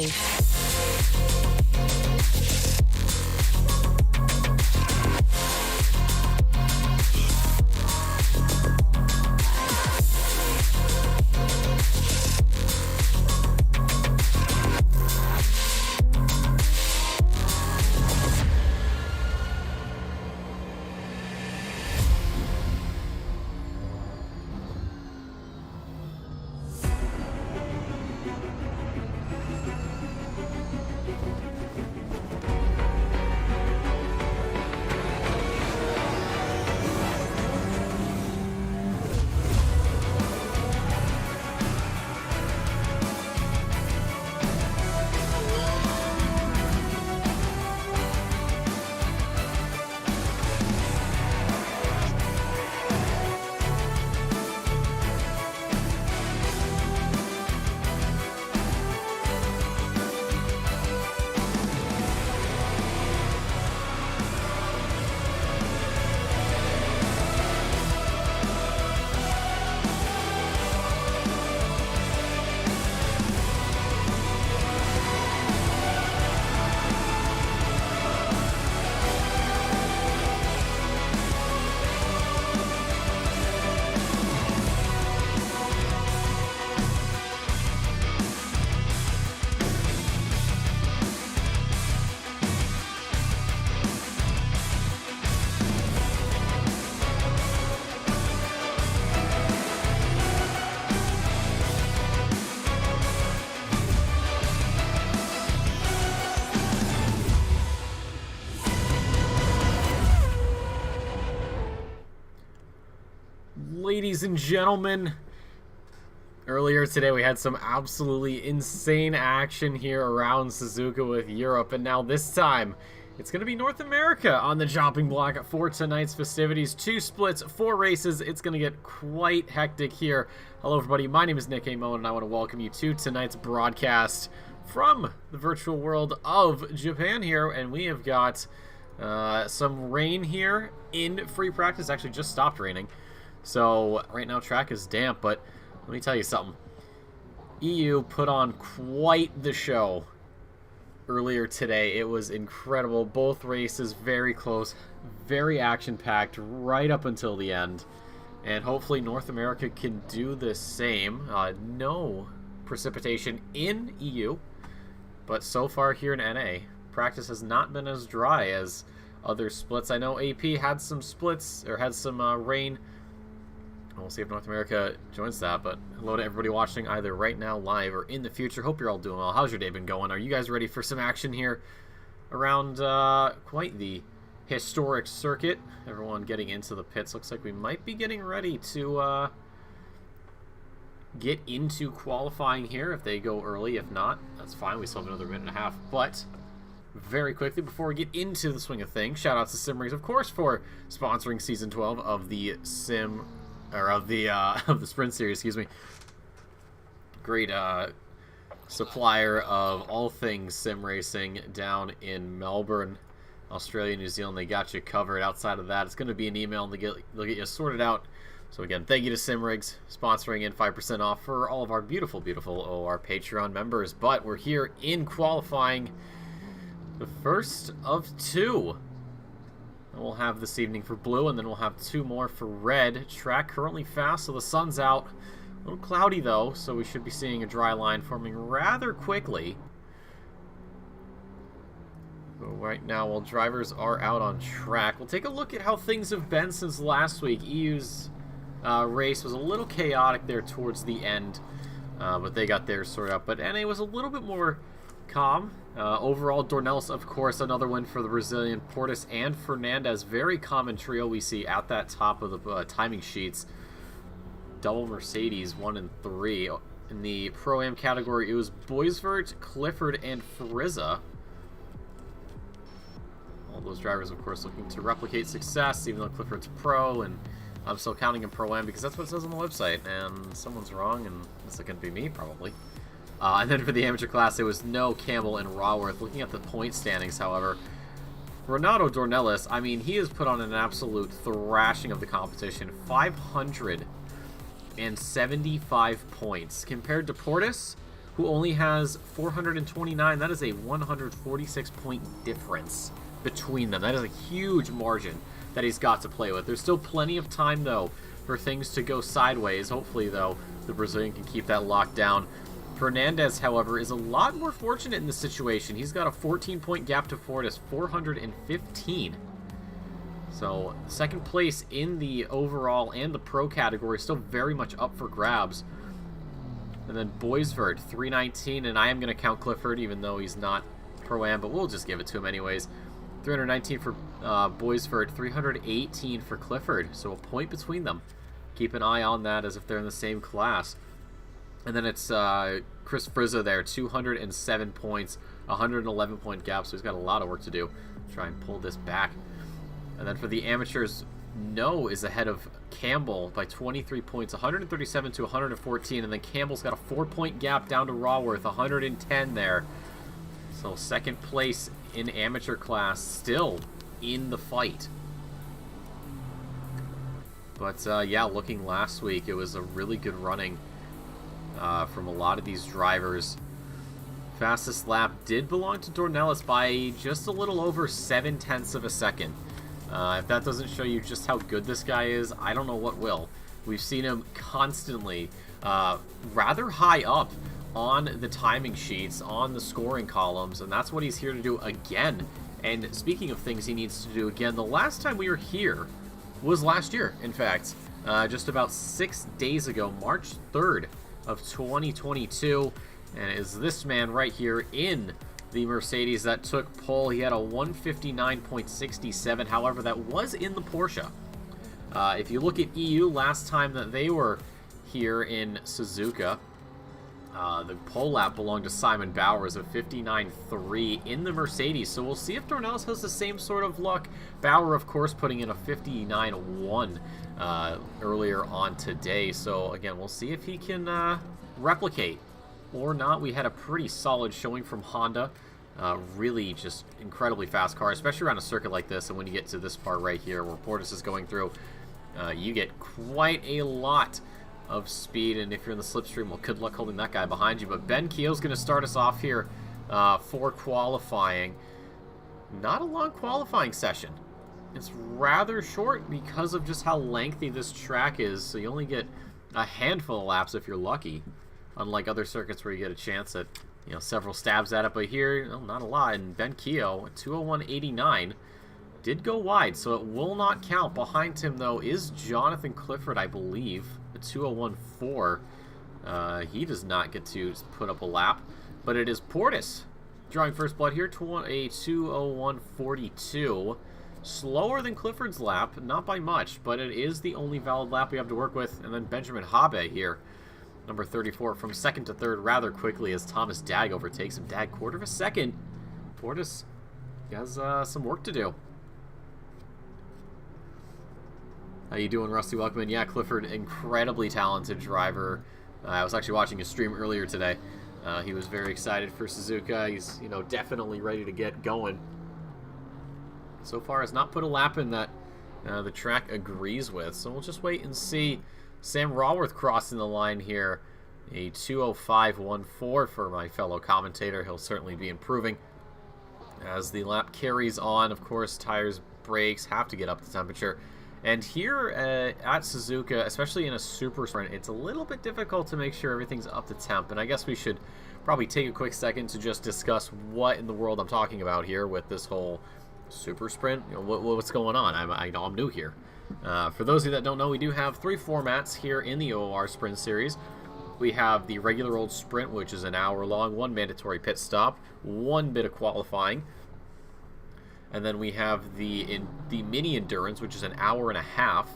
NA. Ladies and gentlemen, earlier today we had some absolutely insane action here around Suzuka with Europe, and now this time it's going to be North America on the chopping block for tonight's festivities. 2 splits, 4 races. It's going to get quite hectic here. Hello everybody, my name is Nick Amon, and I want to welcome you to tonight's broadcast from the virtual world of Japan here, and we have got some rain here in free practice. Actually just stopped raining. So right now track is damp, but let me tell you something. EU put on quite the show earlier today. It was incredible. Both races very close, very action-packed right up until the end. And hopefully North America can do the same. No precipitation in EU, but so far here in NA, practice has not been as dry as other splits. I know AP had some splits, or had some rain. We'll see if North America joins that, but hello to everybody watching either right now live or in the future. Hope you're all doing well. How's your day been going? Are you guys ready for some action here around quite the historic circuit? Everyone getting into the pits. Looks like we might be getting ready to get into qualifying here if they go early. If not, that's fine. We still have another minute and a half. But very quickly, before we get into the swing of things, shout out to Simrigs, of course, for sponsoring Season 12 of the of the Sprint Series, excuse me. Great supplier of all things sim racing down in Melbourne, Australia, New Zealand. They got you covered. Outside of that, it's going to be an email and they'll get you sorted out. So again, thank you to Simrigs sponsoring in 5% off for all of our beautiful OR Patreon members. But we're here in qualifying, the first of 2. We'll have this evening for blue, and then we'll have 2 more for red. Track currently fast, so the sun's out. A little cloudy, though, so we should be seeing a dry line forming rather quickly. So right now, while drivers are out on track, we'll take a look at how things have been since last week. EU's race was a little chaotic there towards the end, but they got theirs sorted out. But NA was a little bit more calm. Overall, Dornelis, of course, another win for the Brazilian. Portis and Fernandez, very common trio we see at that top of the timing sheets. Double Mercedes, 1 and 3. In the Pro-Am category, it was Boisvert, Clifford, and Frizza. All those drivers, of course, looking to replicate success, even though Clifford's Pro, and I'm still counting him Pro-Am because that's what it says on the website, and someone's wrong, and it's going to be me, probably. And then for the amateur class, it was no Campbell and Raworth. Looking at the point standings, however, Renato Dornelis, I mean, he has put on an absolute thrashing of the competition. 575 points compared to Portis, who only has 429. That is a 146-point difference between them. That is a huge margin that he's got to play with. There's still plenty of time, though, for things to go sideways. Hopefully, though, the Brazilian can keep that locked down. Fernandez, however, is a lot more fortunate in this situation. He's got a 14-point gap to Fortis, 415. So, second place in the overall and the pro category, still very much up for grabs. And then Boisvert, 319, and I am going to count Clifford, even though he's not Pro-Am, but we'll just give it to him anyways. 319 for Boisvert, 318 for Clifford, so a point between them. Keep an eye on that as if they're in the same class. And then it's Chris Frizza there, 207 points, 111-point gap, so he's got a lot of work to do. Try and pull this back. And then for the amateurs, No is ahead of Campbell by 23 points, 137 to 114, and then Campbell's got a 4-point gap down to Raworth, 110 there. So second place in amateur class, still in the fight. But yeah, looking last week, it was a really good running from a lot of these drivers. Fastest lap did belong to Dornelis by just a little over 0.7 of a second. If that doesn't show you just how good this guy is, I don't know what will. We've seen him constantly rather high up on the timing sheets, on the scoring columns, and that's what he's here to do again. And speaking of things he needs to do again, the last time we were here was last year, in fact. Just about 6 days ago, March 3rd of 2022. And it is this man right here in the Mercedes that took pole. He had a 159.67. However, that was in the Porsche. If you look at EU, last time that they were here in Suzuka, the pole lap belonged to Simon Bowers of 59.3 in the Mercedes. So we'll see if Dornelis has the same sort of luck. Bauer, of course, putting in a 59.1 earlier on today. So again, we'll see if he can replicate or not. We had a pretty solid showing from Honda. Really just incredibly fast car, especially around a circuit like this. And when you get to this part right here where Portis is going through, you get quite a lot of speed. And if you're in the slipstream, well, good luck holding that guy behind you. But Ben Keogh's going to start us off here for qualifying. Not a long qualifying session. It's rather short because of just how lengthy this track is. So you only get a handful of laps if you're lucky. Unlike other circuits where you get a chance at, you know, several stabs at it. But here, well, not a lot. And Ben Keogh, 201.89, did go wide, so it will not count. Behind him, though, is Jonathan Clifford, I believe, a 201.4. He does not get to put up a lap. But it is Portis drawing first blood here, a 201.42. Slower than Clifford's lap, not by much, but it is the only valid lap we have to work with. And then Benjamin Habe here, number 34, from second to third rather quickly as Thomas Dag overtakes him. Dag, quarter of a second. Portis has some work to do. How you doing, Rusty Welkman? Yeah, Clifford, incredibly talented driver. I was actually watching his stream earlier today. He was very excited for Suzuka. He's, you know, definitely ready to get going. So far has not put a lap in that the track agrees with. So we'll just wait and see. Sam Raworth crossing the line here. A 205.14 for my fellow commentator. He'll certainly be improving as the lap carries on. Of course, tires, brakes have to get up to temperature. And here at Suzuka, especially in a super sprint, it's a little bit difficult to make sure everything's up to temp. And I guess we should probably take a quick second to just discuss what in the world I'm talking about here with this whole super sprint. You know, what's going on? I know I'm new here. For those of you that don't know, we do have 3 formats here in the OOR Sprint Series. We have the regular old sprint, which is an hour long, 1 mandatory pit stop, 1 bit of qualifying. And then we have the mini endurance, which is an hour and a half.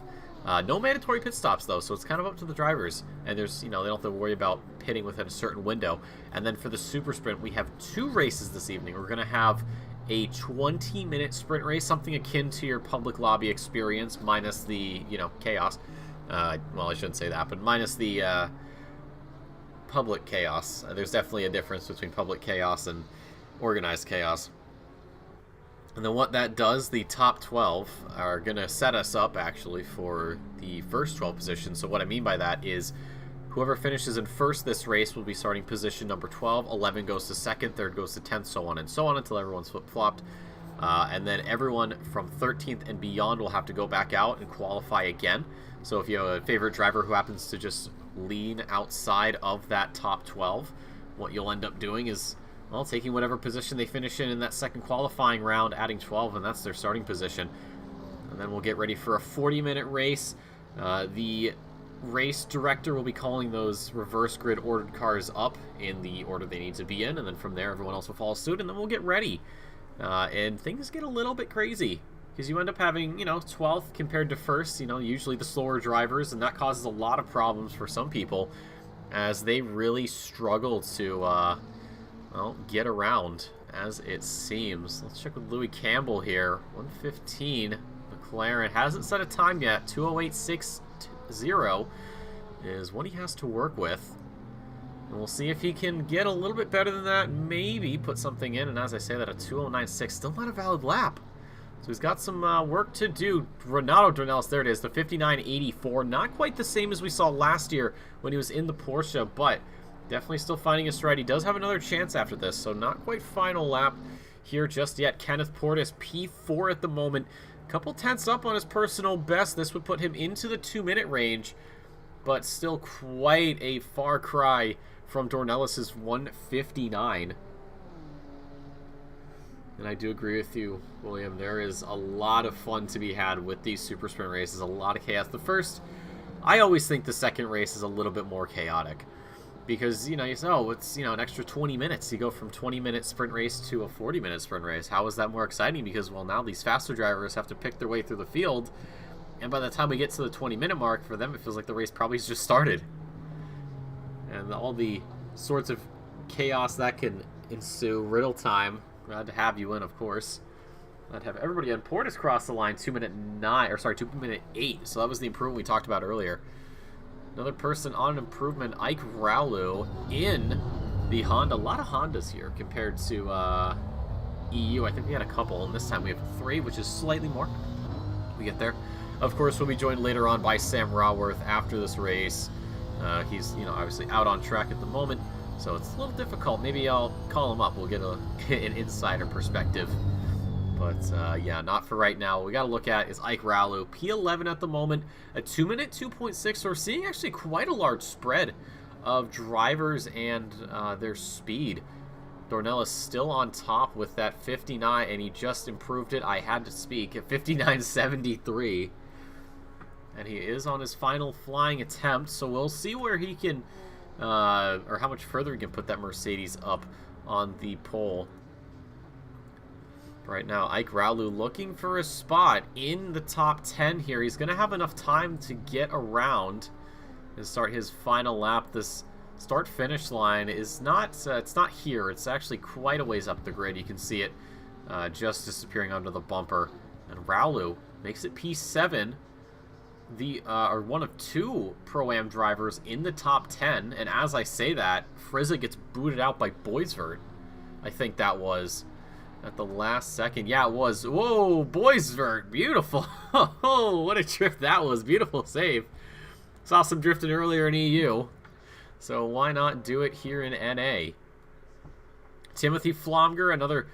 No mandatory pit stops though, so it's kind of up to the drivers. And there's, you know, they don't have to worry about pitting within a certain window. And then for the super sprint, we have 2 races this evening. We're going to have a 20-minute sprint race, something akin to your public lobby experience, minus the, you know, chaos. Well, I shouldn't say that, but minus the public chaos. There's definitely a difference between public chaos and organized chaos. And then what that does, the top 12 are going to set us up, actually, for the first 12 positions. So what I mean by that is Whoever finishes in first this race will be starting position number 12. 11 goes to second, third goes to 10th, so on and so on until everyone's flip-flopped. And then everyone from 13th and beyond will have to go back out and qualify again. So if you have a favorite driver who happens to just lean outside of that top 12, what you'll end up doing is, well, taking whatever position they finish in that second qualifying round, adding 12, and that's their starting position. And then we'll get ready for a 40-minute race. The race director will be calling those reverse grid ordered cars up in the order they need to be in, and then from there everyone else will follow suit, and then we'll get ready. And things get a little bit crazy, because you end up having, 12th compared to first, usually the slower drivers, and that causes a lot of problems for some people, as they really struggle to, well, get around, as it seems. Let's check with Louis Campbell here. 1:15, McLaren hasn't set a time yet. 2:08.60 is what he has to work with. And we'll see if he can get a little bit better than that, maybe put something in. And as I say that, a 2:09.6, still not a valid lap. So he's got some work to do. Renato Dornelis, there it is, the 59.84. Not quite the same as we saw last year when he was in the Porsche, but definitely still finding his stride. He does have another chance after this, so not quite final lap here just yet. Kenneth Portis, P4 at the moment. A couple tenths up on his personal best. This would put him into the 2-minute range, but still quite a far cry from Dornelis' 1:59. And I do agree with you, William. There is a lot of fun to be had with these super sprint races. A lot of chaos. The first, I always think the second race is a little bit more chaotic. Because, you say, oh, it's, an extra 20 minutes. You go from 20-minute sprint race to a 40-minute sprint race. How is that more exciting? Because, well, now these faster drivers have to pick their way through the field. And by the time we get to the 20-minute mark, for them, it feels like the race probably just started. And all the sorts of chaos that can ensue. Riddle time. Glad to have you in, of course. Glad to have everybody on. Portis crossed the line 2:08. So that was the improvement we talked about earlier. Another person on an improvement, Ike Raulu in the Honda. A lot of Hondas here compared to EU. I think we had a couple, and this time we have 3, which is slightly more. We get there. Of course, we'll be joined later on by Sam Raworth after this race. He's, obviously out on track at the moment, so it's a little difficult. Maybe I'll call him up. We'll get an insider perspective. But, yeah, not for right now. What we got to look at is Ike Raulu. P11 at the moment. A 2-minute 2.6. So we're seeing actually quite a large spread of drivers and their speed. Dornelis still on top with that 59, and he just improved it. I had to speak at 59.73. And he is on his final flying attempt. So we'll see where he can, or how much further he can put that Mercedes up on the pole. Right now, Ike Raulu looking for a spot in the top 10 here. He's going to have enough time to get around and start his final lap. This start-finish line is not, it's not here. It's actually quite a ways up the grid. You can see it just disappearing under the bumper. And Raulu makes it P7. Are one of 2 Pro-Am drivers in the top 10. And as I say that, Frizza gets booted out by Boisvert. I think that was at the last second. Yeah, it was. Whoa, Boisvert. Beautiful. Oh, what a trip that was. Beautiful save. Saw some drifting earlier in EU. So why not do it here in NA? Timothy Flomger, another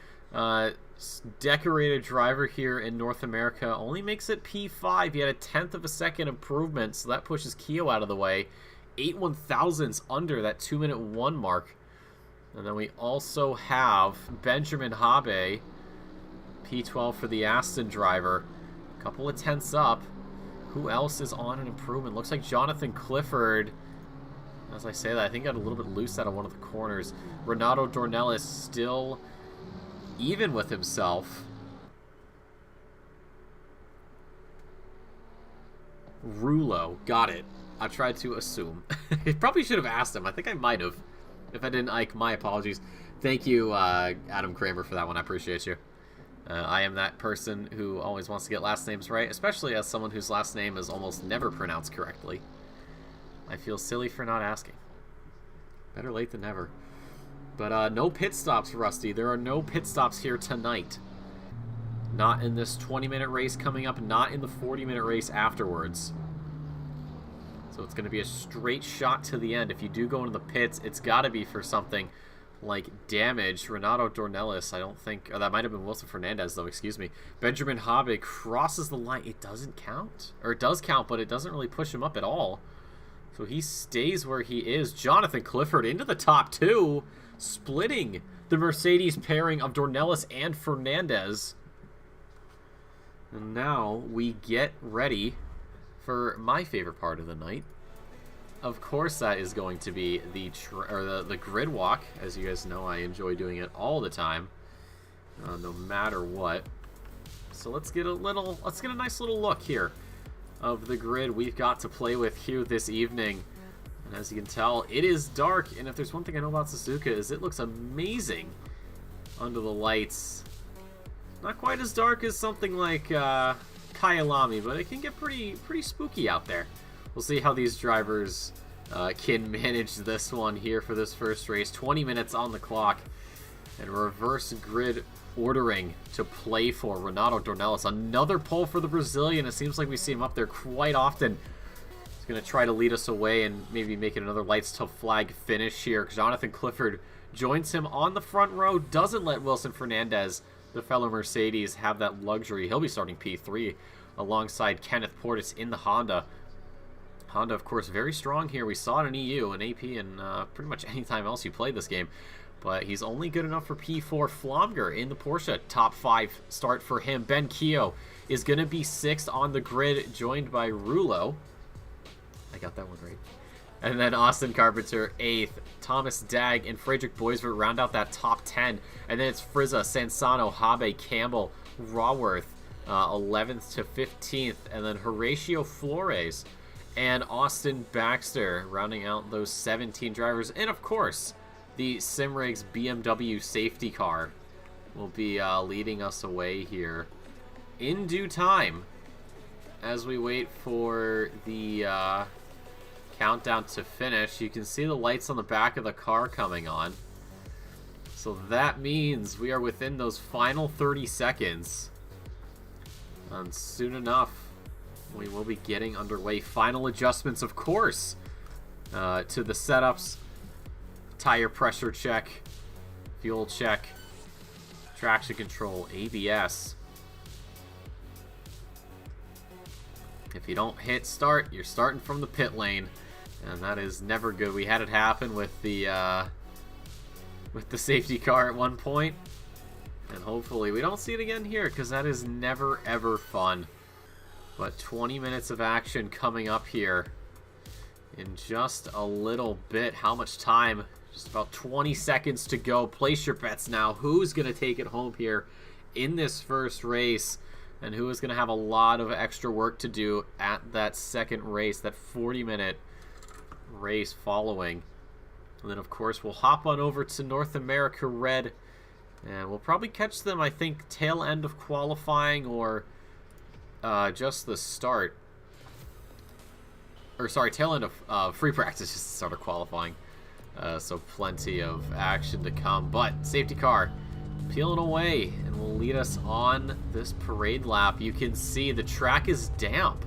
decorated driver here in North America, only makes it P5. He had a 1/10 of a second improvement, so that pushes Keo out of the way. 8 1/1000ths under that 2-minute 1 mark. And then we also have Benjamin Habe, P12 for the Aston driver. A couple of tenths up. Who else is on an improvement? Looks like Jonathan Clifford. As I say that, I think got a little bit loose out of one of the corners. Renato Dornelis still even with himself. Rulo, got it. I tried to assume. I probably should have asked him. I think I might have. If I didn't, Ike, my apologies. Thank you, Adam Kramer, for that one. I appreciate you. I am that person who always wants to get last names right, especially as someone whose last name is almost never pronounced correctly. I feel silly for not asking. Better late than never. But no pit stops, Rusty. There are no pit stops here tonight. Not in this 20-minute race coming up, not in the 40-minute race afterwards. So it's going to be a straight shot to the end. If you do go into the pits, it's got to be for something like damage. Renato Dornelis, I don't think... Oh, that might have been Wilson Fernandez, though. Excuse me. Benjamin Habe crosses the line. It doesn't count. Or it does count, but it doesn't really push him up at all. So he stays where he is. Jonathan Clifford into the top 2, splitting the Mercedes pairing of Dornelis and Fernandez. And now we get ready for my favorite part of the night. Of course, that is going to be the grid walk. As you guys know, I enjoy doing it all the time, no matter what. So let's get a nice little look here of the grid we've got to play with here this evening. And as you can tell, it is dark. And if there's one thing I know about Suzuka, is it looks amazing under the lights. Not quite as dark as something like Kyalami, but it can get pretty spooky out there. We'll see how these drivers can manage this one here for this first race. 20 minutes on the clock, and reverse grid ordering to play for. Renato Dornelis, another pole for the Brazilian. It seems like we see him up there quite often. He's going to try to lead us away and maybe make it another lights till flag finish here. Jonathan Clifford joins him on the front row, doesn't let Wilson Fernandez, the fellow Mercedes, have that luxury. He'll be starting P3 alongside Kenneth Portis in the Honda. Honda, of course, very strong here. We saw it in EU and AP and pretty much any time else you play this game. But he's only good enough for P4. Flomger in the Porsche. Top 5 start for him. Ben Keogh is going to be 6th on the grid, joined by Rulo. I got that one right. And then Austin Carpenter, 8th. Thomas Dagg and Frederick Boisvert round out that top 10. And then it's Frizza, Sansano, Habe, Campbell, Raworth, 11th to 15th. And then Horatio Flores and Austin Baxter rounding out those 17 drivers. And of course, the Simrigs BMW safety car will be leading us away here in due time as we wait for the countdown to finish. You can see the lights on the back of the car coming on. So that means we are within those final 30 seconds. And soon enough, we will be getting underway. Final adjustments, of course, to the setups. Tire pressure check, fuel check, traction control, ABS. If you don't hit start, you're starting from the pit lane, and that is never good. We had it happen with the safety car at one point, and hopefully we don't see it again here, because that is never ever fun. But 20 minutes of action coming up here in just a little bit. How much time? Just about 20 seconds to go. Place your bets now. Who's going to take it home here in this first race? And who is going to have a lot of extra work to do at that second race, that 40-minute race following. And then, of course, we'll hop on over to North America Red. And we'll probably catch them, I think, tail end of qualifying or just the start. Or, sorry, tail end of free practice, just the start of qualifying. So plenty of action to come. But safety car peeling away and will lead us on this parade lap. You can see the track is damp.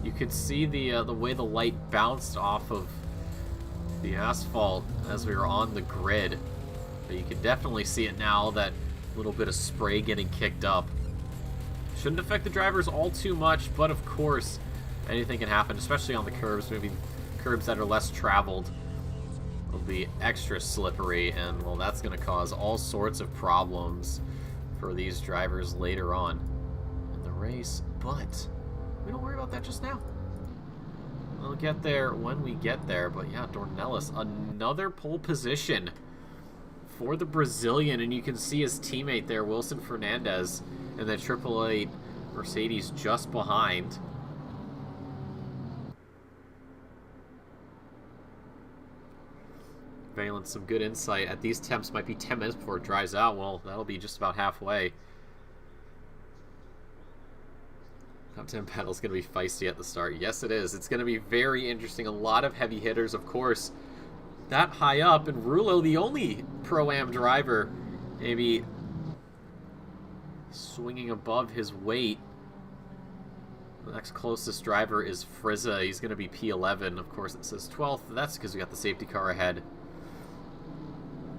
You could see the way the light bounced off of the asphalt as we were on the grid. But you can definitely see it now, that little bit of spray getting kicked up. Shouldn't affect the drivers all too much, but of course anything can happen, especially on the curbs. Maybe curbs that are less traveled will be extra slippery, and well, that's going to cause all sorts of problems for these drivers later on in the race. But we don't worry about that just now. We'll get there when we get there. But yeah, Dornelis, another pole position for the Brazilian, and you can see his teammate there, Wilson Fernandez, and the 888 Mercedes just behind. Valence, some good insight. At these temps, might be 10 minutes before it dries out. Well, that'll be just about halfway. Top 10 battle's going to be feisty at the start. Yes, it is. It's going to be very interesting. A lot of heavy hitters, of course, that high up. And Rulo, the only Pro-Am driver, maybe swinging above his weight. The next closest driver is Frizza. He's going to be P11. Of course, it says 12th. That's because we got the safety car ahead.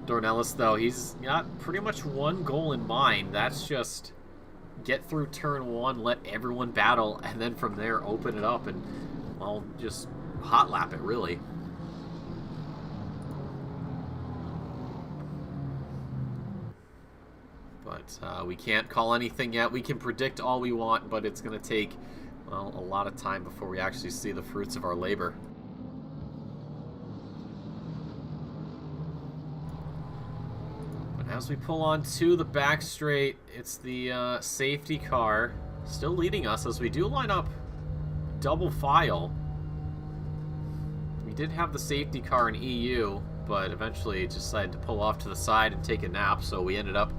Dornelis, though, he's got pretty much one goal in mind. That's just get through turn 1, let everyone battle, and then from there open it up and, well, just hot lap it, really. But we can't call anything yet. We can predict all we want, but it's going to take, well, a lot of time before we actually see the fruits of our labor. But as we pull on to the back straight, it's the safety car still leading us as we do line up double file. We did have the safety car in EU, but eventually decided to pull off to the side and take a nap, so we ended up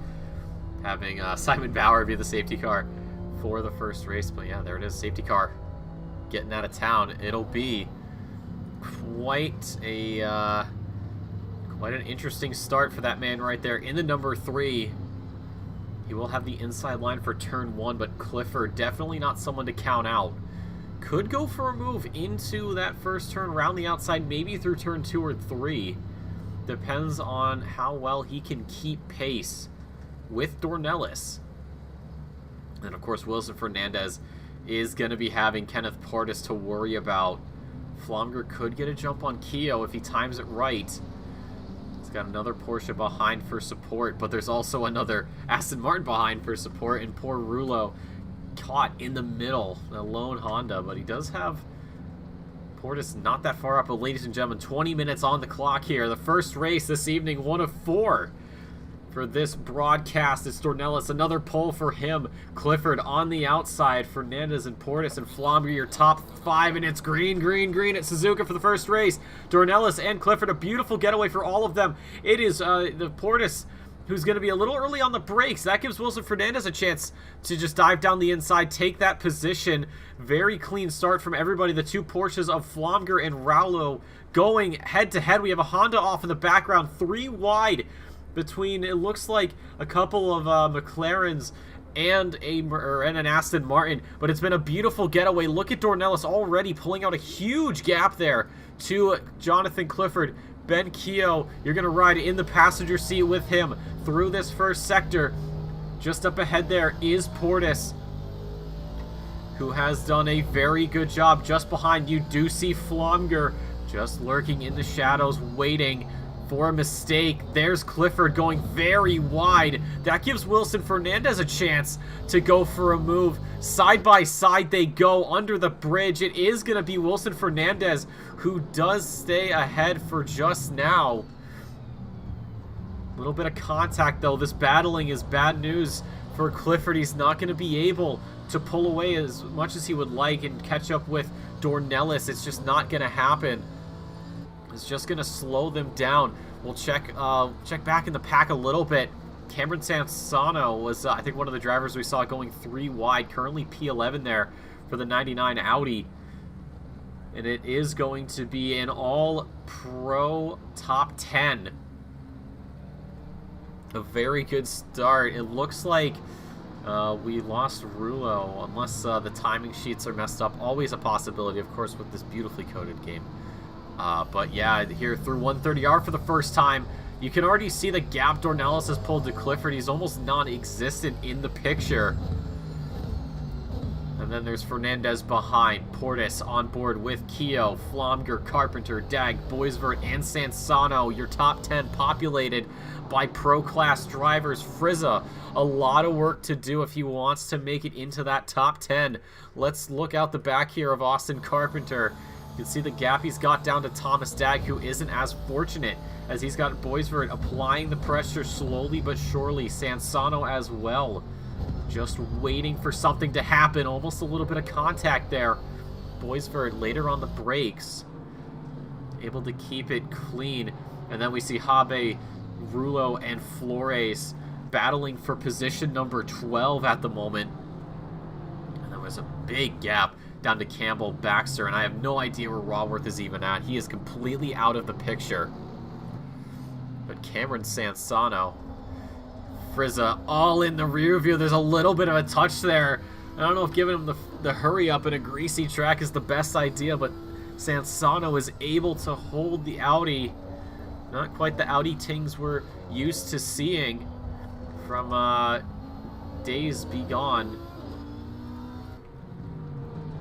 having Simon Bauer be the safety car for the first race. But yeah, there it is, safety car getting out of town. It'll be quite an interesting start for that man right there in the number 3. He will have the inside line for turn 1, but Clifford definitely not someone to count out. Could go for a move into that first turn, round the outside, maybe through turn 2 or 3. Depends on how well he can keep pace with Dornelis. And of course, Wilson Fernandez is going to be having Kenneth Portis to worry about. Flomger could get a jump on Keogh if he times it right. He's got another Porsche behind for support, but there's also another Aston Martin behind for support, and poor Rulo caught in the middle, a lone Honda, but he does have Portis not that far up. But ladies and gentlemen, 20 minutes on the clock here. The first race this evening, 1 of 4 for this broadcast. It's Dornelis, another pole for him. Clifford on the outside, Fernandez and Portis and Flomger, your top 5, and it's green, green, green at Suzuka for the first race. Dornelis and Clifford, a beautiful getaway for all of them. It is the Portis who's going to be a little early on the brakes. That gives Wilson Fernandez a chance to just dive down the inside, take that position. Very clean start from everybody. The 2 Porsches of Flomger and Raulo going head-to-head. We have a Honda off in the background, 3 wide between, it looks like, a couple of McLarens and an Aston Martin, but it's been a beautiful getaway. Look at Dornelis already pulling out a huge gap there to Jonathan Clifford. Ben Keogh, you're going to ride in the passenger seat with him through this first sector. Just up ahead there is Portis, who has done a very good job. Just behind you do see Flomger just lurking in the shadows, waiting for a mistake. There's Clifford going very wide. That gives Wilson Fernandez a chance to go for a move. Side by side they go under the bridge. It is going to be Wilson Fernandez who does stay ahead for just now. A little bit of contact though. This battling is bad news for Clifford. He's not going to be able to pull away as much as he would like and catch up with Dornelis. It's just not going to happen. It's just going to slow them down. We'll check back in the pack a little bit. Cameron Sansano was, I think, one of the drivers we saw going 3 wide. Currently P11 there for the 99 Audi. And it is going to be an all-pro top 10. A very good start. It looks like we lost Rulo, unless the timing sheets are messed up. Always a possibility, of course, with this beautifully coded game. But yeah, here through 130R for the first time, you can already see the gap Dornelis has pulled to Clifford. He's almost non-existent in the picture. And then there's Fernandez behind, Portis on board with Keogh, Flomger, Carpenter, Dag, Boisvert, and Sansano. Your top 10 populated by pro-class drivers. Frizza, a lot of work to do if he wants to make it into that top 10. Let's look out the back here of Austin Carpenter. You can see the gap he's got down to Thomas Dag, who isn't as fortunate as he's got Boisvert applying the pressure slowly but surely. Sansano as well. Just waiting for something to happen. Almost a little bit of contact there. Boisvert later on the brakes, able to keep it clean. And then we see Habe, Rulo, and Flores battling for position number 12 at the moment. And there was a big gap down to Campbell, Baxter, and I have no idea where Raworth is even at. He is completely out of the picture. But Cameron Sansano, Frizza all in the rear view. There's a little bit of a touch there I don't know if giving him the hurry up in a greasy track is the best idea, but Sansano is able to hold the Audi. Not quite the Audi tings we're used to seeing from days begone.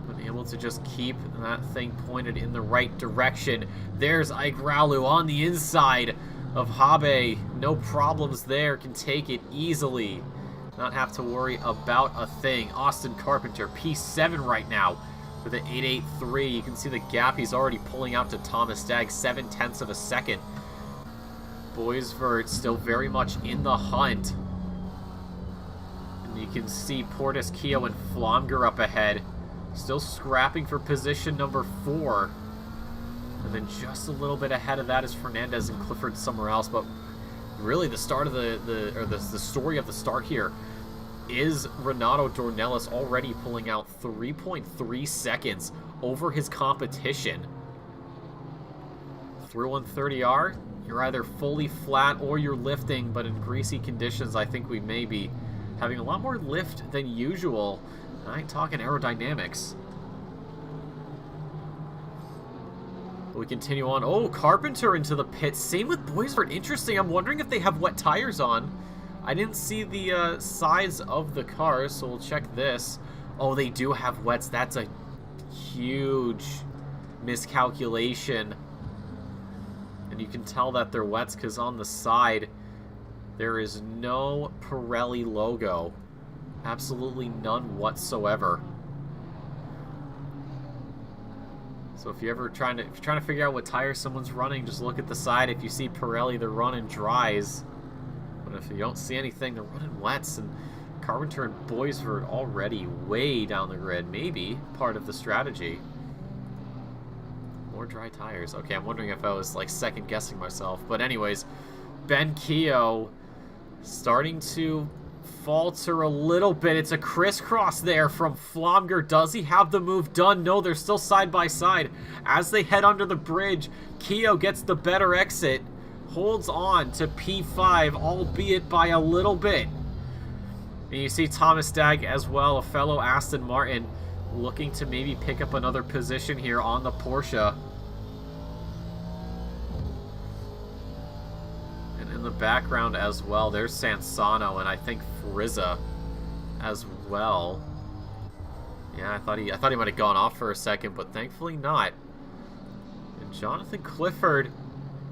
But able to just keep that thing pointed in the right direction. There's Ike Raulu on the inside of Habe. No problems there. Can take it easily. Not have to worry about a thing. Austin Carpenter, P7 right now with an 8.83. You can see the gap he's already pulling out to Thomas Stagg, 0.7 of a second. Boisvert still very much in the hunt. And you can see Portis, Keogh, and Flomger up ahead. Still scrapping for position number 4. And then just a little bit ahead of that is Fernandez and Clifford somewhere else. But really the start of the story of the start here is Renato Dornelis already pulling out 3.3 seconds over his competition. Through 130R, you're either fully flat or you're lifting, but in greasy conditions, I think we may be having a lot more lift than usual. I ain't talking aerodynamics. We continue on. Oh, Carpenter into the pit. Same with Boisvert. Interesting. I'm wondering if they have wet tires on. I didn't see the size of the cars, so we'll check this. Oh, they do have wets. That's a huge miscalculation. And you can tell that they're wets because on the side, there is no Pirelli logo. Absolutely none whatsoever. So if you're ever trying to figure out what tires someone's running, just look at the side. If you see Pirelli, they're running dries. But if you don't see anything, they're running wets. And Carpenter and Boisvert already way down the grid. Maybe part of the strategy. More dry tires. Okay, I'm wondering if I was like second guessing myself. But anyways, Ben Keogh starting to falter a little bit. It's a crisscross there from Flomger. Does he have the move done? No, they're still side by side. As they head under the bridge, Keogh gets the better exit, holds on to P5, albeit by a little bit. And you see Thomas Stagg as well, a fellow Aston Martin, looking to maybe pick up another position here on the Porsche. In the background as well, there's Sansano and I think Frizza as well. Yeah, I thought he might have gone off for a second, but thankfully not. And Jonathan Clifford,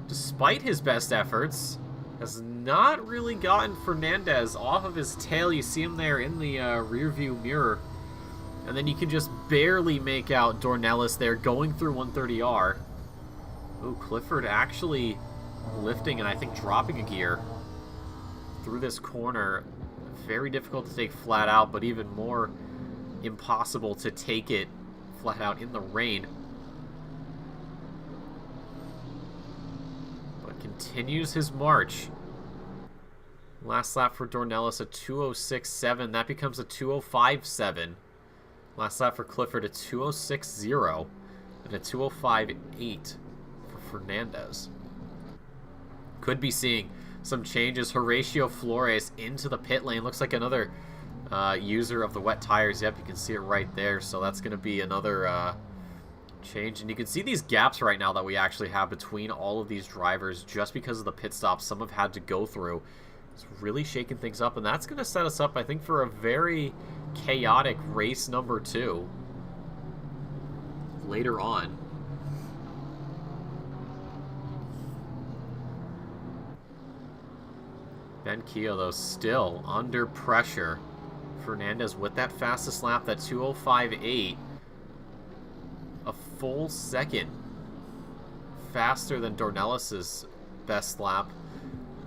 despite his best efforts, has not really gotten Fernandez off of his tail. You see him there in the rear view mirror. And then you can just barely make out Dornelis there going through 130R. Ooh, Clifford actually lifting and I think dropping a gear through this corner. Very difficult to take flat out, but even more impossible to take it flat out in the rain. But continues his march. Last lap for Dornelis, a 2:06.7. That becomes a 2:05.7. Last lap for Clifford, a 2:06.0. And a 2:05.8 for Fernandez. Could be seeing some changes. Horatio Flores into the pit lane. Looks like another user of the wet tires. Yep, you can see it right there. So that's going to be another change. And you can see these gaps right now that we actually have between all of these drivers just because of the pit stops some have had to go through. It's really shaking things up. And that's going to set us up, I think, for a very chaotic race number 2 later on. Ben Keogh, though, still under pressure. Fernandez with that fastest lap, that 2:05.8. A full second faster than Dornelis' best lap.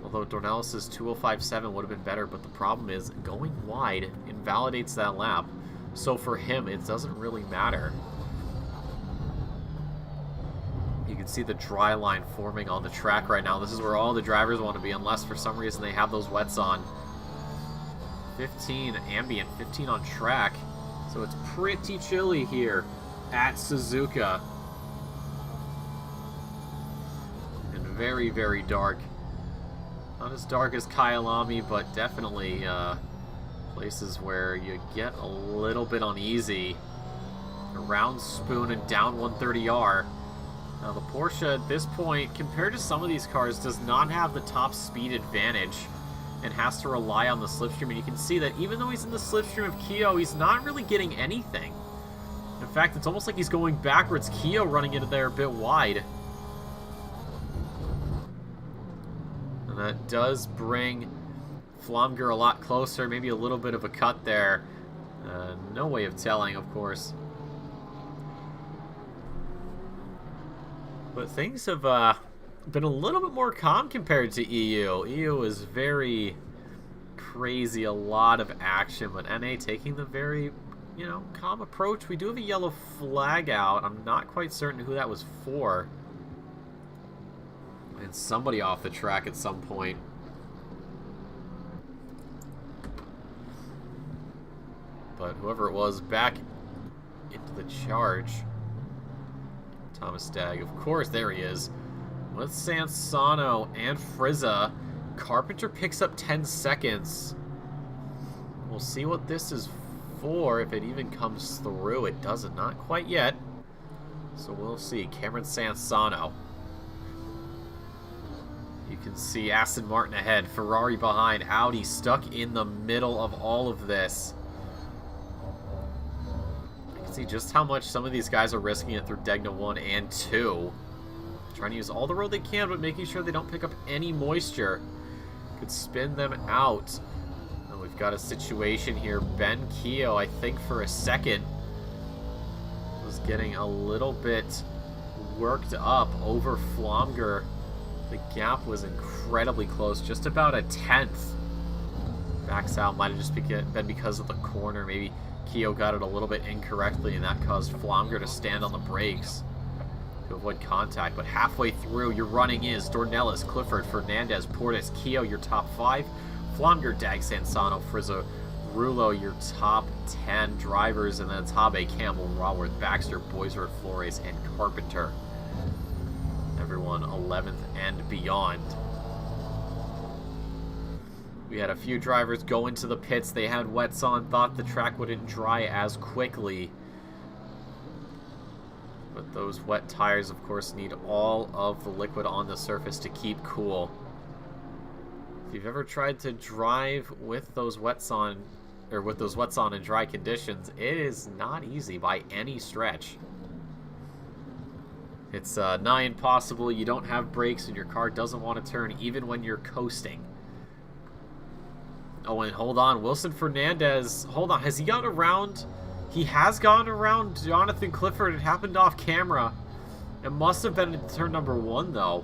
Although Dornelis' 2:05.7 would have been better, but the problem is going wide invalidates that lap. So for him, it doesn't really matter. You can see the dry line forming on the track right now. This is where all the drivers want to be, unless for some reason they have those wets on. 15 ambient, 15 on track. So it's pretty chilly here at Suzuka. And very, very dark. Not as dark as Kyalami, but definitely Places where you get a little bit uneasy. Around Spoon and down 130R. Now the Porsche at this point, compared to some of these cars, does not have the top speed advantage and has to rely on the slipstream. And you can see that even though he's in the slipstream of Kyo, he's not really getting anything. In fact, it's almost like he's going backwards. Kyo running into there a bit wide. And that does bring Flomger a lot closer. Maybe a little bit of a cut there. No way of telling, of course. But things have been a little bit more calm compared to EU. EU is very crazy, a lot of action, but NA taking the very, you know, calm approach. We do have a yellow flag out. I'm not quite certain who that was for. And somebody off the track at some point. But whoever it was, back into the charge. Thomas Stagg, of course, there he is. With Sansano and Frizza, Carpenter picks up 10 seconds. We'll see what this is for, if it even comes through. It doesn't, not quite yet. So we'll see. Cameron Sansano. You can see Aston Martin ahead, Ferrari behind, Audi stuck in the middle of all of this. See just how much some of these guys are risking it through Degna 1 and 2. Trying to use all the road they can, but making sure they don't pick up any moisture. Could spin them out. And we've got a situation here. Ben Keogh, I think for a second, was getting a little bit worked up over Flomger. The gap was incredibly close, just about a 10th. Backs out, might have just been because of the corner. Maybe Keogh got it a little bit incorrectly, and that caused Flomger to stand on the brakes to avoid contact. But halfway through, your running is Dornelis, Clifford, Fernandez, Portis, Keogh, your top 5. Flomger, Dag, Sansano, Frizzo, Rulo, your top 10 drivers. And then Tabe, Campbell, Raworth, Baxter, Boisert, Flores, and Carpenter. Everyone 11th and beyond. We had a few drivers go into the pits. They had wets on, thought the track wouldn't dry as quickly. But those wet tires, of course, need all of the liquid on the surface to keep cool. If you've ever tried to drive with those wets on, or with those wets on in dry conditions, it is not easy by any stretch. It's nigh impossible. You don't have brakes and your car doesn't want to turn even when you're coasting. Oh, and hold on. Wilson Fernandez. Hold on. Has he gotten around? He has gone around Jonathan Clifford. It happened off camera. It must have been in turn number 1, though.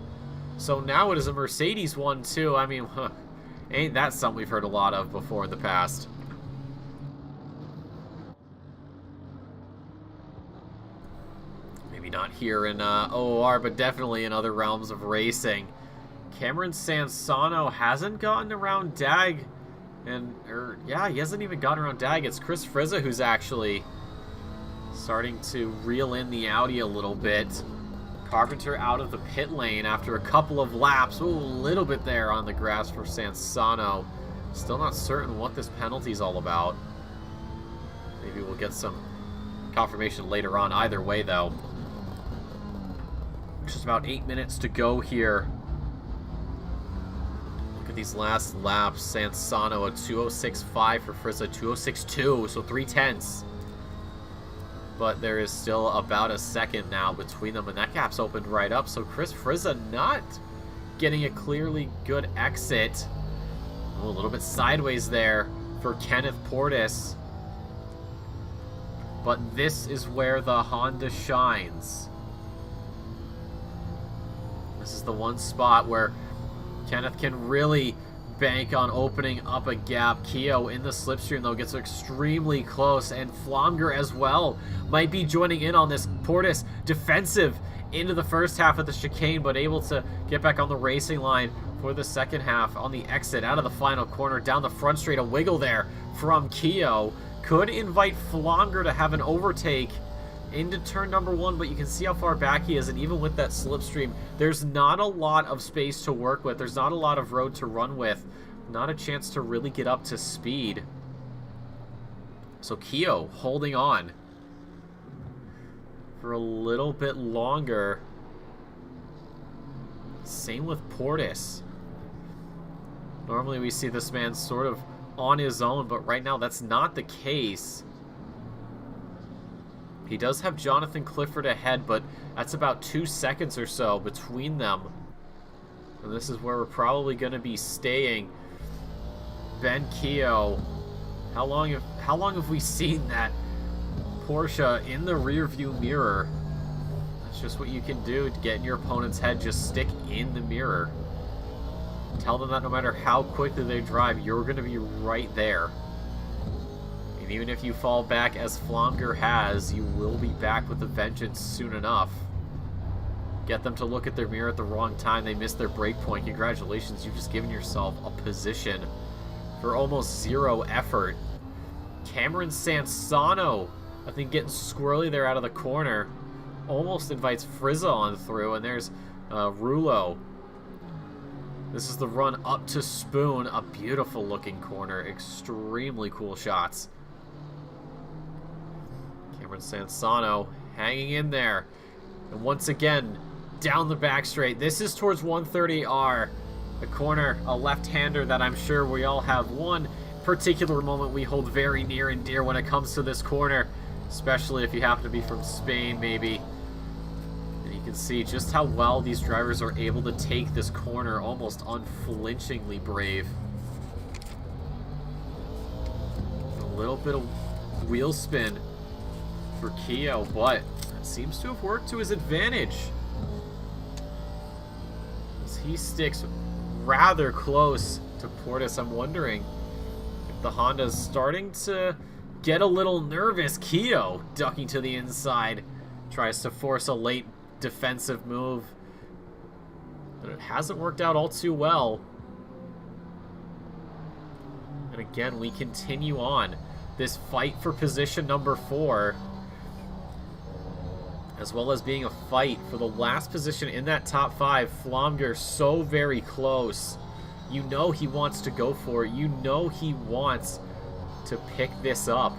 So now it is a Mercedes 1, too. I mean, ain't that something we've heard a lot of before in the past. Maybe not here in OOR, but definitely in other realms of racing. Cameron Sansano hasn't gotten around Dag. Yeah, he hasn't even gotten around Dag. It's Chris Frizza who's actually starting to reel in the Audi a little bit. Carpenter out of the pit lane after a couple of laps. Ooh, a little bit there on the grass for Sansano. Still not certain what this penalty is all about. Maybe we'll get some confirmation later on. Either way, though. Just about 8 minutes to go here. Look at these last laps. Sansano a 2:06.5 for Frizza, 2:06.2, so 3/10. But there is still about a second now between them, and that gap's opened right up. So Chris Frizza not getting a clearly good exit. Oh, a little bit sideways there for Kenneth Portis. But this is where the Honda shines. This is the one spot where Kenneth can really bank on opening up a gap. Keogh in the slipstream, though, gets extremely close, and Flomger as well might be joining in on this. Portis defensive into the first half of the chicane, but able to get back on the racing line for the second half on the exit out of the final corner. Down the front straight, a wiggle there from Keogh. Could invite Flomger to have an overtake into turn number 1, but you can see how far back he is, and even with that slipstream, there's not a lot of space to work with. There's not a lot of road to run with. Not a chance to really get up to speed. So Keo holding on for a little bit longer. Same with Portis. Normally we see this man sort of on his own, but right now that's not the case. He does have Jonathan Clifford ahead, but that's about 2 seconds or so between them. And this is where we're probably going to be staying. Ben Keo, how long have we seen that Porsche in the rearview mirror? That's just what you can do to get in your opponent's head. Just stick in the mirror. Tell them that no matter how quickly they drive, you're going to be right there. And even if you fall back as Flomger has, you will be back with a vengeance soon enough. Get them to look at their mirror at the wrong time. They missed their brake point. Congratulations, you've just given yourself a position for almost zero effort. Cameron Sansano, I think, getting squirrely there out of the corner. Almost invites Frizza on through, and there's Rulo. This is the run up to Spoon. A beautiful looking corner. Extremely cool shots. Cameron Sansano hanging in there. And once again, down the back straight. This is towards 130R. A corner, a left-hander that I'm sure we all have one particular moment we hold very near and dear when it comes to this corner. Especially if you happen to be from Spain, maybe. And you can see just how well these drivers are able to take this corner almost unflinchingly brave. A little bit of wheel spin for Keo, but it seems to have worked to his advantage. As he sticks rather close to Portis. I'm wondering if the Honda's starting to get a little nervous. Keo ducking to the inside, tries to force a late defensive move, but it hasn't worked out all too well. And again, we continue on this fight for position number 4, as well as being a fight for the last position in that top 5. Flomger so very close. You know he wants to go for it. You know he wants to pick this up.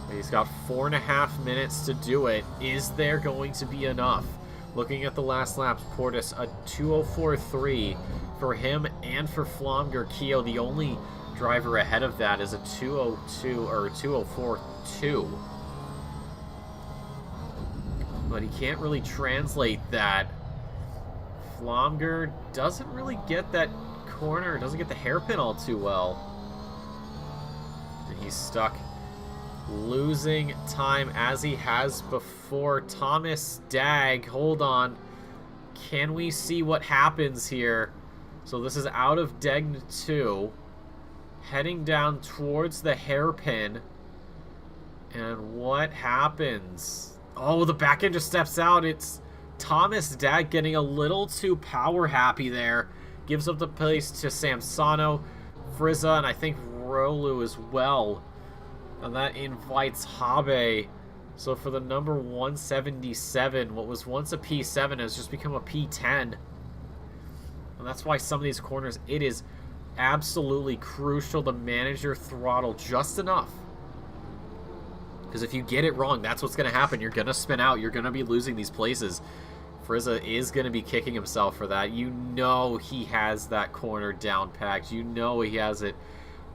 He's got 4.5 minutes to do it. Is there going to be enough? Looking at the last laps, Portis, a 2:04.3 for him and for Flomger. Keo, the only driver ahead of that, is a 2:02 or 2:04.2. But he can't really translate that. Flomger doesn't really get that corner, doesn't get the hairpin all too well. And he's stuck losing time as he has before. Thomas Dag, hold on. Can we see what happens here? So this is out of Degn 2, heading down towards the hairpin. And what happens? Oh, the back end just steps out. It's Thomas Dag getting a little too power happy there. Gives up the place to Samsano, Frizza, and I think Rolu as well. And that invites Habe. So for the number 177, what was once a P7 has just become a P10. And that's why some of these corners, it is absolutely crucial to manage your throttle just enough. Because if you get it wrong, that's what's going to happen. You're going to spin out. You're going to be losing these places. Frizza is going to be kicking himself for that. You know he has that corner down packed. You know he has it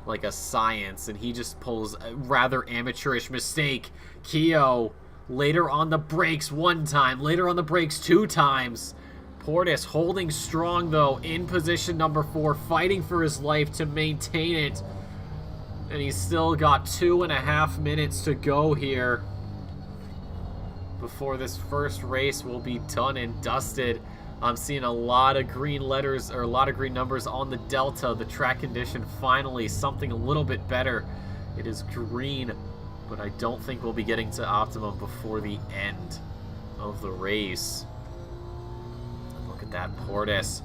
like a science, and he just pulls a rather amateurish mistake. Keo later on the brakes 1 time, later on the brakes 2 times. Portis holding strong though in position number 4, fighting for his life to maintain it. And he's still got 2.5 minutes to go here before this first race will be done and dusted. I'm seeing a lot of green letters, or a lot of green numbers on the Delta. The track condition finally something a little bit better. It is green, but I don't think we'll be getting to optimum before the end of the race. Look at that, Portis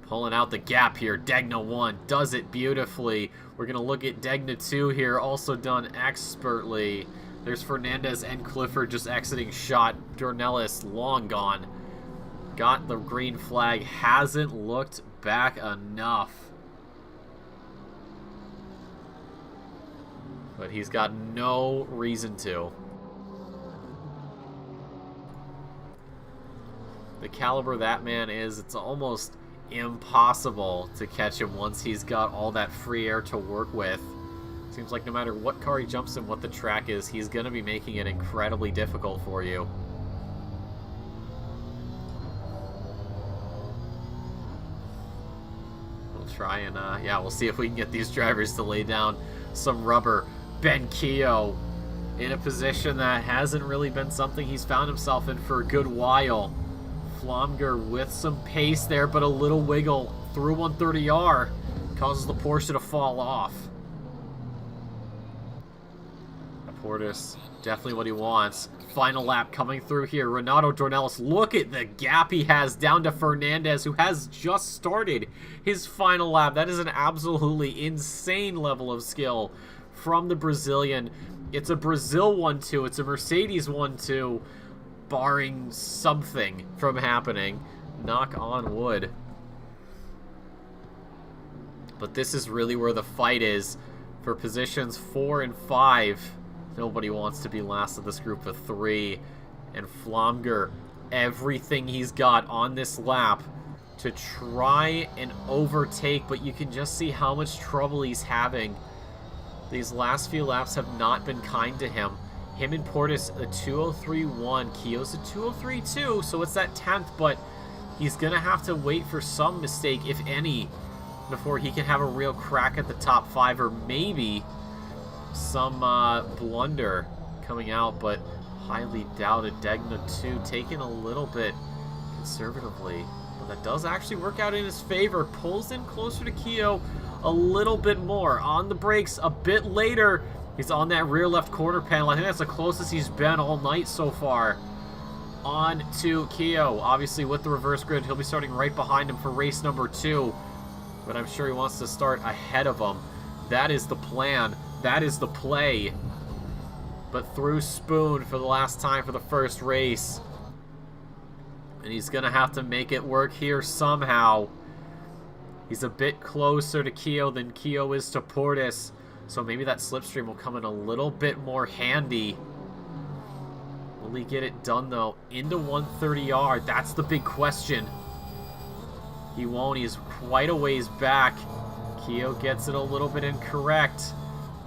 pulling out the gap here. Degna 1 does it beautifully. We're going to look at Degna 2 here, also done expertly. There's Fernandez and Clifford just exiting shot. Dornelis long gone. Got the green flag, hasn't looked back enough. But he's got no reason to. The caliber that man is, it's almost impossible to catch him once he's got all that free air to work with. Seems like no matter what car he jumps in, what the track is, he's going to be making it incredibly difficult for you. We'll try and, yeah, we'll see if we can get these drivers to lay down some rubber. Ben Keogh in a position that hasn't really been something he's found himself in for a good while. Flomger with some pace there, but a little wiggle through 130R causes the Porsche to fall off. Portis, definitely what he wants. Final lap coming through here. Renato Dornelis, look at the gap he has down to Fernandez, who has just started his final lap. That is an absolutely insane level of skill from the Brazilian. It's a Brazil 1-2. It's a Mercedes 1-2. Barring something from happening. Knock on wood. But this is really where the fight is for positions 4 and 5. Nobody wants to be last of this group of 3. And Flomger, everything he's got on this lap to try and overtake, but you can just see how much trouble he's having. These last few laps have not been kind to him. Him and Portis, a 203.1. Keogh's a 203.2, so it's that 10th, but he's going to have to wait for some mistake, if any, before he can have a real crack at the top 5, or maybe some blunder coming out, but highly doubted. Degna 2 taken a little bit conservatively, but that does actually work out in his favor. Pulls in closer to Keogh a little bit more. On the brakes a bit later. He's on that rear left quarter panel. I think that's the closest he's been all night so far. On to Keogh. Obviously with the reverse grid, he'll be starting right behind him for race number 2. But I'm sure he wants to start ahead of him. That is the plan. That is the play. But through Spoon for the last time for the first race. And he's going to have to make it work here somehow. He's a bit closer to Keogh than Keogh is to Portis. So maybe that slipstream will come in a little bit more handy. Will he get it done, though? Into 130R. That's the big question. He won't. He's quite a ways back. Keogh gets it a little bit incorrect.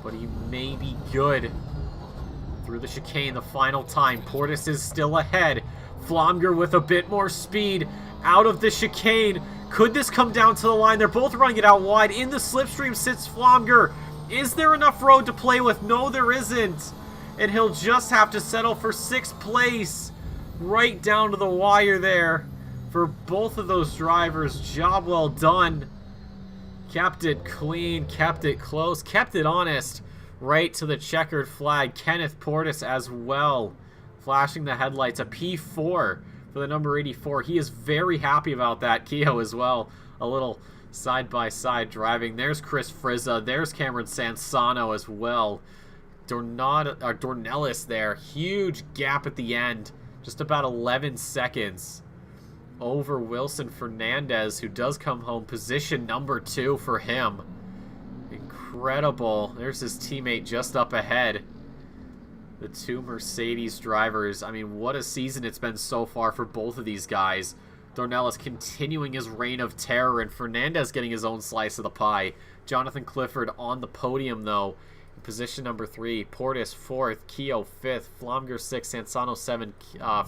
But he may be good. Through the chicane the final time. Portis is still ahead. Flomger with a bit more speed. Out of the chicane. Could this come down to the line? They're both running it out wide. In the slipstream sits Flomger. Is there enough road to play with? No, there isn't. And he'll just have to settle for 6th place. Right down to the wire there. For both of those drivers. Job well done. Kept it clean. Kept it close. Kept it honest. Right to the checkered flag. Kenneth Portis as well. Flashing the headlights. A P4 for the number 84. He is very happy about that. Keogh as well. A little side-by-side driving. There's Chris Frizza. There's Cameron Sansano as well. Dornelis there. Huge gap at the end. Just about 11 seconds over Wilson Fernandez, who does come home. Position number 2 for him. Incredible. There's his teammate just up ahead. The 2 Mercedes drivers. I mean, what a season it's been so far for both of these guys. Dornelis continuing his reign of terror, and Fernandez getting his own slice of the pie. Jonathan Clifford on the podium, though. In position number 3. Portis 4th. Keogh 5th. Flomger 6th. Sansano 7th.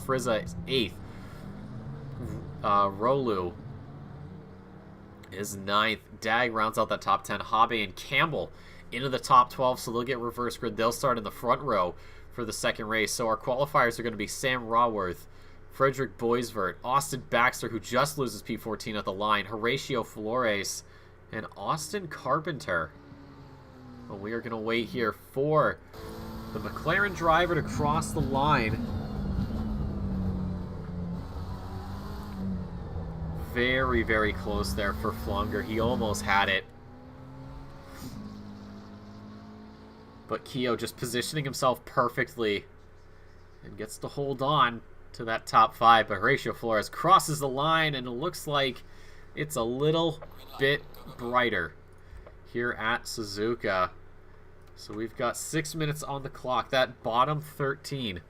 Frizza 8th. Rolu is 9th. Dag rounds out that top 10. Habe and Campbell into the top 12, so they'll get reverse grid. They'll start in the front row for the second race. So our qualifiers are going to be Sam Raworth, Frederick Boisvert, Austin Baxter, who just loses P14 at the line, Horatio Flores, and Austin Carpenter. Well, we are going to wait here for the McLaren driver to cross the line. Very, very close there for Flomger. He almost had it. But Keogh just positioning himself perfectly and gets to hold on to that top 5. But Horatio Flores crosses the line, and it looks like it's a little bit brighter here at Suzuka. So we've got 6 minutes on the clock. That bottom 13,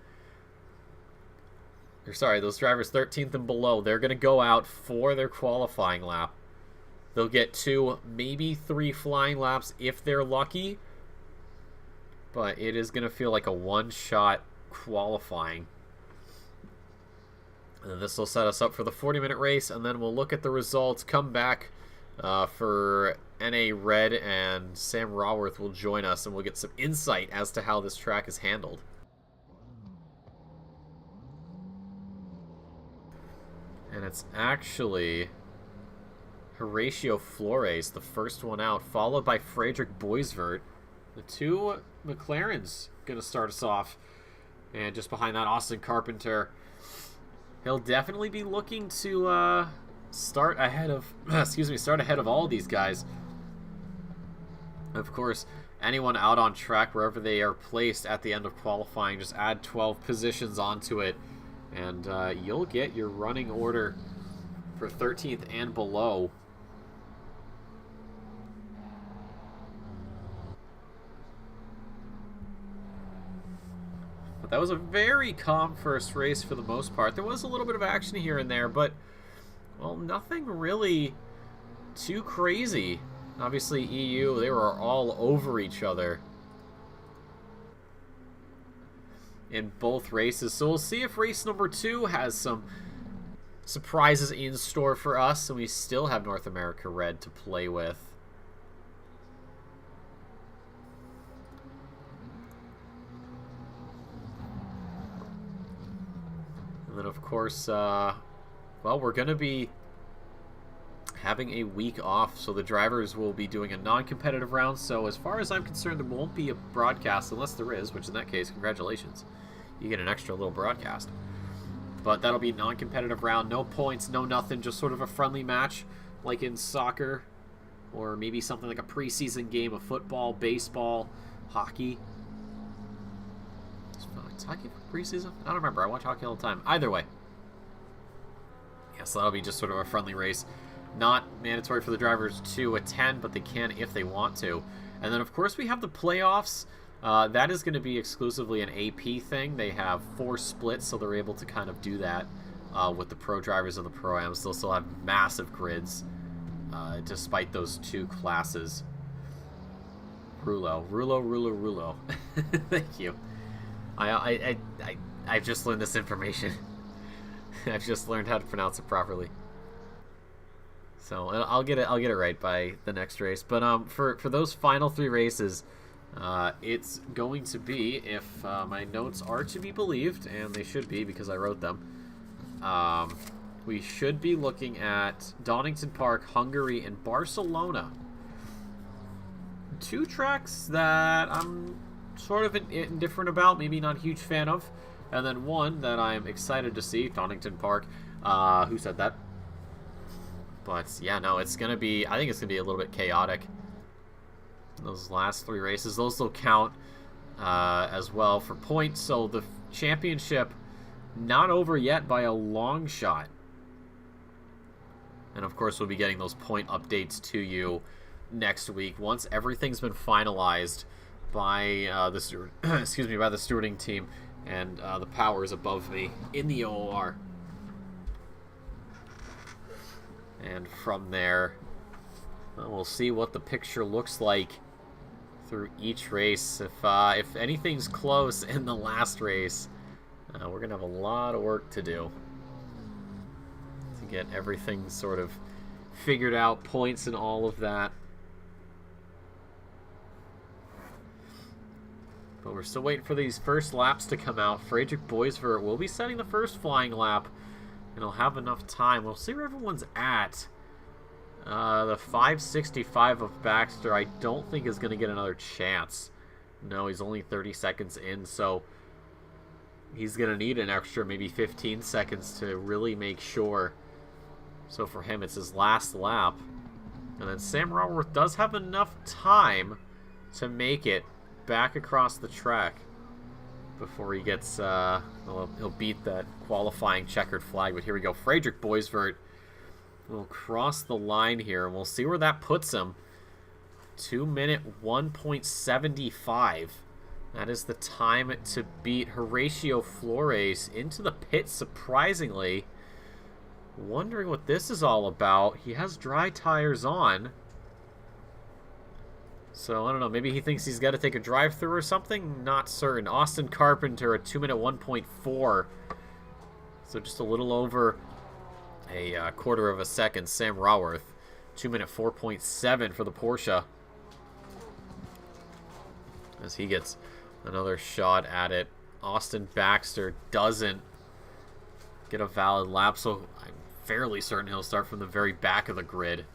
or sorry, those drivers 13th and below, they're going to go out for their qualifying lap. They'll get 2, maybe 3 flying laps if they're lucky. But it is going to feel like a one-shot qualifying. And this will set us up for the 40-minute race, and then we'll look at the results, come back for NA Red, and Sam Raworth will join us, and we'll get some insight as to how this track is handled. And it's actually Horatio Flores, the first one out, followed by Frederick Boisvert. The 2 McLarens going to start us off. And just behind that, Austin Carpenter. He'll definitely be looking to start ahead of start ahead of all these guys. Of course, anyone out on track, wherever they are placed at the end of qualifying, just add 12 positions onto it, and you'll get your running order for 13th and below. But that was a very calm first race for the most part. There was a little bit of action here and there, but, well, nothing really too crazy. Obviously, EU, they were all over each other in both races. So we'll see if race number 2 has some surprises in store for us, and we still have North America Red to play with. And then, of course, well, we're going to be having a week off, so the drivers will be doing a non-competitive round. So as far as I'm concerned, there won't be a broadcast unless there is, which in that case, congratulations. You get an extra little broadcast. But that'll be a non-competitive round. No points, no nothing, just sort of a friendly match like in soccer, or maybe something like a preseason game of football, baseball, hockey. Is hockey preseason? I don't remember. I watch hockey all the time. Either way. Yeah, so that'll be just sort of a friendly race. Not mandatory for the drivers to attend, but they can if they want to. And then, of course, we have the playoffs. That is going to be exclusively an AP thing. They have 4 splits, so they're able to kind of do that with the pro drivers and the pro-ams. They'll still have massive grids, despite those 2 classes. Rulo. Thank you. I've just learned this information. I've just learned how to pronounce it properly. So I'll get it right by the next race. But for those final 3 races, it's going to be, if my notes are to be believed, and they should be because I wrote them, we should be looking at Donington Park, Hungary, and Barcelona. 2 tracks that I'm sort of indifferent about, maybe not a huge fan of, and then one that I'm excited to see, Donington Park. Who said that? But yeah, no, it's gonna be, I think it's gonna be a little bit chaotic. Those last 3 races, those will count as well for points. So the championship not over yet by a long shot. And of course, we'll be getting those point updates to you next week once everything's been finalized by the stewarding team and the powers above me in the OOR. And from there, we'll see what the picture looks like through each race. If anything's close in the last race, we're going to have a lot of work to do to get everything sort of figured out, points and all of that. But we're still waiting for these first laps to come out. Frederick Boisvert will be setting the first flying lap, and he'll have enough time. We'll see where everyone's at. The 565 of Baxter, I don't think is going to get another chance. No, he's only 30 seconds in, so he's going to need an extra maybe 15 seconds to really make sure. So for him, it's his last lap. And then Sam Raworth does have enough time to make it back across the track before he gets, well, he'll beat that qualifying checkered flag. But here we go. Frederick Boisvert will cross the line here, and we'll see where that puts him. 2-minute 1.75. That is the time to beat Horatio Flores into the pit, surprisingly. Wondering what this is all about. He has dry tires on. So, I don't know. Maybe he thinks he's got to take a drive-through or something? Not certain. Austin Carpenter at 2-minute 1.4. So just a little over a quarter of a second. Sam Raworth, 2-minute 4.7 for the Porsche. As he gets another shot at it. Austin Baxter doesn't get a valid lap, so I'm fairly certain he'll start from the very back of the grid.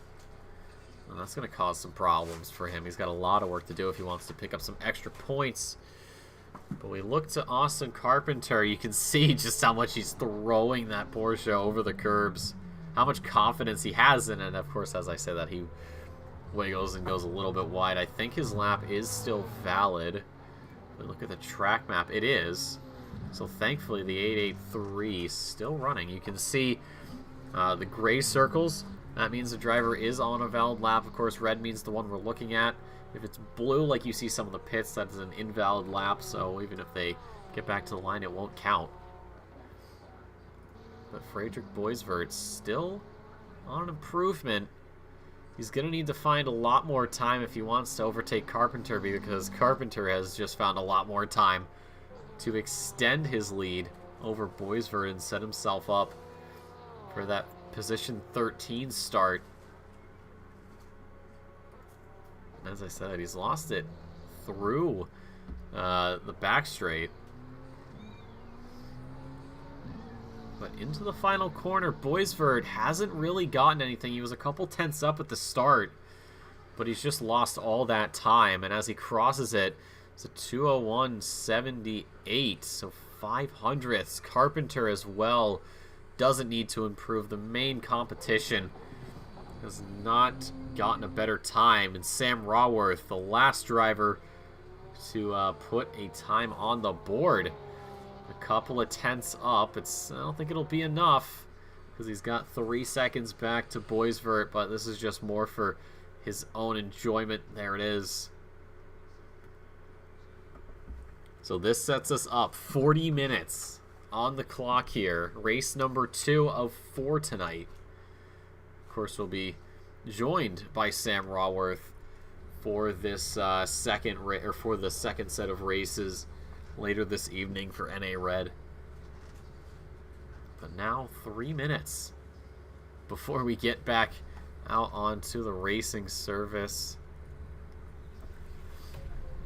And that's going to cause some problems for him. He's got a lot of work to do if he wants to pick up some extra points. But we look to Austin Carpenter. You can see just how much he's throwing that Porsche over the curbs. How much confidence he has in it. Of course, as I say that, he wiggles and goes a little bit wide. I think his lap is still valid. If we look at the track map, it is. So thankfully, the 883 is still running. You can see the gray circles. That means the driver is on a valid lap. Of course, red means the one we're looking at. If it's blue, like you see some of the pits, that's an invalid lap. So even if they get back to the line, it won't count. But Frederick Boisvert's still on an improvement. He's going to need to find a lot more time if he wants to overtake Carpenter, because Carpenter has just found a lot more time to extend his lead over Boisvert and set himself up for that position 13 start. And as I said, he's lost it through the back straight. But into the final corner, Boisvert hasn't really gotten anything. He was a couple tenths up at the start, but he's just lost all that time. And as he crosses it, it's a 201.78, so 500ths. Carpenter as well doesn't need to improve. The main competition has not gotten a better time. And Sam Raworth, the last driver to put a time on the board. A couple of tenths up. I don't think it'll be enough because he's got 3 seconds back to Boisvert, but this is just more for his own enjoyment. There it is. So this sets us up 40 minutes on the clock here. Race number 2 of 4 tonight. Of course, we'll be joined by Sam Raworth for this second set of races later this evening for NA Red. But now 3 minutes before we get back out onto the racing service.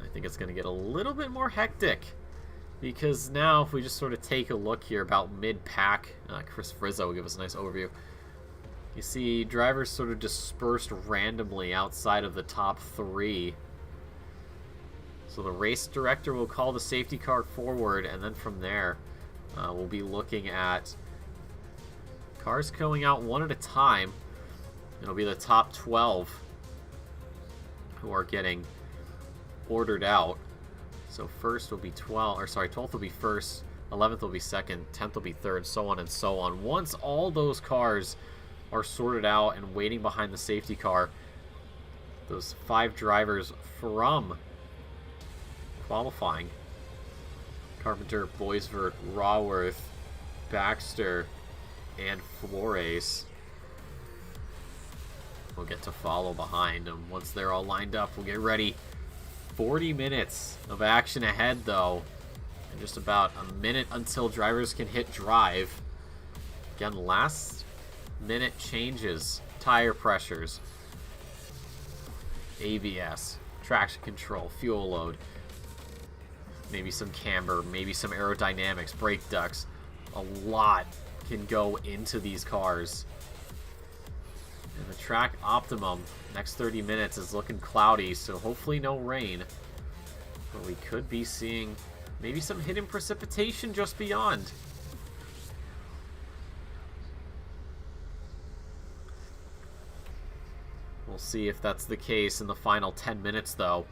I think it's going to get a little bit more hectic, because now if we just sort of take a look here about mid-pack, Chris Frizzo will give us a nice overview. You see drivers sort of dispersed randomly outside of the top 3. So the race director will call the safety car forward, and then from there we'll be looking at cars going out one at a time. It'll be the top 12 who are getting ordered out. So first will be 12th will be first, 11th will be second, 10th will be third, so on and so on. Once all those cars are sorted out and waiting behind the safety car, those 5 drivers from qualifying, Carpenter, Boisvert, Raworth, Baxter, and Flores, will get to follow behind. And once they're all lined up, we'll get ready. 40 minutes of action ahead, though, and just about a minute until drivers can hit drive. Again, last minute changes, tire pressures, ABS, traction control, fuel load, maybe some camber, maybe some aerodynamics, brake ducts. A lot can go into these cars. And the track optimum next 30 minutes is looking cloudy, so hopefully no rain. But we could be seeing maybe some hidden precipitation just beyond. We'll see if that's the case in the final 10 minutes, though.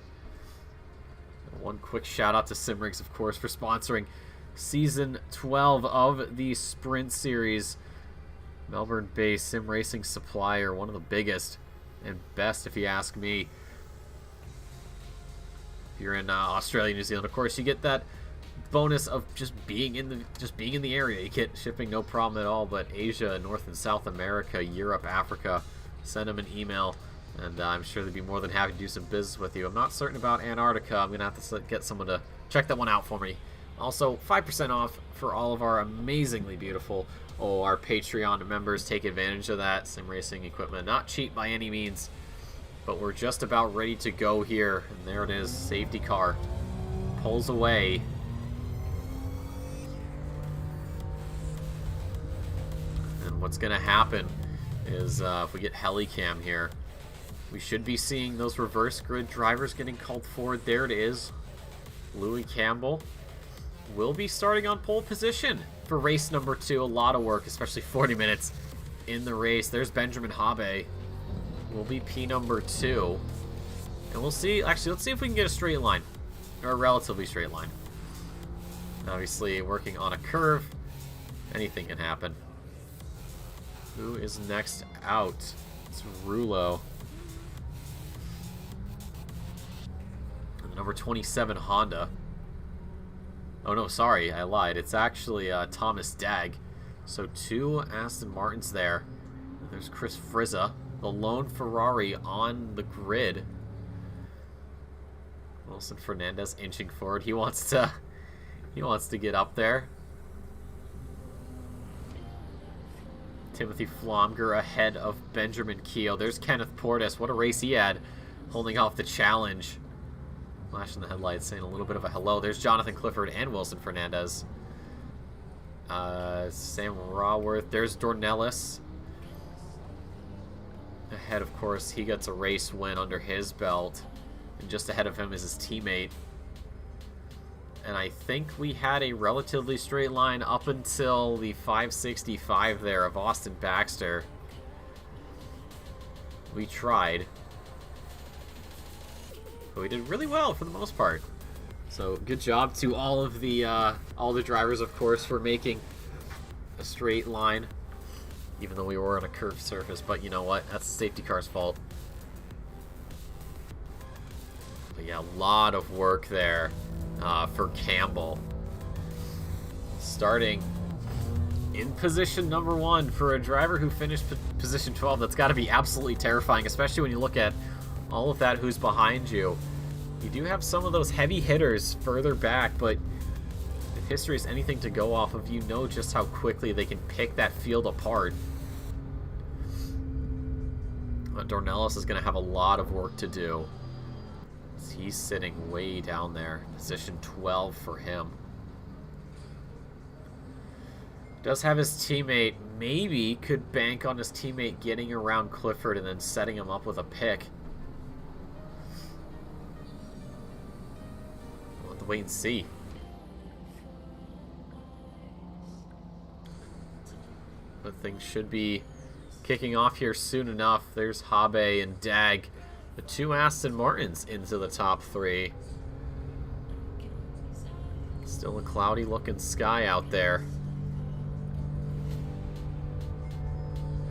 One quick shout out to Simrigs, of course, for sponsoring Season 12 of the Sprint Series. Melbourne-based sim racing supplier, one of the biggest and best, if you ask me. you're in Australia, New Zealand, of course, you get that bonus of just being in the area. You get shipping no problem at all. But Asia, North and South America, Europe, Africa, send them an email, and I'm sure they'd be more than happy to do some business with you. I'm not certain about Antarctica. I'm gonna have to get someone to check that one out for me. Also, 5% off for all of our amazingly beautiful our Patreon members. Take advantage of that. Sim racing equipment, not cheap by any means, but we're just about ready to go here. And there it is. Safety car pulls away. And what's going to happen is if we get helicam here, we should be seeing those reverse grid drivers getting called forward. There it is. Louis Campbell will be starting on pole position for race number 2. A lot of work, especially 40 minutes in the race. There's Benjamin Habe. Will be P number 2. And we'll see. Actually, let's see if we can get a straight line. Or a relatively straight line. Obviously, working on a curve. Anything can happen. Who is next out? It's Rulo. And the number 27 Honda. Oh no, sorry, I lied. It's actually Thomas Dagg. So 2 Aston Martins there. There's Chris Frizza, the lone Ferrari on the grid. Wilson Fernandez inching forward. He wants to get up there. Timothy Flomger ahead of Benjamin Keogh. There's Kenneth Portis. What a race he had, holding off the challenge. Flashing the headlights, saying a little bit of a hello. There's Jonathan Clifford and Wilson Fernandez. Sam Raworth. There's Dornelis. Ahead, of course, he gets a race win under his belt. And just ahead of him is his teammate. And I think we had a relatively straight line up until the 565 there of Austin Baxter. We tried. But we did really well for the most part. So good job to all the drivers, of course, for making a straight line. Even though we were on a curved surface. But you know what? That's the safety car's fault. But yeah, a lot of work there. For Campbell. Starting in position number 1 for a driver who finished position 12. That's got to be absolutely terrifying, especially when you look at all of that who's behind you. You do have some of those heavy hitters further back, but if history is anything to go off of, you know just how quickly they can pick that field apart. Dornelis is going to have a lot of work to do. He's sitting way down there. Position 12 for him. Does have his teammate. Maybe could bank on his teammate getting around Clifford and then setting him up with a pick. We'll have to wait and see. But things should be kicking off here soon enough. There's Habe and Dagg. The 2 Aston Martins into the top 3. Still a cloudy looking sky out there.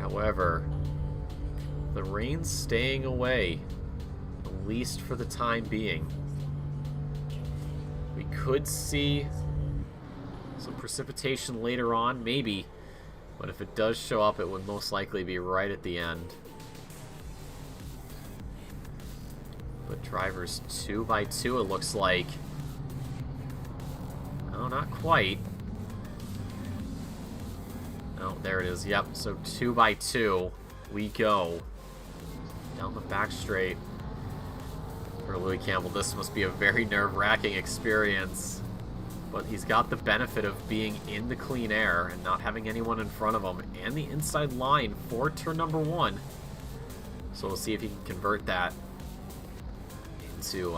However, the rain's staying away, at least for the time being. We could see some precipitation later on, maybe. But if it does show up, it would most likely be right at the end. But drivers 2 by 2, it looks like. No, not quite. No, there it is. Yep, so 2 by 2 we go. Down the back straight for Louis Campbell. This must be a very nerve-wracking experience. But he's got the benefit of being in the clean air and not having anyone in front of him. And the inside line for turn number 1. So we'll see if he can convert that to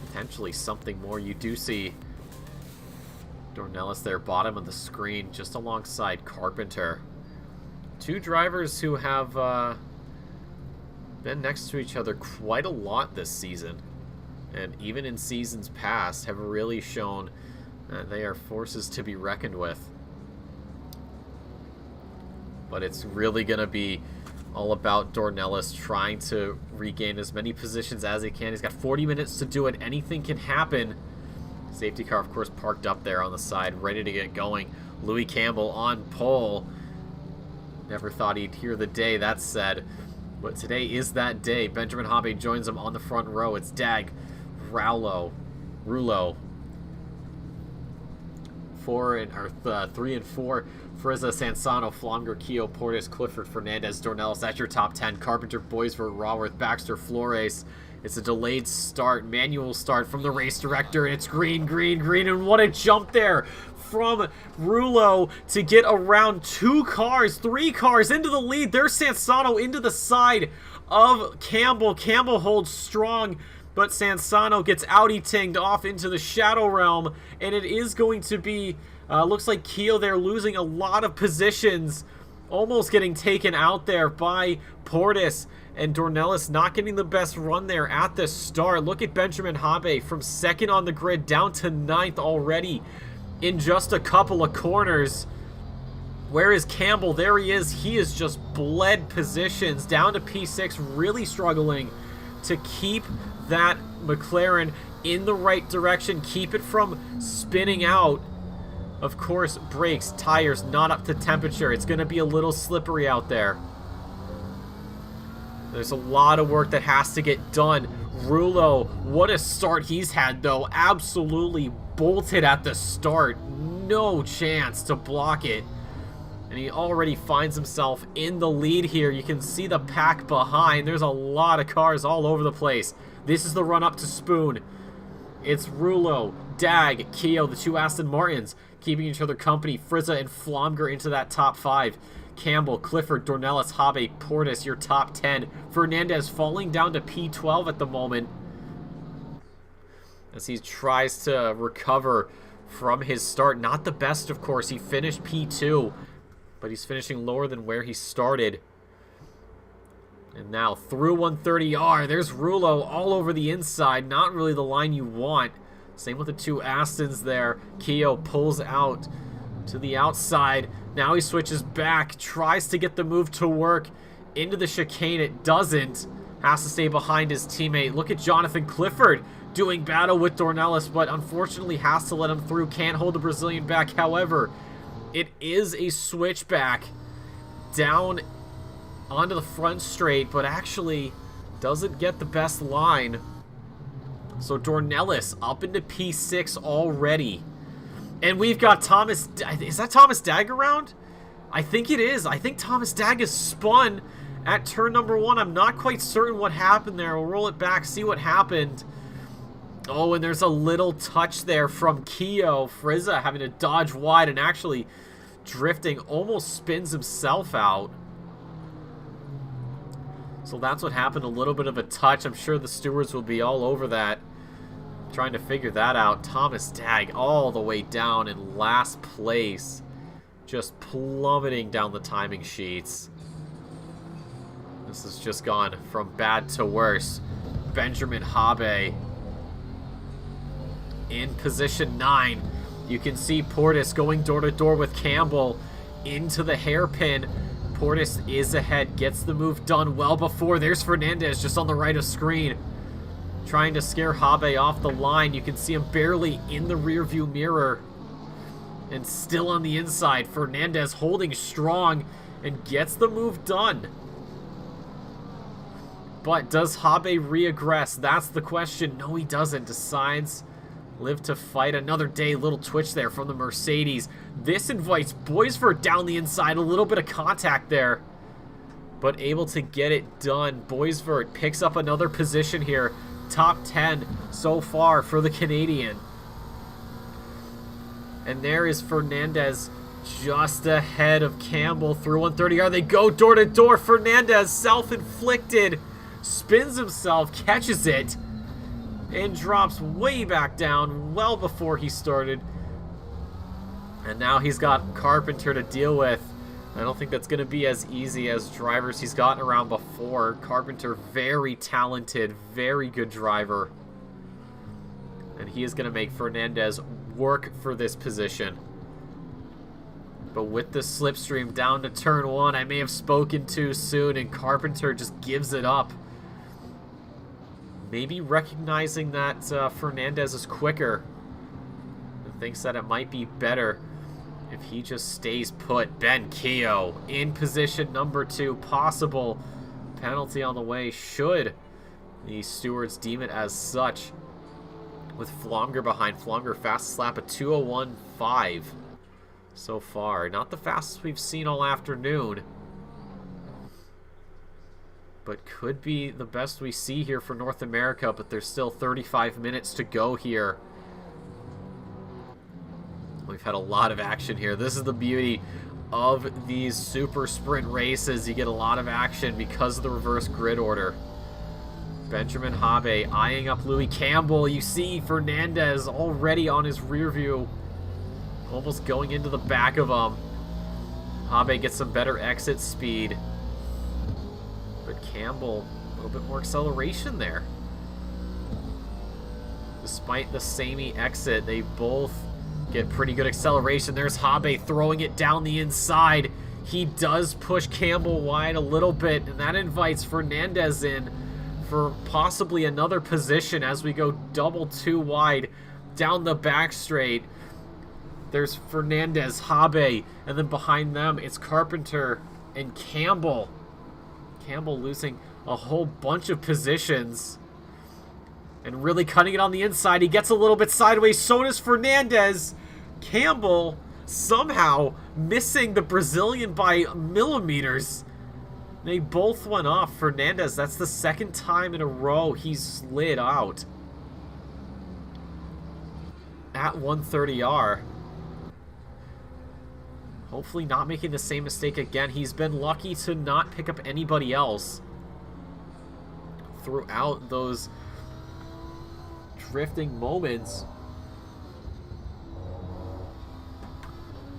potentially something more. You do see Dornelis there, bottom of the screen, just alongside Carpenter. 2 drivers who have been next to each other quite a lot this season, and even in seasons past have really shown that they are forces to be reckoned with. But it's really going to be All about Dornelis trying to regain as many positions as he can. He's got 40 minutes to do it. Anything can happen. Safety car, of course, parked up there on the side, ready to get going. Louis Campbell on pole. Never thought he'd hear the day, that's said. But today is that day. Benjamin Habe joins him on the front row. It's Dag, Roulo, 3 and 4. Friza, Sansano, Flomger, Keogh, Portis, Clifford, Fernandez, Dornelis. That's your top 10. Carpenter, Boisvert, Raworth, Baxter, Flores. It's a delayed start, manual start from the race director, and it's green, and what a jump there from Roulo to get around 3 cars into the lead. There's Sansano into the side of Campbell. Campbell holds strong, but Sansano gets outie-tinged off into the Shadow Realm, and it is going to be, looks like Keogh there losing a lot of positions, almost getting taken out there by Portis, and Dornelis not getting the best run there at the start. Look at Benjamin Habe from 2nd on the grid down to 9th already in just a couple of corners. Where is Campbell? There he is. He has just bled positions down to P6, really struggling to keep that McLaren in the right direction, keep it from spinning out. Of course, brakes, tires not up to temperature. It's going to be a little slippery out there. There's a lot of work that has to get done. Roulo, what a start he's had, though. Absolutely bolted at the start. No chance to block it. And he already finds himself in the lead here. You can see the pack behind. There's a lot of cars all over the place. This is the run up to Spoon. It's Roulo, Dag, Keogh, the 2 Aston Martins, keeping each other company. Friza and Flomger into that top 5. Campbell, Clifford, Dornelis, Habe, Portis, your top 10. Fernandez falling down to P12 at the moment as he tries to recover from his start. Not the best, of course. He finished P2, but he's finishing lower than where he started. And now through 130R, there's Roulo all over the inside. Not really the line you want. Same with the 2 Astons there. Keogh pulls out to the outside. Now he switches back, tries to get the move to work into the chicane. It doesn't. Has to stay behind his teammate. Look at Jonathan Clifford doing battle with Dornelis, but unfortunately has to let him through. Can't hold the Brazilian back. However, it is a switchback down onto the front straight, but actually doesn't get the best line. So Dornelis up into P6 already. And we've got Thomas... Is that Thomas Dag around? I think it is. I think Thomas Dag is spun at turn number 1. I'm not quite certain what happened there. We'll roll it back, see what happened. Oh, and there's a little touch there from Keogh. Friza having to dodge wide and actually drifting. Almost spins himself out. So that's what happened. A little bit of a touch. I'm sure the stewards will be all over that, trying to figure that out. Thomas Dag all the way down in last place, just plummeting down the timing sheets. This has just gone from bad to worse. Benjamin Habe in position 9. You can see Portis going door to door with Campbell into the hairpin. Portis is ahead, gets the move done well before. There's Fernandez just on the right of screen, trying to scare Habe off the line. You can see him barely in the rear view mirror. And still on the inside, Fernandez holding strong and gets the move done. But does Habe regress? That's the question. No, he doesn't. Decides live to fight another day. Little twitch there from the Mercedes. This invites Boisvert down the inside. A little bit of contact there, but able to get it done. Boisvert picks up another position here. Top 10 so far for the Canadian. And there is Fernandez just ahead of Campbell through 130R. They go door to door. Fernandez, self-inflicted, spins himself, catches it, and drops way back down well before he started. And now he's got Carpenter to deal with. I don't think that's going to be as easy as drivers he's gotten around before. Carpenter, very talented, very good driver. And he is going to make Fernandez work for this position. But with the slipstream down to turn 1, I may have spoken too soon, and Carpenter just gives it up. Maybe recognizing that Fernandez is quicker and thinks that it might be better if he just stays put. Ben Keogh in position number 2. Possible penalty on the way, should the stewards deem it as such. With Flonger behind. Flonger fastest lap at 2:01.5 so far. Not the fastest we've seen all afternoon, but could be the best we see here for North America. But there's still 35 minutes to go here. We've had a lot of action here. This is the beauty of these super sprint races. You get a lot of action because of the reverse grid order. Benjamin Habe eyeing up Louis Campbell. You see Fernandez already on his rear view, almost going into the back of him. Habe gets some better exit speed, but Campbell, a little bit more acceleration there. Despite the samey exit, they both get pretty good acceleration. There's Habe throwing it down the inside. He does push Campbell wide a little bit, and that invites Fernandez in for possibly another position as we go double 2 wide down the back straight. There's Fernandez, Habe, and then behind them it's Carpenter and Campbell. Campbell losing a whole bunch of positions and really cutting it on the inside. He gets a little bit sideways, so does Fernandez. Campbell somehow missing the Brazilian by millimeters. They both went off. Fernandez, that's the second time in a row he's slid out at 130R. Hopefully not making the same mistake again. He's been lucky to not pick up anybody else throughout those drifting moments.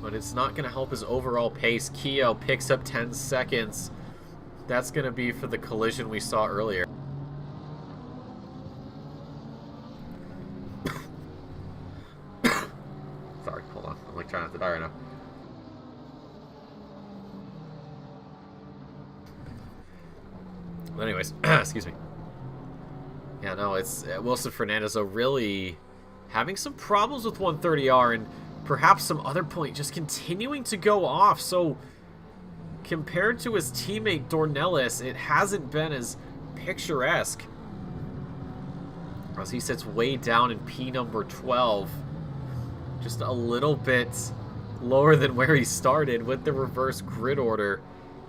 But it's not going to help his overall pace. Keogh picks up 10 seconds. That's going to be for the collision we saw earlier. Sorry, hold on. I'm like trying not to die right now. But anyways, excuse me. Yeah, no, it's Wilson Fernandez, though, really having some problems with 130R, and perhaps some other point just continuing to go off. So compared to his teammate Dornelis, it hasn't been as picturesque, as he sits way down in P number 12, just a little bit lower than where he started with the reverse grid order.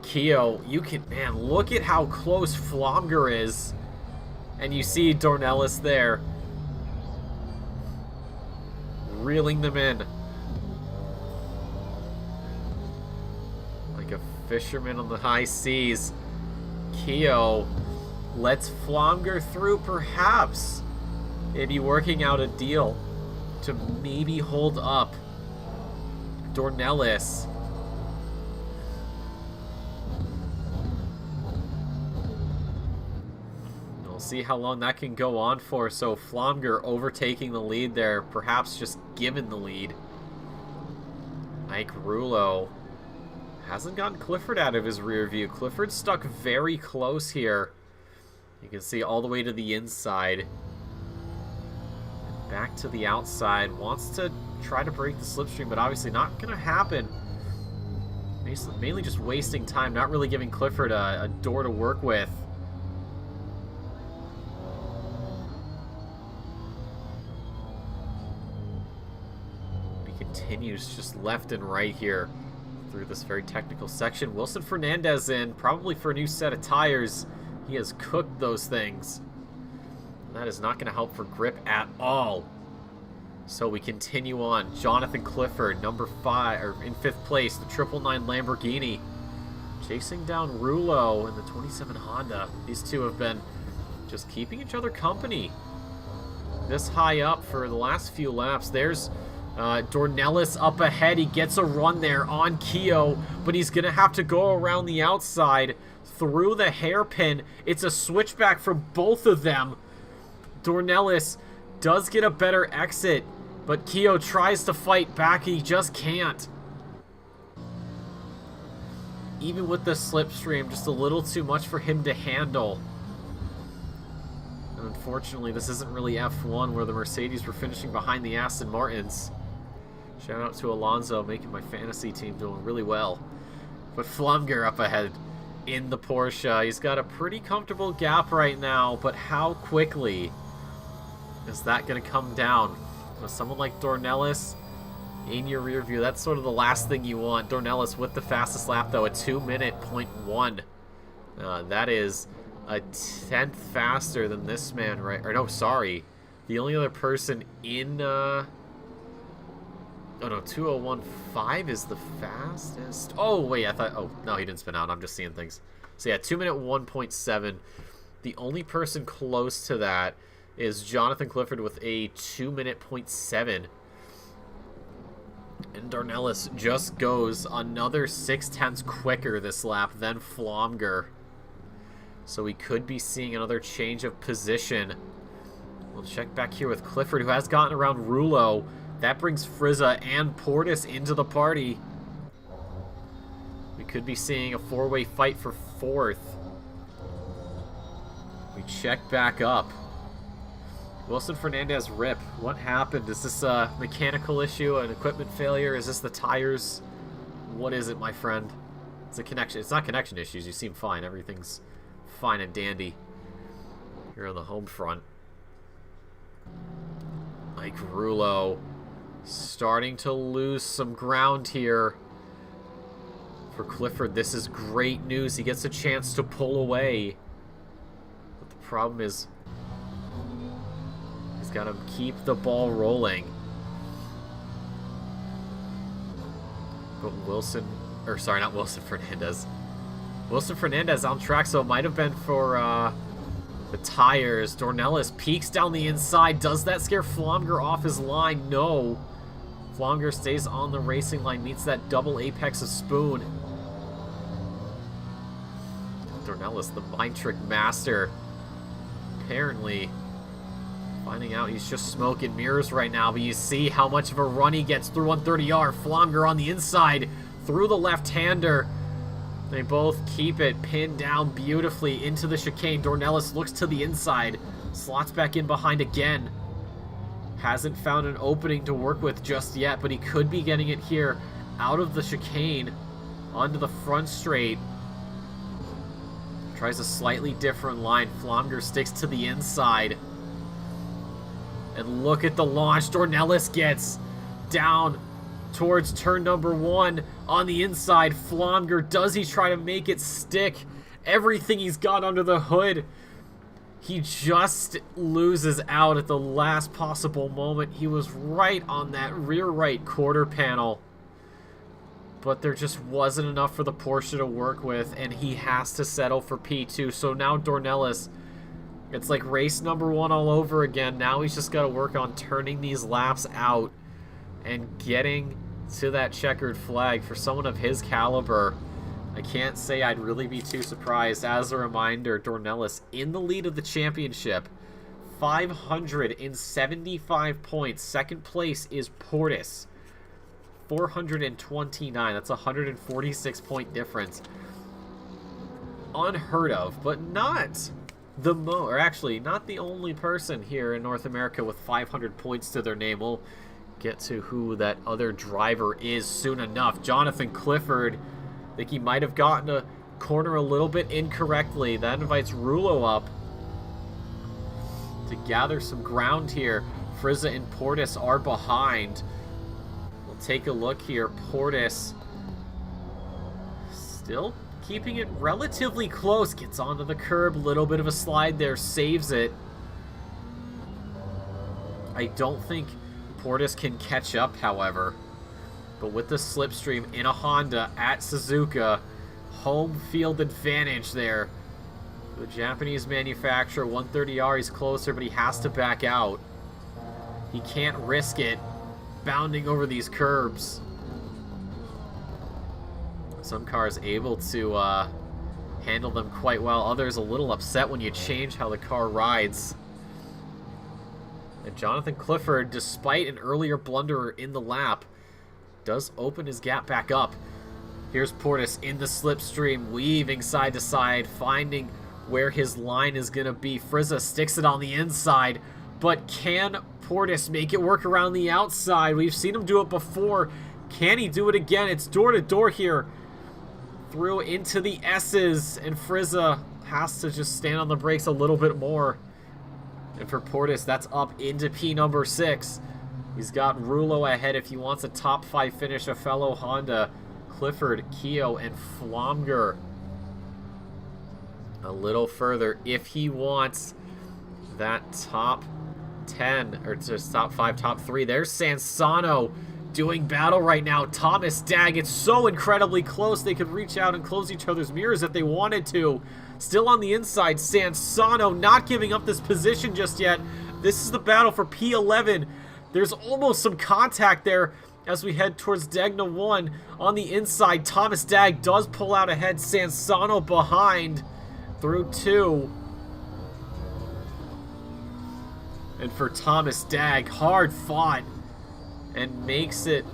Keogh, you can, man, look at how close Flonger is, and you see Dornelis there reeling them in like a fisherman on the high seas. Keogh lets Flonger through, perhaps maybe working out a deal to maybe hold up Dornelis. We'll see how long that can go on for. So Flonger overtaking the lead there, perhaps just given the lead. Mike Rulo hasn't gotten Clifford out of his rear view. Clifford's stuck very close here. You can see all the way to the inside. Back to the outside. Wants to try to break the slipstream, but obviously not going to happen. Mainly just wasting time, not really giving Clifford a door to work with. He continues just left and right here through this very technical section. Wilson Fernandez in, probably for a new set of tires. He has cooked those things. That is not going to help for grip at all. So we continue on. Jonathan Clifford, number 5, or in 5th place, the 999 Lamborghini, chasing down Rulo in the 27 Honda. These two have been just keeping each other company this high up for the last few laps. There's Dornelis up ahead. He gets a run there on Keogh, but he's going to have to go around the outside through the hairpin. It's a switchback for both of them. Dornelis does get a better exit, but Keogh tries to fight back. He just can't. even with the slipstream, just a little too much for him to handle. And unfortunately, this isn't really F1 where the Mercedes were finishing behind the Aston Martins. Shout out to Alonso, making my fantasy team doing really well. But Flumger up ahead in the Porsche. He's got a pretty comfortable gap right now, but how quickly is that going to come down? With someone like Dornelis in your rear view, that's sort of the last thing you want. Dornelis with the fastest lap, though, a 2:01. That is a 10th faster than this man, right? Or no, sorry. The only other person in... oh no, 2:01.5 is the fastest. Oh, wait, I thought... Oh, no, he didn't spin out. I'm just seeing things. So yeah, 2:01.7. The only person close to that is Jonathan Clifford with a 2:07. And Dornelis just goes another 0.6 quicker this lap than Flomger. So we could be seeing another change of position. We'll check back here with Clifford, who has gotten around Rulo. That brings Frizza and Portis into the party. We could be seeing a four-way fight for 4th. We check back up. Wilson Fernandez rip. What happened? Is this a mechanical issue, an equipment failure? Is this the tires? What is it, my friend? It's a connection. It's not connection issues. You seem fine. Everything's fine and dandy here on the home front. Mike Rulo starting to lose some ground here. For Clifford, this is great news. He gets a chance to pull away. But the problem is he's got to keep the ball rolling. But Wilson, or sorry, not Wilson Fernandez. Wilson Fernandez on track, so it might have been for the tires. Dornelis peeks down the inside. Does that scare Flomger off his line? No. Flomger stays on the racing line, meets that double apex of Spoon. Dornelis, the mind trick master, apparently finding out he's just smoke and mirrors right now, but you see how much of a run he gets through 130R. Flomger on the inside through the left-hander. They both keep it pinned down beautifully into the chicane. Dornelis looks to the inside, slots back in behind again. Hasn't found an opening to work with just yet, but he could be getting it here out of the chicane onto the front straight. Tries a slightly different line. Flomger sticks to the inside. And look at the launch Dornelis gets down towards turn number 1 on the inside. Flomger, does he try to make it stick? Everything he's got under the hood. He just loses out at the last possible moment. He was right on that rear right quarter panel. But there just wasn't enough for the Porsche to work with, and he has to settle for P2. So now Dornelis, it's like race number 1 all over again. Now he's just got to work on turning these laps out and getting to that checkered flag. For someone of his caliber, I can't say I'd really be too surprised. As a reminder, Dornelis in the lead of the championship, 575 points. Second place is Portis, 429. That's a 146 point difference. Unheard of, but not the or actually not the only person here in North America with 500 points to their name. We'll get to who that other driver is soon enough. Jonathan Clifford, I think he might have gotten a corner a little bit incorrectly. That invites Rulo up to gather some ground here. Frizza and Portis are behind. We'll take a look here. Portis still keeping it relatively close. Gets onto the curb. Little bit of a slide there. Saves it. I don't think Portis can catch up, however. But with the slipstream in a Honda at Suzuka, home field advantage there. The Japanese manufacturer, 130R, he's closer, but he has to back out. He can't risk it bounding over these curbs. Some cars able to handle them quite well. Others a little upset when you change how the car rides. And Jonathan Clifford, despite an earlier blunder in the lap, does open his gap back up. Here's Portis in the slipstream, weaving side to side, finding where his line is going to be. Frieza sticks it on the inside, but can Portis make it work around the outside? We've seen him do it before. Can he do it again? It's door to door here. Through into the S's, and Frieza has to just stand on the brakes a little bit more. And for Portis, that's up into P number 6. He's got Rulo ahead if he wants a top 5 finish, a fellow Honda. Clifford, Keo, and Flomger a little further if he wants that top 10, or just top 5, top 3. There's Sansano doing battle right now. Thomas Dag, it's so incredibly close. They could reach out and close each other's mirrors if they wanted to. Still on the inside, Sansano not giving up this position just yet. This is the battle for P11. There's almost some contact there as we head towards Degna 1. On the inside, Thomas Dag does pull out ahead. Sansano behind through 2. And for Thomas Dag, hard fought and makes it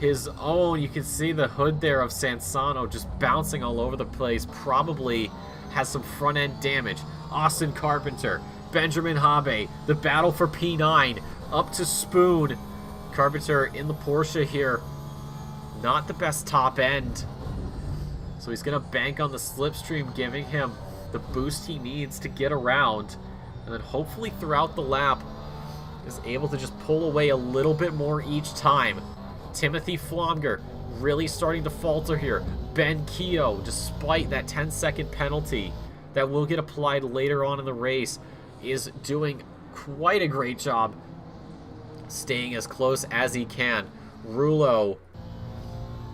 his own. You can see the hood there of Sansano just bouncing all over the place. Probably has some front end damage. Austin Carpenter, Benjamin Habe, the battle for P9, up to Spoon. Carpenter in the Porsche here. Not the best top end. So he's going to bank on the slipstream, giving him the boost he needs to get around. And then hopefully throughout the lap is able to just pull away a little bit more each time. Timothy Flomger really starting to falter here. Ben Keogh, despite that 10-second penalty that will get applied later on in the race, is doing quite a great job staying as close as he can. Rulo,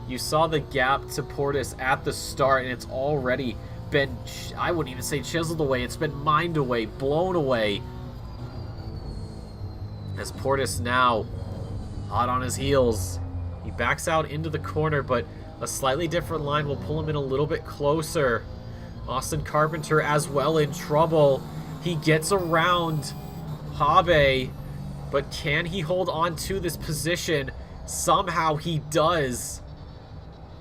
you saw the gap to Portis at the start, and it's already been, I wouldn't even say chiseled away, it's been mined away, blown away. As Portis now hot on his heels. He backs out into the corner, but a slightly different line will pull him in a little bit closer. Austin Carpenter as well in trouble. He gets around Habe, but can he hold on to this position? Somehow he does,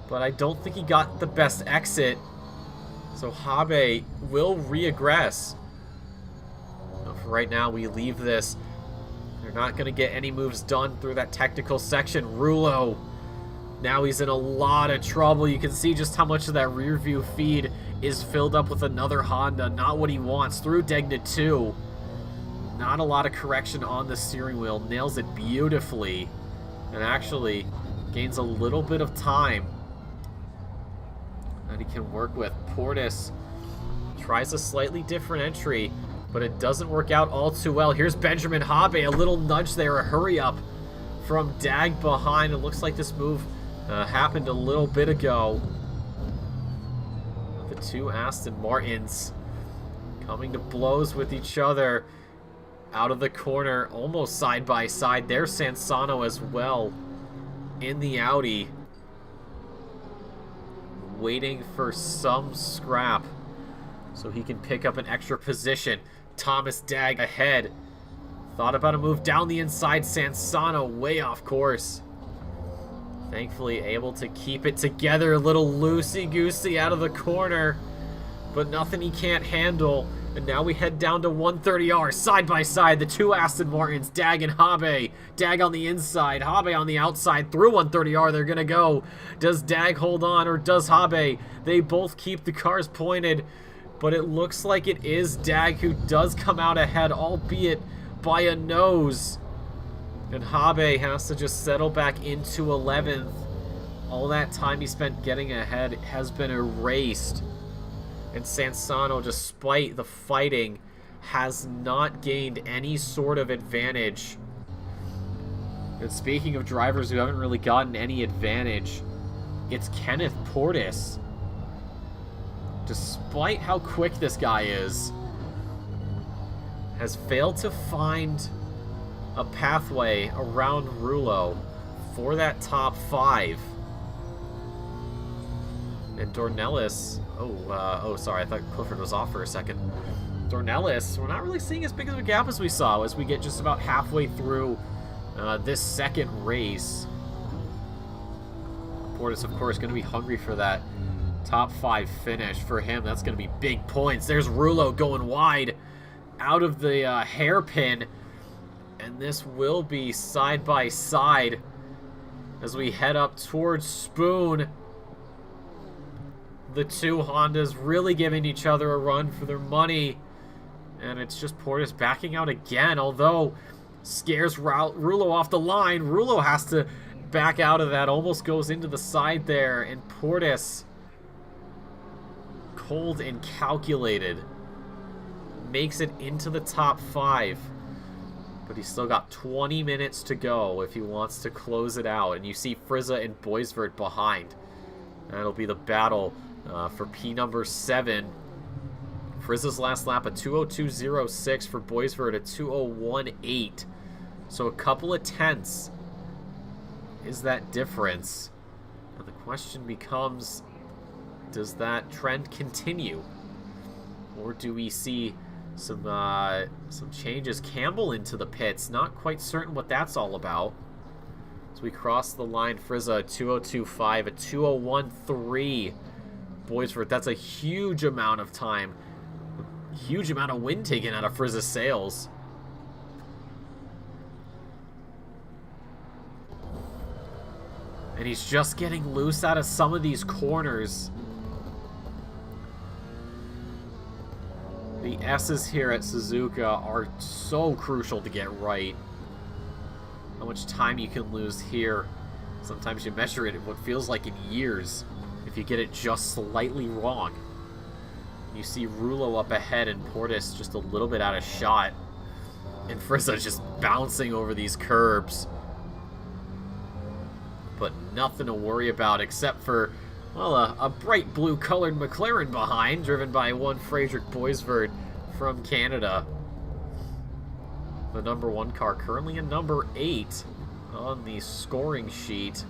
but I don't think he got the best exit. So Habe will reaggress. For right now, we leave this. They're not going to get any moves done through that technical section. Rulo, now he's in a lot of trouble. You can see just how much of that rear view feed is filled up with another Honda. Not what he wants. Through Degna 2. Not a lot of correction on the steering wheel. Nails it beautifully. And actually gains a little bit of time that he can work with. Portis tries a slightly different entry, but it doesn't work out all too well. Here's Benjamin Habe, a little nudge there, a hurry up from Dag behind. It looks like this move happened a little bit ago. The two Aston Martins coming to blows with each other out of the corner, almost side by side. There's Sansano as well in the Audi, waiting for some scrap so he can pick up an extra position. Thomas Dag ahead. Thought about a move down the inside. Sansano way off course. Thankfully able to keep it together. A little loosey-goosey out of the corner, but nothing he can't handle. And now we head down to 130R, side by side, the two Aston Martins, Dag and Habe. Dag on the inside, Habe on the outside. Through 130R they're gonna go. Does Dag hold on, or does Habe? They both keep the cars pointed, but it looks like it is Dag who does come out ahead, albeit by a nose. And Habe has to just settle back into 11th. All that time he spent getting ahead has been erased. And Sansano, despite the fighting, has not gained any sort of advantage. And speaking of drivers who haven't really gotten any advantage, it's Kenneth Portis. Despite how quick this guy is, has failed to find a pathway around Rulo for that top 5. And Dornelis, oh, sorry, I thought Clifford was off for a second. Dornelis, we're not really seeing as big of a gap as we saw as we get just about halfway through this second race. Portis, of course, going to be hungry for that top 5 finish. For him, that's going to be big points. There's Rulo going wide out of the hairpin. And this will be side by side as we head up towards Spoon. The two Hondas really giving each other a run for their money. And it's just Portis backing out again, although scares Rulo off the line. Rulo has to back out of that, almost goes into the side there, and Portis, cold and calculated, makes it into the top 5. But he's still got 20 minutes to go if he wants to close it out. And you see Frizza and Boisvert behind. That'll be the battle for P number 7. Frizza's last lap, a 2:02.06 for Boisvert, a 2:01.8. So a couple of tenths is that difference. And the question becomes, does that trend continue? Or do we see some changes? Campbell into the pits. Not quite certain what that's all about. As we cross the line, Frizza, a 2:02.5, a 2:01.3. Boisvert, that's a huge amount of time. Huge amount of wind taken out of Frizza's sails. And he's just getting loose out of some of these corners. The S's here at Suzuka are so crucial to get right. How much time you can lose here. Sometimes you measure it in what feels like in years if you get it just slightly wrong. You see Rulo up ahead and Portis just a little bit out of shot. And Frizza just bouncing over these curbs. But nothing to worry about except for, well, a bright blue colored McLaren behind, driven by one Frederick Boisvert from Canada. The number 1 car currently in number 8 on the scoring sheet.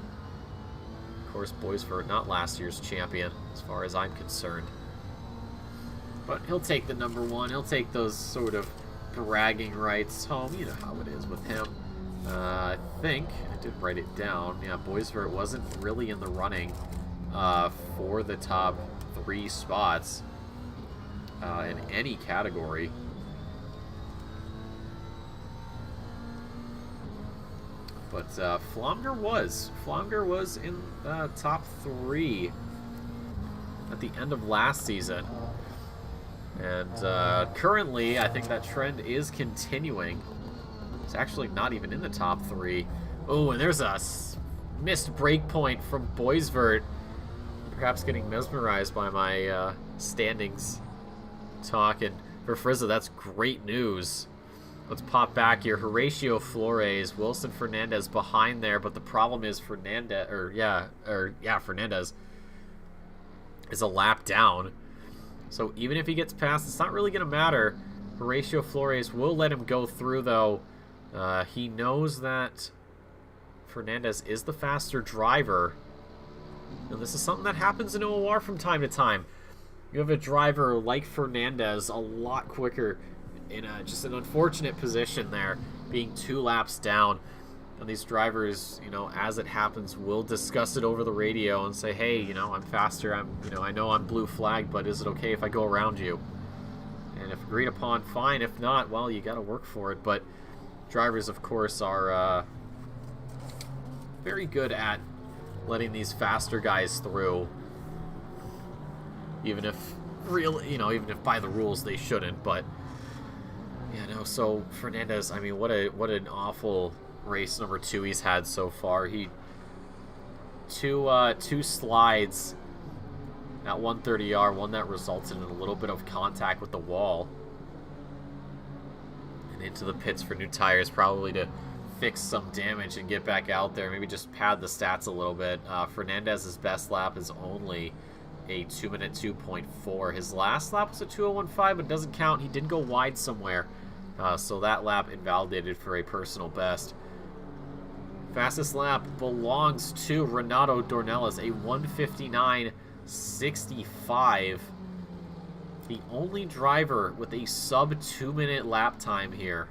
Of course, Boisvert not last year's champion as far as I'm concerned. But he'll take the number 1. He'll take those sort of bragging rights home. You know how it is with him. I think, I did write it down, yeah, Boisvert wasn't really in the running for the top 3 spots in any category. But Flomger was. Flomger was in the top 3 at the end of last season. And currently, I think that trend is continuing. It's actually not even in the top 3. Oh, and there's a missed break point from Boisvert. Perhaps getting mesmerized by my standings talk. And for Frizza, that's great news. Let's pop back here. Horatio Flores, Wilson Fernandez behind there, but the problem is Fernandez is a lap down. So even if he gets past, it's not really going to matter. Horatio Flores will let him go through, though. He knows that Fernandez is the faster driver. And this is something that happens in OOR from time to time. You have a driver like Fernandez a lot quicker in just an unfortunate position there, being 2 laps down. And these drivers, you know, as it happens, will discuss it over the radio and say, hey, you know, I'm faster. I know I'm blue flagged, but is it okay if I go around you? And if agreed upon, fine. If not, well, you got to work for it. But drivers, of course, are very good at letting these faster guys through, even if by the rules they shouldn't. But yeah, no. So Fernandez, I mean, what an awful race number 2 he's had so far. He two slides at 130R, one that resulted in a little bit of contact with the wall. Into the pits for new tires, probably to fix some damage and get back out there. Maybe just pad the stats a little bit. Fernandez's best lap is only a 2-minute 2.4. His last lap was a 2:01.5, but it doesn't count. He did go wide somewhere, so that lap invalidated for a personal best. Fastest lap belongs to Renato Dornelas, a 1:59.65. The only driver with a sub 2-minute lap time here.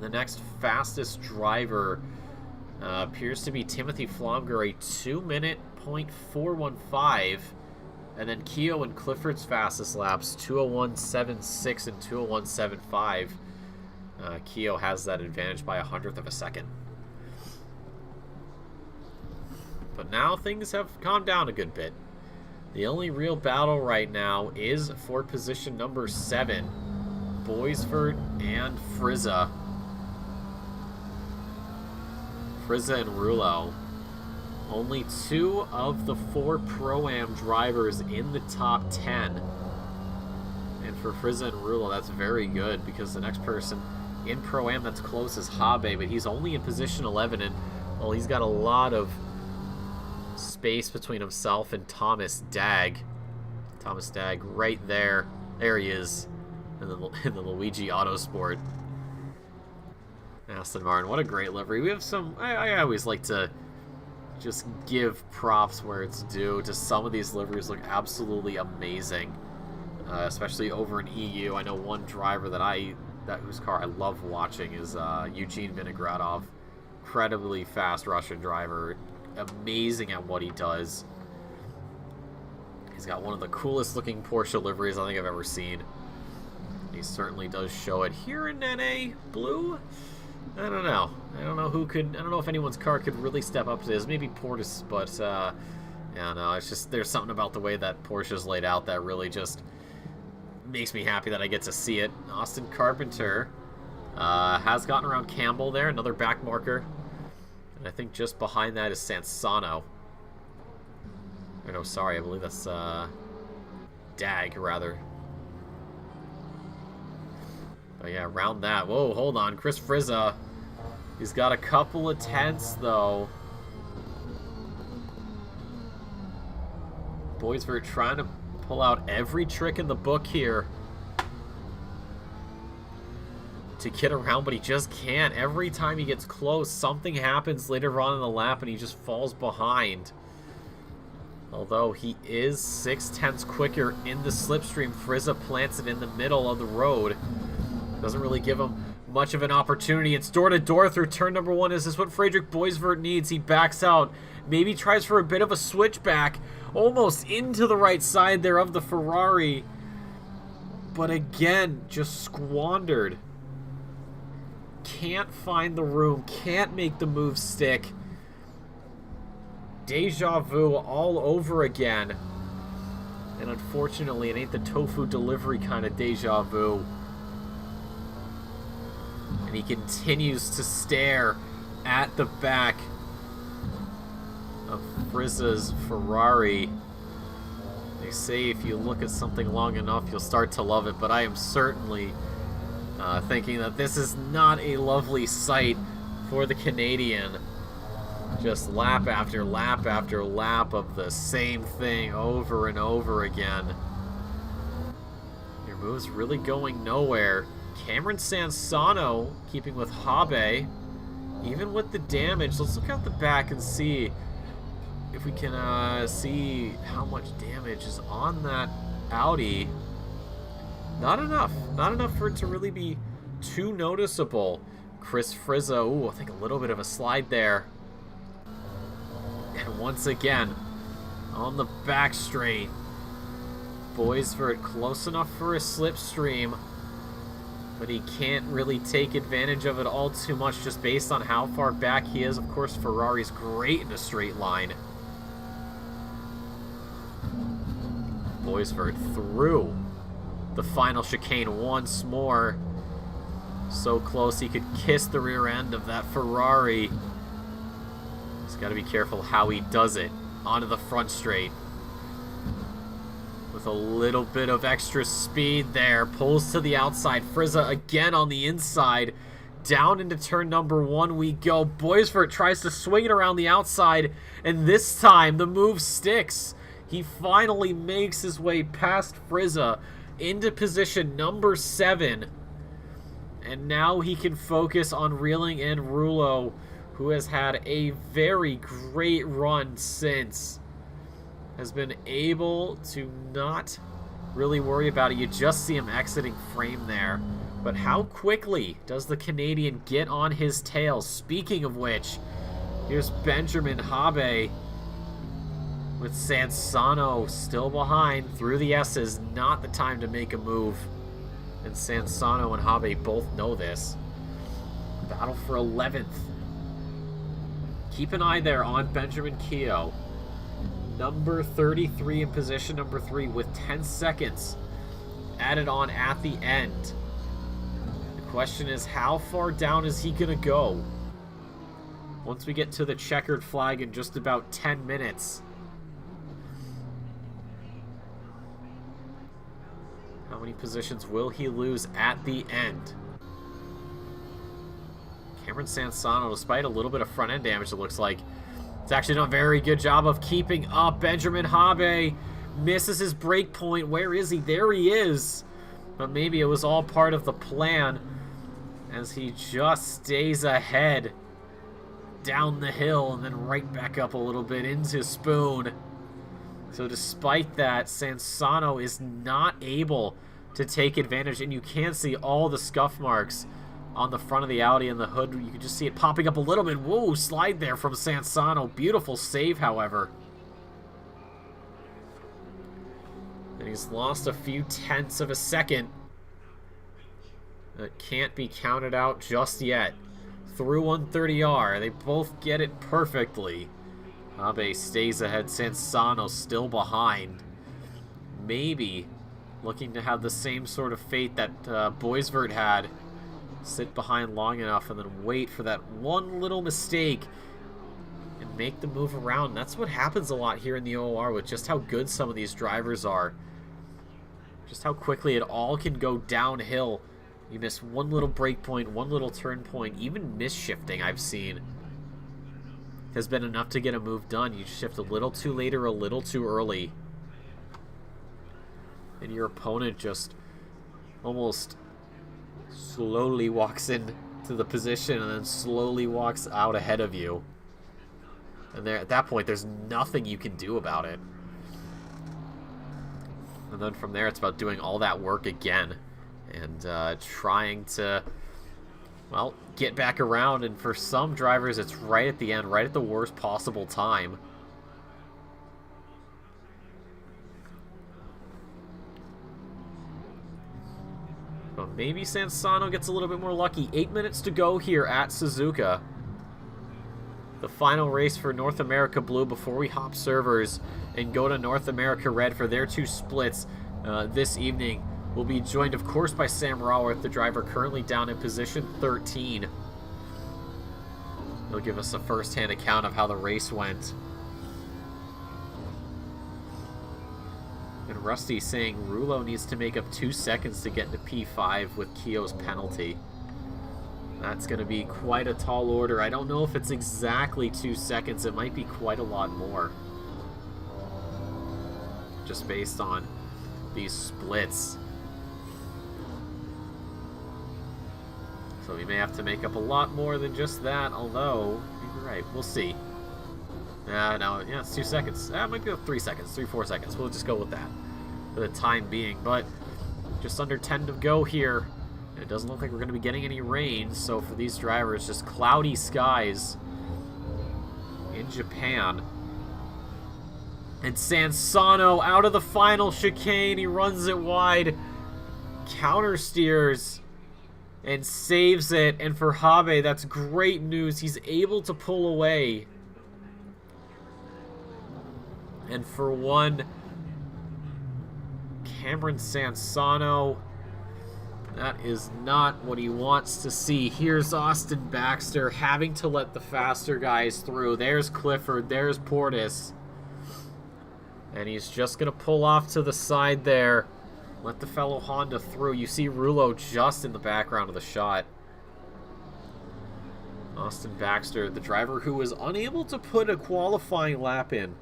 The next fastest driver Appears to be Timothy Flomger, a 2-minute .415. And then Keogh and Clifford's fastest laps, 2:01.76 and 2:01.75. Keogh has that advantage by 100th of a second. But now things have calmed down a good bit. The only real battle right now is for position number 7. Boisvert and Frizza. Frizza and Rulo. Only 2 of the 4 Pro-Am drivers in the top 10. And for Frizza and Rulo, that's very good, because the next person in Pro-Am that's close is Habe, but he's only in position 11, and, well, he's got a lot of space between himself and Thomas Dagg. Thomas Dagg right there. There he is in the Luigi Autosport. Aston Martin, what a great livery. We have some... I always like to just give props where it's due to some of these liveries. Look absolutely amazing, especially over in EU. I know one driver whose car I love watching is Eugene Vinogradov. Incredibly fast Russian driver, amazing at what he does. He's got one of the coolest looking Porsche liveries I think I've ever seen. He certainly does show it here in NA Blue. I don't know. I don't know if anyone's car could really step up to this. Maybe Portis, but yeah, no, it's just, there's something about the way that Porsche's laid out that really just makes me happy that I get to see it. Austin Carpenter has gotten around Campbell there, another back marker. And I think just behind that is Sansano. Or no, sorry, I believe that's Dagg, rather. But yeah, around that. Whoa, hold on. Chris Frizza. He's got a couple of tenths, though. Boisvert trying to pull out every trick in the book here to get around, but he just can't. Every time he gets close, something happens later on in the lap, and he just falls behind. Although he is 6/10 quicker in the slipstream, Frizza plants it in the middle of the road. Doesn't really give him much of an opportunity. It's door-to-door through turn number 1. Is this what Frederick Boisvert needs? He backs out. Maybe tries for a bit of a switchback. Almost into the right side there of the Ferrari. But again, just squandered. Can't find the room. Can't make the move stick. Deja vu all over again. And unfortunately, it ain't the tofu delivery kind of deja vu. And he continues to stare at the back of Frizza's Ferrari. They say if you look at something long enough, you'll start to love it, but I am certainly thinking that this is not a lovely sight for the Canadian. Just lap after lap after lap of the same thing over and over again. Your move's really going nowhere. Cameron Sansano keeping with Habe. Even with the damage, let's look out the back and see if we can see how much damage is on that Audi. Not enough. Not enough for it to really be too noticeable. Chris Frizza, ooh, I think a little bit of a slide there. And once again, on the back straight. Boisvert close enough for a slipstream, but he can't really take advantage of it all too much just based on how far back he is. Of course, Ferrari's great in a straight line. Boisvert through the final chicane once more. So close he could kiss the rear end of that Ferrari. He's got to be careful how he does it. Onto the front straight. With a little bit of extra speed there. Pulls to the outside. Frizza again on the inside. Down into turn number 1 we go. Boisvert tries to swing it around the outside. And this time the move sticks. He finally makes his way past Frizza into position number 7. And now he can focus on reeling in Rulo, who has had a very great run since. Has been able to not really worry about it. You just see him exiting frame there. But how quickly does the Canadian get on his tail? Speaking of which, Here's Benjamin Habe with Sansano still behind through the S's. Not the time to make a move. And Sansano and Habe both know this. Battle for 11th. Keep an eye there on Benjamin Keogh. Number 33 in position number 3 with 10 seconds added on at the end. The question is, how far down is he going to go? Once we get to the checkered flag in just about 10 minutes. How many positions will he lose at the end? Cameron Sansano, despite a little bit of front end damage, it looks like, it's actually done a very good job of keeping up. Benjamin Habe misses his break point. Where is he? There he is. But maybe it was all part of the plan, as he just stays ahead down the hill and then right back up a little bit into Spoon. So despite that, Sansano is not able to take advantage, and you can see all the scuff marks on the front of the Audi and the hood. You can just see it popping up a little bit. Whoa, slide there from Sansano. Beautiful save, however. And he's lost a few tenths of a second. That can't be counted out just yet. Through 130R, they both get it perfectly. Abe stays ahead, Sansano still behind. Maybe looking to have the same sort of fate that Boisvert had. Sit behind long enough and then wait for that one little mistake and make the move around. That's what happens a lot here in the OR with just how good some of these drivers are. Just how quickly it all can go downhill. You miss one little break point, one little turn point, even misshifting I've seen has been enough to get a move done. You shift a little too late or a little too early, and your opponent just almost slowly walks into the position and then slowly walks out ahead of you. And there, at that point, there's nothing you can do about it. And then from there, it's about doing all that work again and trying to, well, get back around. And for some drivers, it's right at the end, right at the worst possible time. But maybe Sansano gets a little bit more lucky. 8 minutes to go here at Suzuka. The final race for North America Blue before we hop servers and go to North America Red for their two splits this evening. We'll be joined, of course, by Sam Raworth, the driver currently down in position 13. He'll give us a first-hand account of how the race went. And Rusty saying Rulo needs to make up 2 seconds to get into P5 with Keogh's penalty. That's going to be quite a tall order. I don't know if it's exactly 2 seconds. It might be quite a lot more. Just based on these splits. So we may have to make up a lot more than just that, although, you're right, we'll see. No, yeah, it's 2 seconds. It might be 3 seconds, 4 seconds. We'll just go with that for the time being. But just under 10 to go here. And it doesn't look like we're going to be getting any rain, so for these drivers, just cloudy skies in Japan. And Sansano out of the final chicane. He runs it wide, counter steers, and saves it. And for Habe, that's great news. He's able to pull away. And for one, Cameron Sansano, that is not what he wants to see. Here's Austin Baxter having to let the faster guys through. There's Clifford, there's Portis. And he's just going to pull off to the side there. Let the fellow Honda through. You see Rulo just in the background of the shot. Austin Baxter, the driver who was unable to put a qualifying lap in.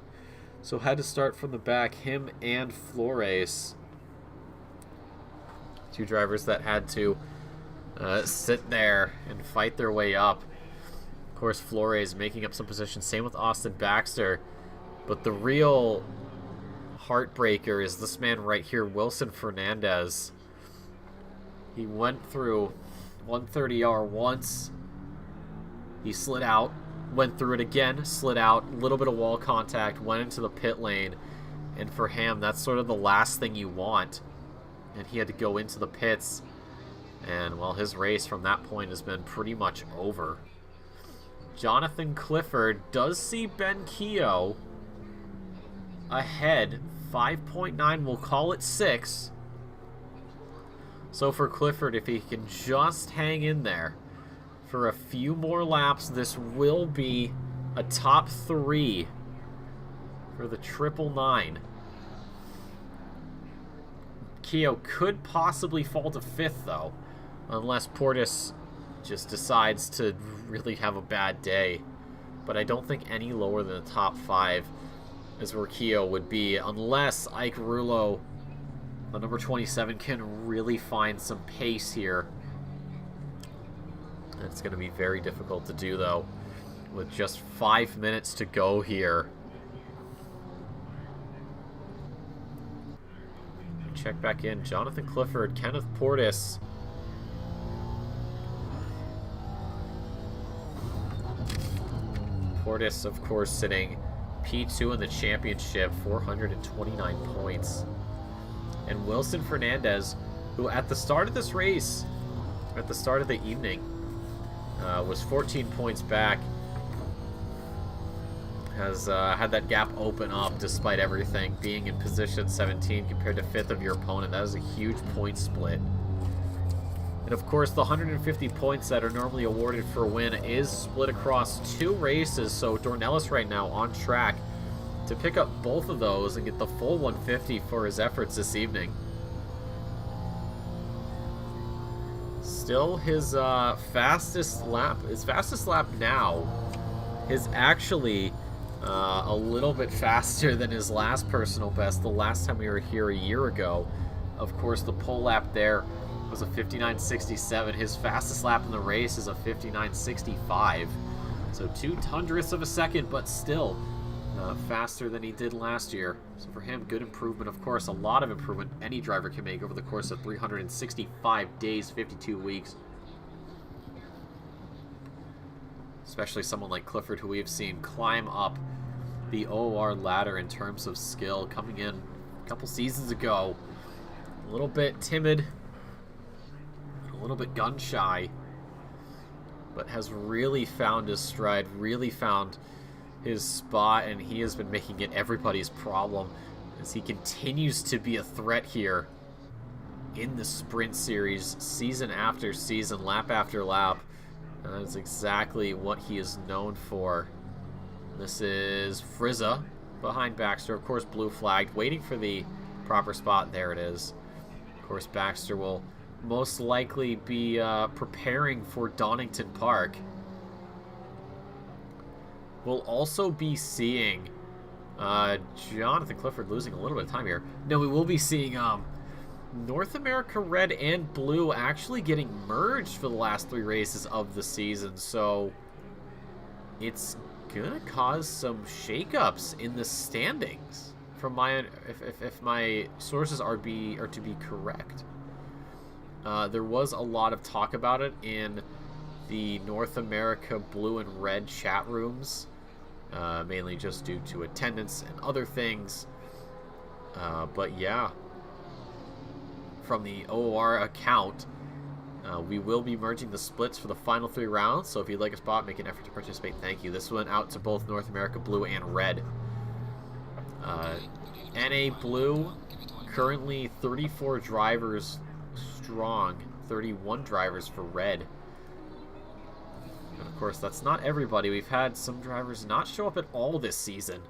So had to start from the back, him and Flores. Two drivers that had to sit there and fight their way up. Of course, Flores making up some position. Same with Austin Baxter. But the real heartbreaker is this man right here, Wilson Fernandez. He went through 130R once. He slid out went through it again, slid out, a little bit of wall contact, went into the pit lane, and for him, that's sort of the last thing you want. And he had to go into the pits, and, well, his race from that point has been pretty much over. Jonathan Clifford does see Ben Keogh ahead, 5.9, we'll call it 6. So for Clifford, if he can just hang in there for a few more laps, this will be a top 3 for the 999. Keogh could possibly fall to 5th, though, unless Portis just decides to really have a bad day. But I don't think any lower than the top 5 is where Keogh would be, unless Ike Rulo, the number 27, can really find some pace here. It's going to be very difficult to do, though, with just 5 minutes to go here. Check back in. Jonathan Clifford, Kenneth Portis. Portis, of course, sitting P2 in the championship, 429 points. And Wilson Fernandez, who at the start of this race, at the start of the evening, was 14 points back, has had that gap open up despite everything, being in position 17 compared to 5th of your opponent. That is a huge point split. And of course, the 150 points that are normally awarded for a win is split across 2 races, so Dornelis right now on track to pick up both of those and get the full 150 for his efforts this evening. Still his fastest lap now is actually a little bit faster than his last personal best the last time we were here a year ago. Of course, the pole lap there was a 59.67. His fastest lap in the race is a 59.65. So 0.02 of a second, but still faster than he did last year. So for him, good improvement. Of course, a lot of improvement any driver can make over the course of 365 days, 52 weeks. Especially someone like Clifford, who we've seen climb up the OOR ladder in terms of skill, coming in a couple seasons ago. A little bit timid, a little bit gun-shy, but has really found his stride, really found his spot, and he has been making it everybody's problem as he continues to be a threat here in the Sprint Series, season after season, lap after lap. That is exactly what he is known for. This is Frizza behind Baxter. Of course, blue flagged, waiting for the proper spot. There it is. Of course, Baxter will most likely be preparing for Donington Park. We'll also be seeing Jonathan Clifford losing a little bit of time here. No, we will be seeing North America Red and Blue actually getting merged for the last 3 races of the season. So it's gonna cause some shakeups in the standings, from my if my sources are to be correct. There was a lot of talk about it in the North America Blue and Red chat rooms, mainly just due to attendance and other things. But yeah, from the OOR account, we will be merging the splits for the final 3 rounds. So if you'd like a spot, make an effort to participate. Thank you. This went out to both North America Blue and Red. NA Blue, currently 34 drivers strong, 31 drivers for Red. And of course, that's not everybody. We've had some drivers not show up at all this season.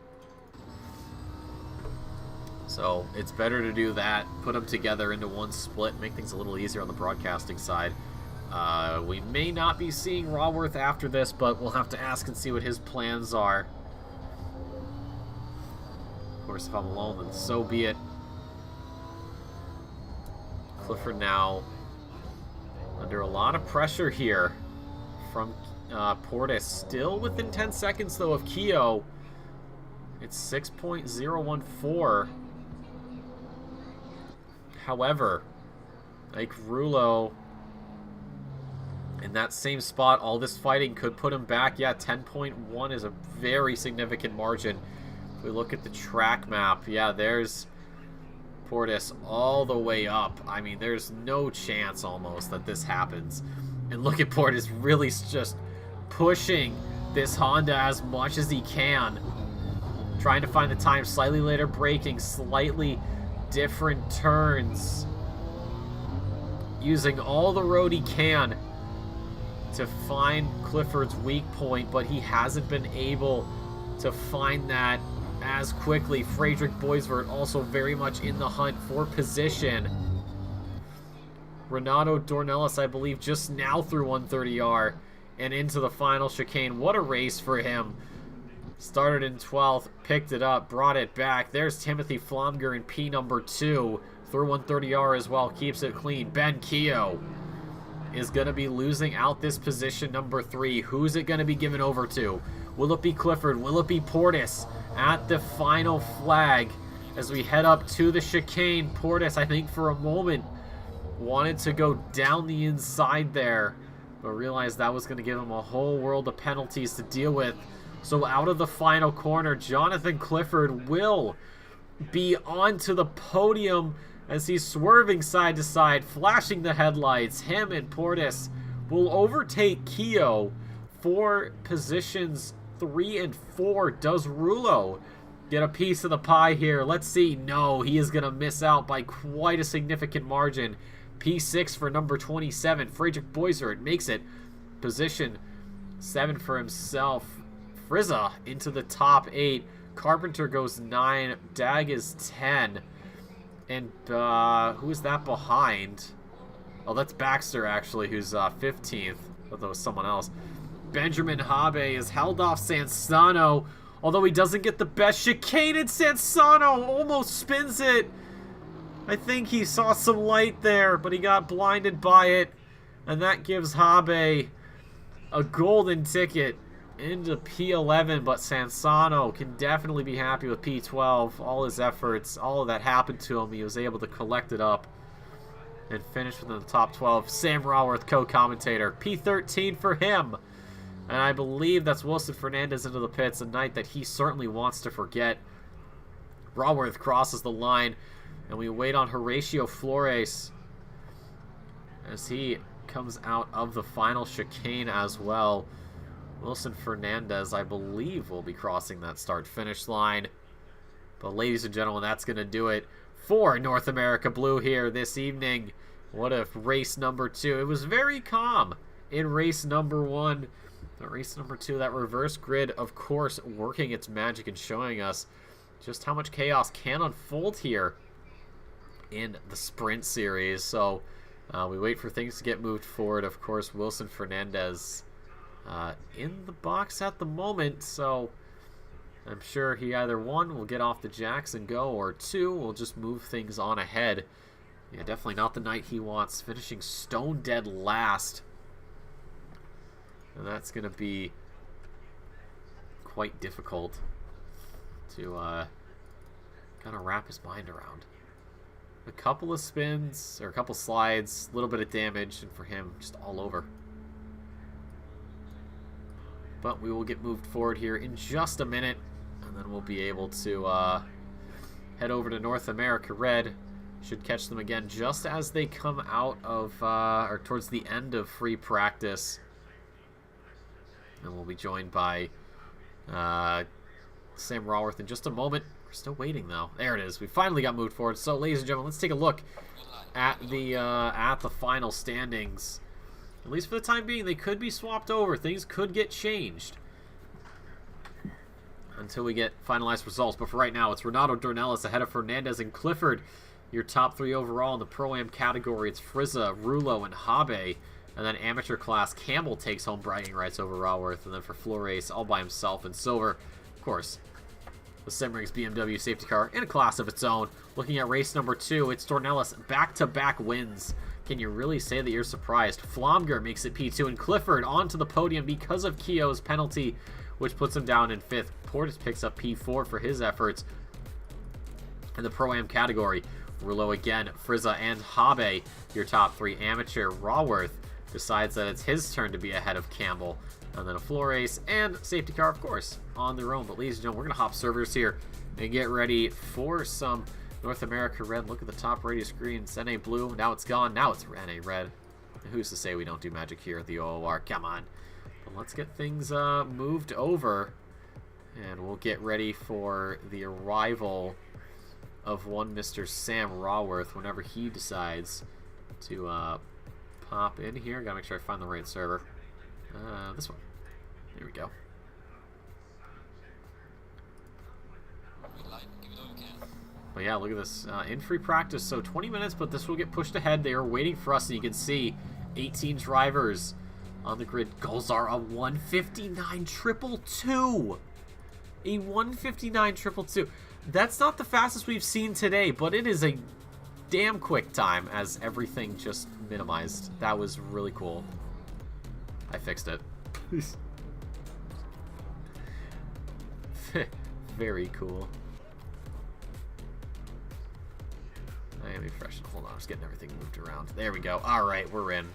So it's better to do that, put them together into one split, make things a little easier on the broadcasting side. We may not be seeing Raworth after this, but we'll have to ask and see what his plans are. Of course, if I'm alone, then so be it. Clifford now under a lot of pressure here from Portis. Still within 10 seconds, though, of Keogh. It's 6.014. However, Ike Rulo in that same spot. All this fighting could put him back. Yeah, 10.1 is a very significant margin. If we look at the track map, yeah, there's Portis all the way up. I mean, there's no chance almost that this happens. And look at Portis really just pushing this Honda as much as he can. Trying to find the time, slightly later braking, slightly different turns. Using all the road he can to find Clifford's weak point, but he hasn't been able to find that as quickly. Frederick Boisvert also very much in the hunt for position. Renato Dornelis, I believe, just now through 130R and into the final chicane. What a race for him. Started in 12th, picked it up, brought it back. There's Timothy Flomger in P number 2. Through 130R as well, keeps it clean. Ben Keogh is going to be losing out this position number 3. Who's it going to be given over to? Will it be Clifford? Will it be Portis at the final flag as we head up to the chicane? Portis, I think for a moment, wanted to go down the inside there, but realized that was going to give him a whole world of penalties to deal with. So out of the final corner, Jonathan Clifford will be onto the podium as he's swerving side to side, flashing the headlights. Him and Portis will overtake Keogh for positions 3 and 4. Does Rulo get a piece of the pie here? Let's see. No, he is going to miss out by quite a significant margin. P6 for number 27. Frederick Boisert makes it position 7 for himself. Frizza into the top 8. Carpenter goes 9. Dag is 10. And who is that behind? Oh, that's Baxter, actually, who's 15th. I thought that was someone else. Benjamin Habe is held off Sansano, although he doesn't get the best chicane. And Sansano almost spins it. I think he saw some light there, but he got blinded by it. And that gives Habe a golden ticket into P11, but Sansano can definitely be happy with P12. All his efforts, all of that happened to him. He was able to collect it up and finish within the top 12. Sam Raworth, co-commentator. P13 for him. And I believe that's Wilson Fernandez into the pits, a night that he certainly wants to forget. Raworth crosses the line, and we wait on Horatio Flores as he comes out of the final chicane as well. Wilson Fernandez, I believe, will be crossing that start-finish line. But ladies and gentlemen, that's going to do it for North America Blue here this evening. What if race number 2? It was very calm in race number 1. But race number 2, that reverse grid, of course, working its magic and showing us just how much chaos can unfold here in the Sprint Series. So we wait for things to get moved forward. Of course, Wilson Fernandez in the box at the moment, so I'm sure he either 1 will get off the jacks and go, or 2 will just move things on ahead. Yeah, definitely not the night he wants, finishing stone dead last. And that's going to be quite difficult to kind of wrap his mind around. A couple of spins, or a couple slides, a little bit of damage, and for him, just all over. But we will get moved forward here in just a minute, and then we'll be able to head over to North America Red. Should catch them again just as they come out of, or towards the end of free practice. And we'll be joined by Sam Raworth in just a moment. We're still waiting, though. There it is. We finally got moved forward. So, ladies and gentlemen, let's take a look at the final standings. At least for the time being, they could be swapped over. Things could get changed until we get finalized results. But for right now, it's Renato Dornelis ahead of Fernandez and Clifford. Your top 3 overall in the Pro-Am category. It's Frizza, Rulo, and Habe. And then amateur class, Campbell takes home bragging rights over Raworth. And then for Flores, all by himself in silver. Of course, the Simrigs BMW safety car in a class of its own. Looking at race number 2, it's Dornelis back-to-back wins. Can you really say that you're surprised? Flomger makes it P2, and Clifford onto the podium because of Keogh's penalty, which puts him down in 5th. Portis picks up P4 for his efforts in the Pro-Am category. Rulo again, Frizza, and Habe, your top 3 amateur. Raworth decides that it's his turn to be ahead of Campbell. And then a floor race and safety car, of course, on their own. But ladies and gentlemen, we're going to hop servers here and get ready for some North America Red. Look at the top radio screen. It's NA Blue. Now it's gone. Now it's NA Red. Who's to say we don't do magic here at the OOR? Come on. But let's get things moved over. And we'll get ready for the arrival of one Mr. Sam Raworth whenever he decides to pop in here. Gotta make sure I find the right server. This one. Here we go. But yeah, look at this. In free practice, so 20 minutes, but this will get pushed ahead. They are waiting for us, and you can see 18 drivers on the grid. Goals are a 1:59.222. A 1:59.222. That's not the fastest we've seen today, but it is a damn quick time as everything just minimized. That was really cool. I fixed it. Very cool. I am fresh. Hold on, I'm just getting everything moved around. There we go. All right, we're in.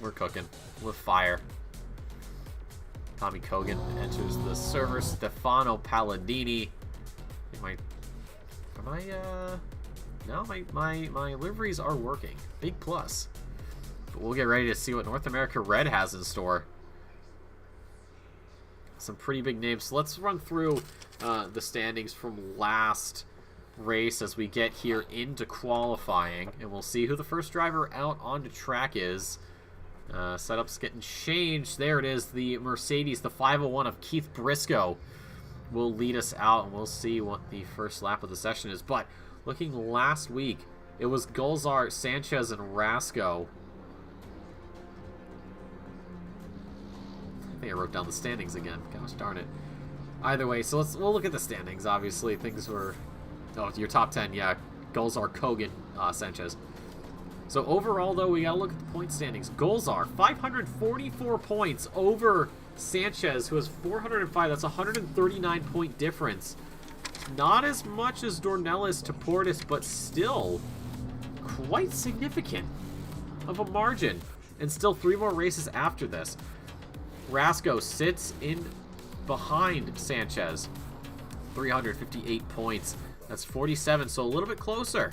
We're cooking with fire. Tommy Kogan enters the server. Stefano Palladini. No, my liveries are working. Big plus. But we'll get ready to see what North America Red has in store. Some pretty big names. So let's run through the standings from last race as we get here into qualifying, and we'll see who the first driver out onto track is. Setup's getting changed. There it is. The Mercedes, the 501 of Keith Briscoe, will lead us out, and we'll see what the first lap of the session is. But looking last week, it was Gulzar, Sanchez, and Rasco. I think I wrote down the standings again. Gosh darn it. Either way, so we'll look at the standings. Obviously, things were... Oh, your top 10, yeah. Gulzar, Kogan, Sanchez. So overall, though, we gotta look at the point standings. Gulzar, 544 points over Sanchez, who has 405. That's a 139-point difference. Not as much as Dornelis to Portis, but still quite significant of a margin. And still 3 more races after this. Rasco sits in behind Sanchez. 358 points. That's 47, so a little bit closer.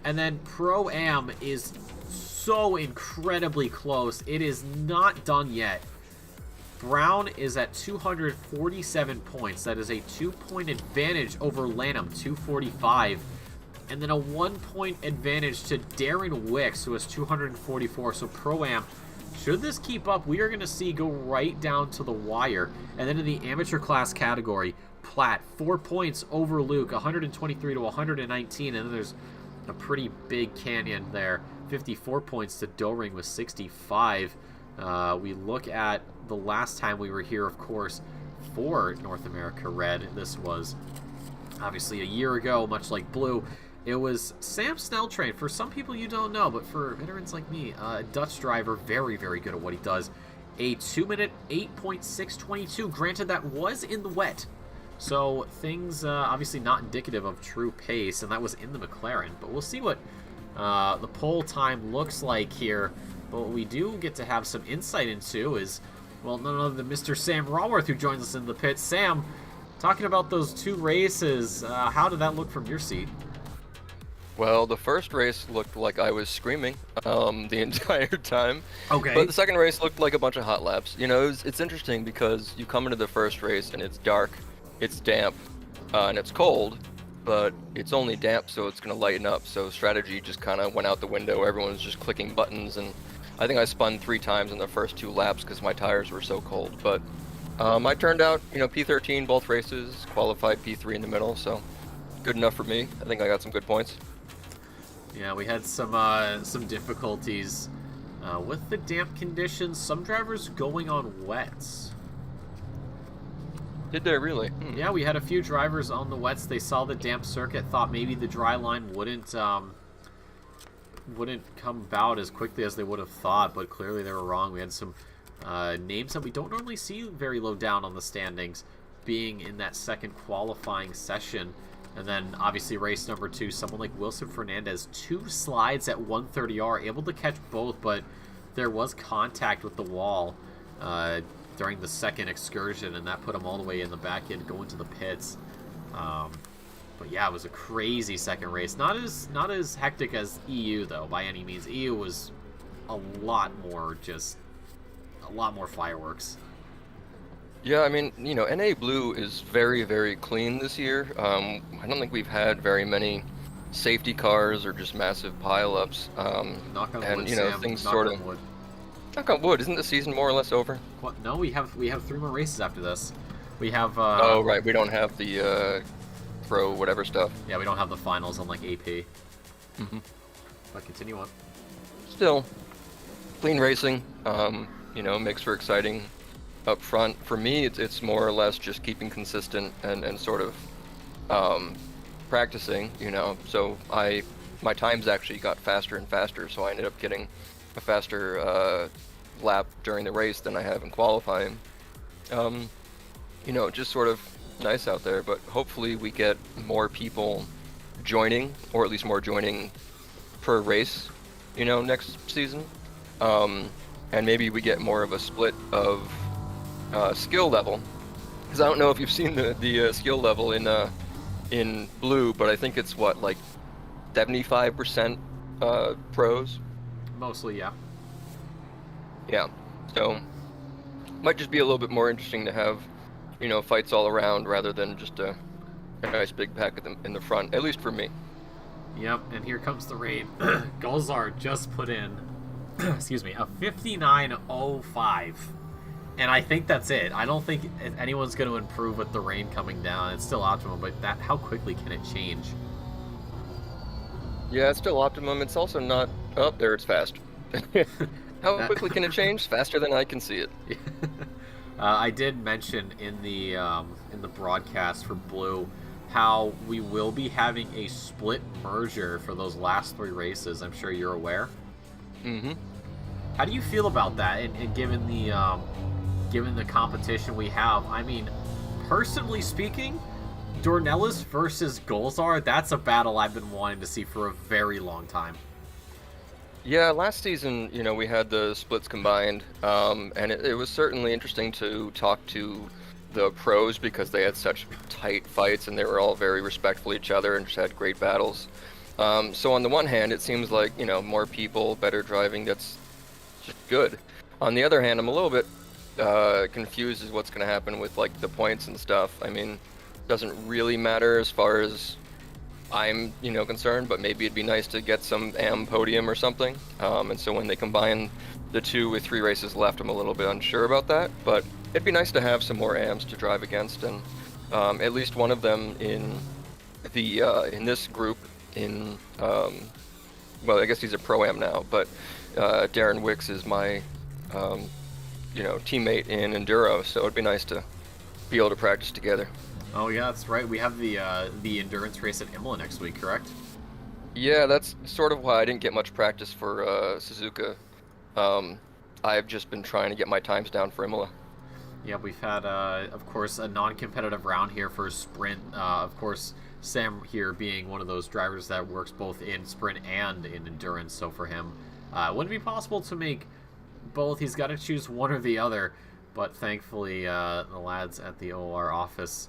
And then Pro-Am is so incredibly close. It is not done yet. Brown is at 247 points. That is a 2-point advantage over Lanham, 245. And then a 1-point advantage to Darren Wicks, who has 244. So Pro-Am, should this keep up, we are going to see go right down to the wire. And then in the amateur class category, Platt, 4 points over Luke, 123 to 119. And then there's a pretty big canyon there. 54 points to Doring with 65. We look at the last time we were here, of course, for North America Red. This was obviously a year ago, much like Blue. It was Sam Snelltrain. For some people you don't know, but for veterans like me, a Dutch driver, very, very good at what he does. A 2-minute 8.622. Granted, that was in the wet. So things obviously not indicative of true pace, and that was in the McLaren. But we'll see what the pole time looks like here. But what we do get to have some insight into is, well, none other than Mr. Sam Raworth, who joins us in the pit. Sam, talking about those 2 races, how did that look from your seat? Well, the first race looked like I was screaming the entire time. Okay. But the second race looked like a bunch of hot laps. You know, it's interesting because you come into the first race and it's dark, it's damp, and it's cold, but it's only damp, so it's going to lighten up. So strategy just kind of went out the window. Everyone was just clicking buttons, and I think I spun 3 times in the first 2 laps because my tires were so cold. But I turned out, you know, P13 both races, qualified P3 in the middle, so good enough for me. I think I got some good points. Yeah, we had some difficulties with the damp conditions. Some drivers going on wets. Did they really? Yeah, we had a few drivers on the wets. They saw the damp circuit, thought maybe the dry line wouldn't come about as quickly as they would have thought, but clearly they were wrong. We had some names that we don't normally see very low down on the standings being in that second qualifying session. And then obviously race number 2, someone like Wilson Fernandez, 2 slides at 130R, able to catch both, but there was contact with the wall during the second excursion, and that put him all the way in the back end, going to the pits. But yeah, it was a crazy second race. Not as hectic as EU though, by any means. EU was a lot more fireworks. Yeah, I mean, NA Blue is very, very clean this year. I don't think we've had very many safety cars or just massive pileups. Knock on and wood, Sam. things Knock sort on of. wood. Knock on wood. Isn't the season more or less over? What? No, we have 3 more races after this. We have. Oh right, we don't have the pro whatever stuff. Yeah, we don't have the finals on like AP. Mm-hmm. But continue on. Still, clean racing. Makes for exciting up front. For me, it's more or less just keeping consistent and sort of practicing. So my times actually got faster and faster. So I ended up getting a faster lap during the race than I have in qualifying. Just sort of nice out there, but hopefully we get more people joining, or at least more joining per race, next season. And maybe we get more of a split of skill level, because I don't know if you've seen the skill level in blue, but I think it's like 75% pros. Mostly, yeah. Yeah, so might just be a little bit more interesting to have fights all around rather than just a nice big pack in the front, at least for me. Yep, and here comes the rain. Gulzar just put in excuse me, a 59.05. And I think that's it. I don't think anyone's going to improve with the rain coming down. It's still optimum, but how quickly can it change? Yeah, it's still optimum. It's also not up there. It's fast. How quickly can it change? Faster than I can see it. I did mention in the broadcast for Blue how we will be having a split merger for those last 3 races. I'm sure you're aware. Mm-hmm. How do you feel about that? And given the competition we have, I mean, personally speaking, Dornelis versus Gulzar, that's a battle I've been wanting to see for a very long time. Yeah, last season, we had the splits combined, and it was certainly interesting to talk to the pros because they had such tight fights and they were all very respectful of each other and just had great battles. So on the one hand, it seems like, more people, better driving, that's just good. On the other hand, I'm a little bit confused as what's going to happen with like the points and stuff. I mean, doesn't really matter as far as I'm, concerned, but maybe it'd be nice to get some AM podium or something. And so when they combine the 2 with 3 races left, I'm a little bit unsure about that. But it'd be nice to have some more AMs to drive against, and at least one of them in the in this group. Well, I guess he's a pro-am now, but Darren Wicks is my teammate in enduro, so it'd be nice to be able to practice together. Oh yeah, that's right. We have the endurance race at Imola next week, correct? Yeah, that's sort of why I didn't get much practice for Suzuka. I've just been trying to get my times down for Imola. Yeah, we've had, of course, a non-competitive round here for sprint. Of course, Sam here being one of those drivers that works both in sprint and in endurance. So for him, wouldn't be possible to make both. He's got to choose one or the other. But thankfully, the lads at the OR office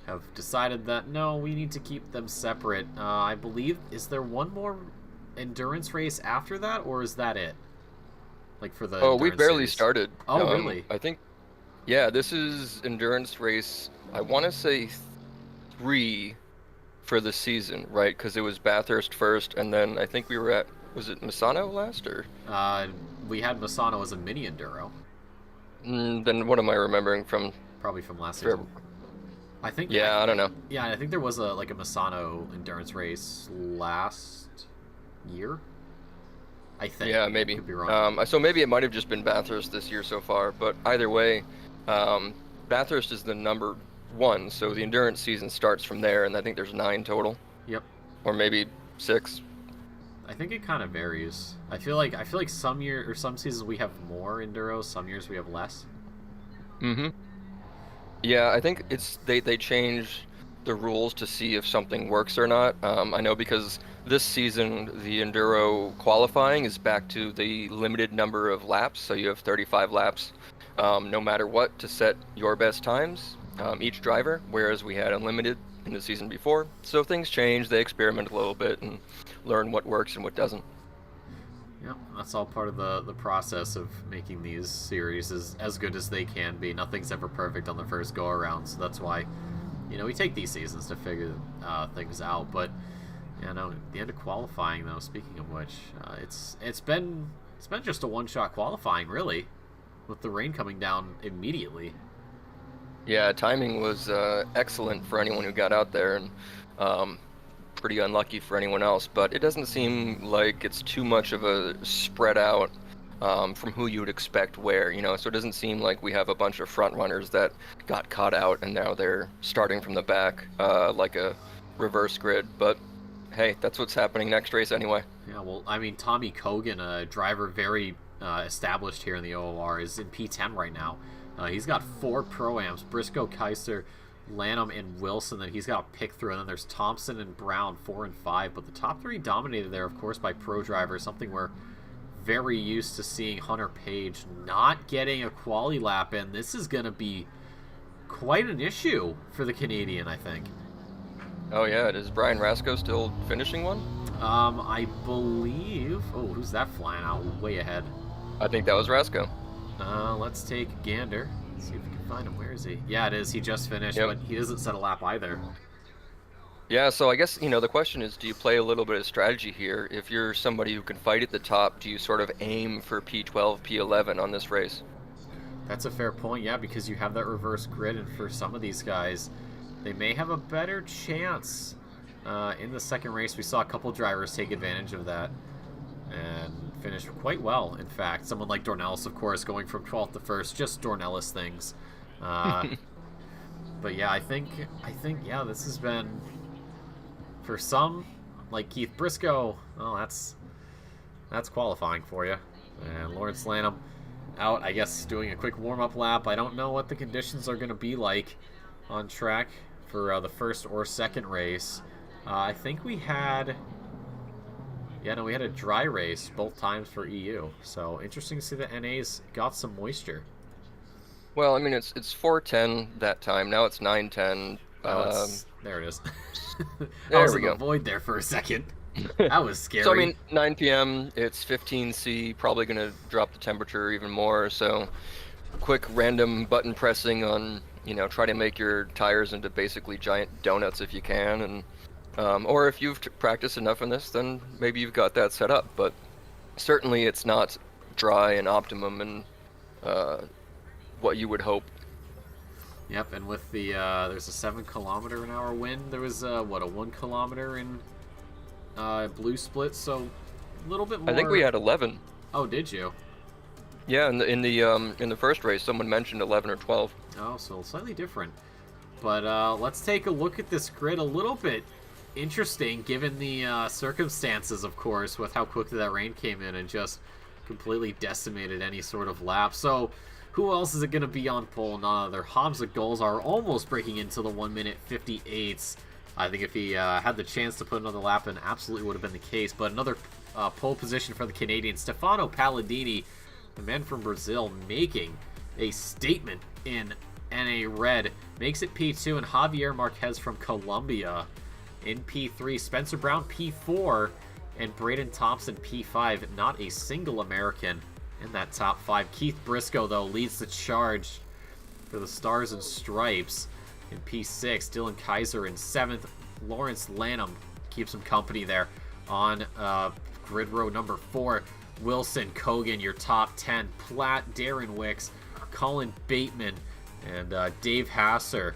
have decided that no, we need to keep them separate. I believe, is there one more endurance race after that, or is that it? Like for the we barely series? started. Oh, really? I think, yeah, this is endurance race, I want to say 3 for the season, right? Because it was Bathurst first, and then I think we were at, was it Misano last, or? We had Misano as a mini enduro. Then what am I remembering from? Probably from last season. I think. Yeah, I don't know. Yeah, I think there was a Misano endurance race last year. I think. Yeah, maybe. Could be wrong. So maybe it might have just been Bathurst this year so far, but either way, Bathurst is the number 1, so the endurance season starts from there, and I think there's 9 total. Yep. Or maybe 6. I think it kind of varies. I feel like some year or some seasons we have more enduro, some years we have less. Mm-hmm. Yeah, I think it's they change the rules to see if something works or not. I know because this season, the enduro qualifying is back to the limited number of laps. So you have 35 laps, no matter what, to set your best times, each driver, whereas we had unlimited in the season before. So things change, they experiment a little bit and learn what works and what doesn't. Yeah, that's all part of the process of making these series as good as they can be. Nothing's ever perfect on the first go around, so that's why, we take these seasons to figure things out. But the end of qualifying, though, speaking of which, it's been just a one-shot qualifying, really, with the rain coming down immediately. Yeah, timing was excellent for anyone who got out there, and pretty unlucky for anyone else, but it doesn't seem like it's too much of a spread out from who you would expect where, so it doesn't seem like we have a bunch of front runners that got caught out and now they're starting from the back like a reverse grid, but hey, that's what's happening next race anyway. Yeah, well, I mean, Tommy Kogan, a driver very established here in the OOR, is in P10 right now. He's got 4 Pro-Ams, Briscoe, Kaiser, Lanham, and Wilson that he's got to pick through, and then there's Thompson and Brown, 4 and 5, but the top 3 dominated there, of course, by pro drivers, something we're very used to seeing. Hunter Page not getting a quali lap in. This is going to be quite an issue for the Canadian, I think. Oh yeah, is Brian Rasco still finishing one? I believe... Oh, who's that flying out way ahead? I think that was Rasco. Let's take a gander. Let's see if we can find him. Where is he? Yeah, it is. He just finished, but he doesn't set a lap either. Yeah, so I guess, the question is, do you play a little bit of strategy here? If you're somebody who can fight at the top, do you sort of aim for P12, P11 on this race? That's a fair point, yeah, because you have that reverse grid, and for some of these guys, they may have a better chance. In the second race, we saw a couple drivers take advantage of that and finished quite well, in fact. Someone like Dornelis, of course, going from 12th to 1st, just Dornelis things. But yeah, I think yeah, this has been, for some, like Keith Briscoe, well, that's qualifying for you. And Lawrence Lanham out, I guess, doing a quick warm-up lap. I don't know what the conditions are going to be like on track for the first or second race. I think we had... Yeah, no, we had a dry race both times for EU. So interesting to see that NA's got some moisture. Well, I mean, it's 4:10 that time. Now it's 9:10. There it is. There was we in go. the void there for a second. That was scary. So, I mean, 9 p.m., it's 15°C, probably going to drop the temperature even more. So, quick random button pressing on, try to make your tires into basically giant donuts if you can. And or if you've practiced enough in this, then maybe you've got that set up. But certainly it's not dry and optimum and what you would hope. Yep, and with the there's a 7km/h wind. There was a 1 kilometer in blue split, so a little bit more. I think we had 11. Oh, did you? Yeah, in the first race, someone mentioned 11 or 12. Oh, so slightly different. But let's take a look at this grid. A little bit interesting, given the circumstances, of course, with how quickly that rain came in and just completely decimated any sort of lap. So, who else is it going to be on pole? None other. Hamza Golzar almost breaking into the 1:58. I think if he had the chance to put another lap in, absolutely would have been the case. But another pole position for the Canadian. Stefano Palladini, the man from Brazil, making a statement in NA Red. Makes it P2, and Javier Marquez from Colombia in P3. Spencer Brown P4, and Braden Thompson P5. Not a single American in that top 5. Keith Briscoe, though, leads the charge for the Stars and Stripes in P6. Dylan Kaiser in 7th. Lawrence Lanham keeps him company there on grid row number 4. Wilson, Kogan, your top 10. Platt, Darren Wicks, Colin Bateman, and Dave Hasser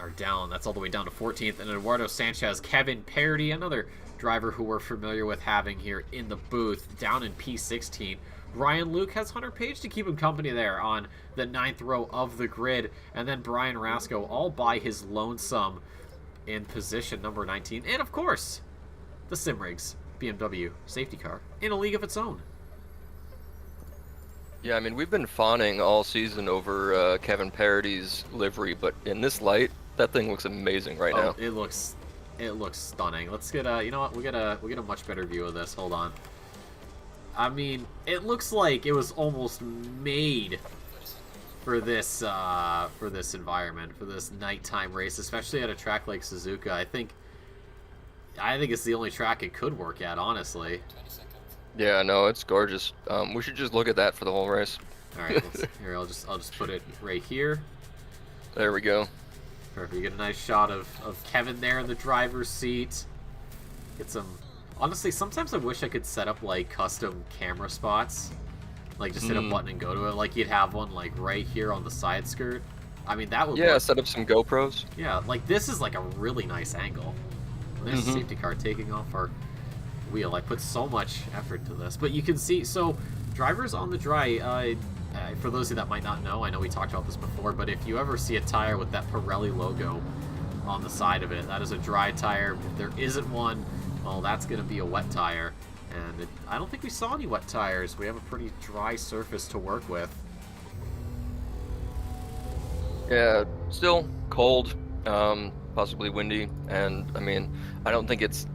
are down. That's all the way down to 14th. And Eduardo Sanchez, Kevin Parody, another driver who we're familiar with having here in the booth, down in P16. Ryan Luke has Hunter Page to keep him company there on the 9th row of the grid. And then Brian Rasco all by his lonesome in position number 19. And of course, the Simrigs BMW safety car in a league of its own. Yeah, I mean, we've been fawning all season over Kevin Parody's livery, but in this light, that thing looks amazing right now. It looks It looks stunning. Let's get a, you know what? We get a much better view of this. Hold on. I mean, it looks like it was almost made for this environment, for this nighttime race, especially at a track like Suzuka. I think it's the only track it could work at, honestly. Yeah, no, it's gorgeous. We should just look at that for the whole race. All right, here I'll just put it right here. There we go. Perfect. You get a nice shot of Kevin there in the driver's seat. Get some. Honestly, sometimes I wish I could set up like custom camera spots, like just hit a button and go to it. Like you'd have one like right here on the side skirt. I mean, that would. Yeah, work. set up some GoPros. Yeah, like this is like a really nice angle. There's a safety car taking off our wheel. I put so much effort to this, but you can see. So drivers on the dry. For those of you that might not know, I know we talked about this before, but if you ever see a tire with that Pirelli logo on the side of it, that is a dry tire. If there isn't one, well, that's going to be a wet tire. And I don't think we saw any wet tires. We have a pretty dry surface to work with. Yeah, still cold, possibly windy, and I mean, I don't think it's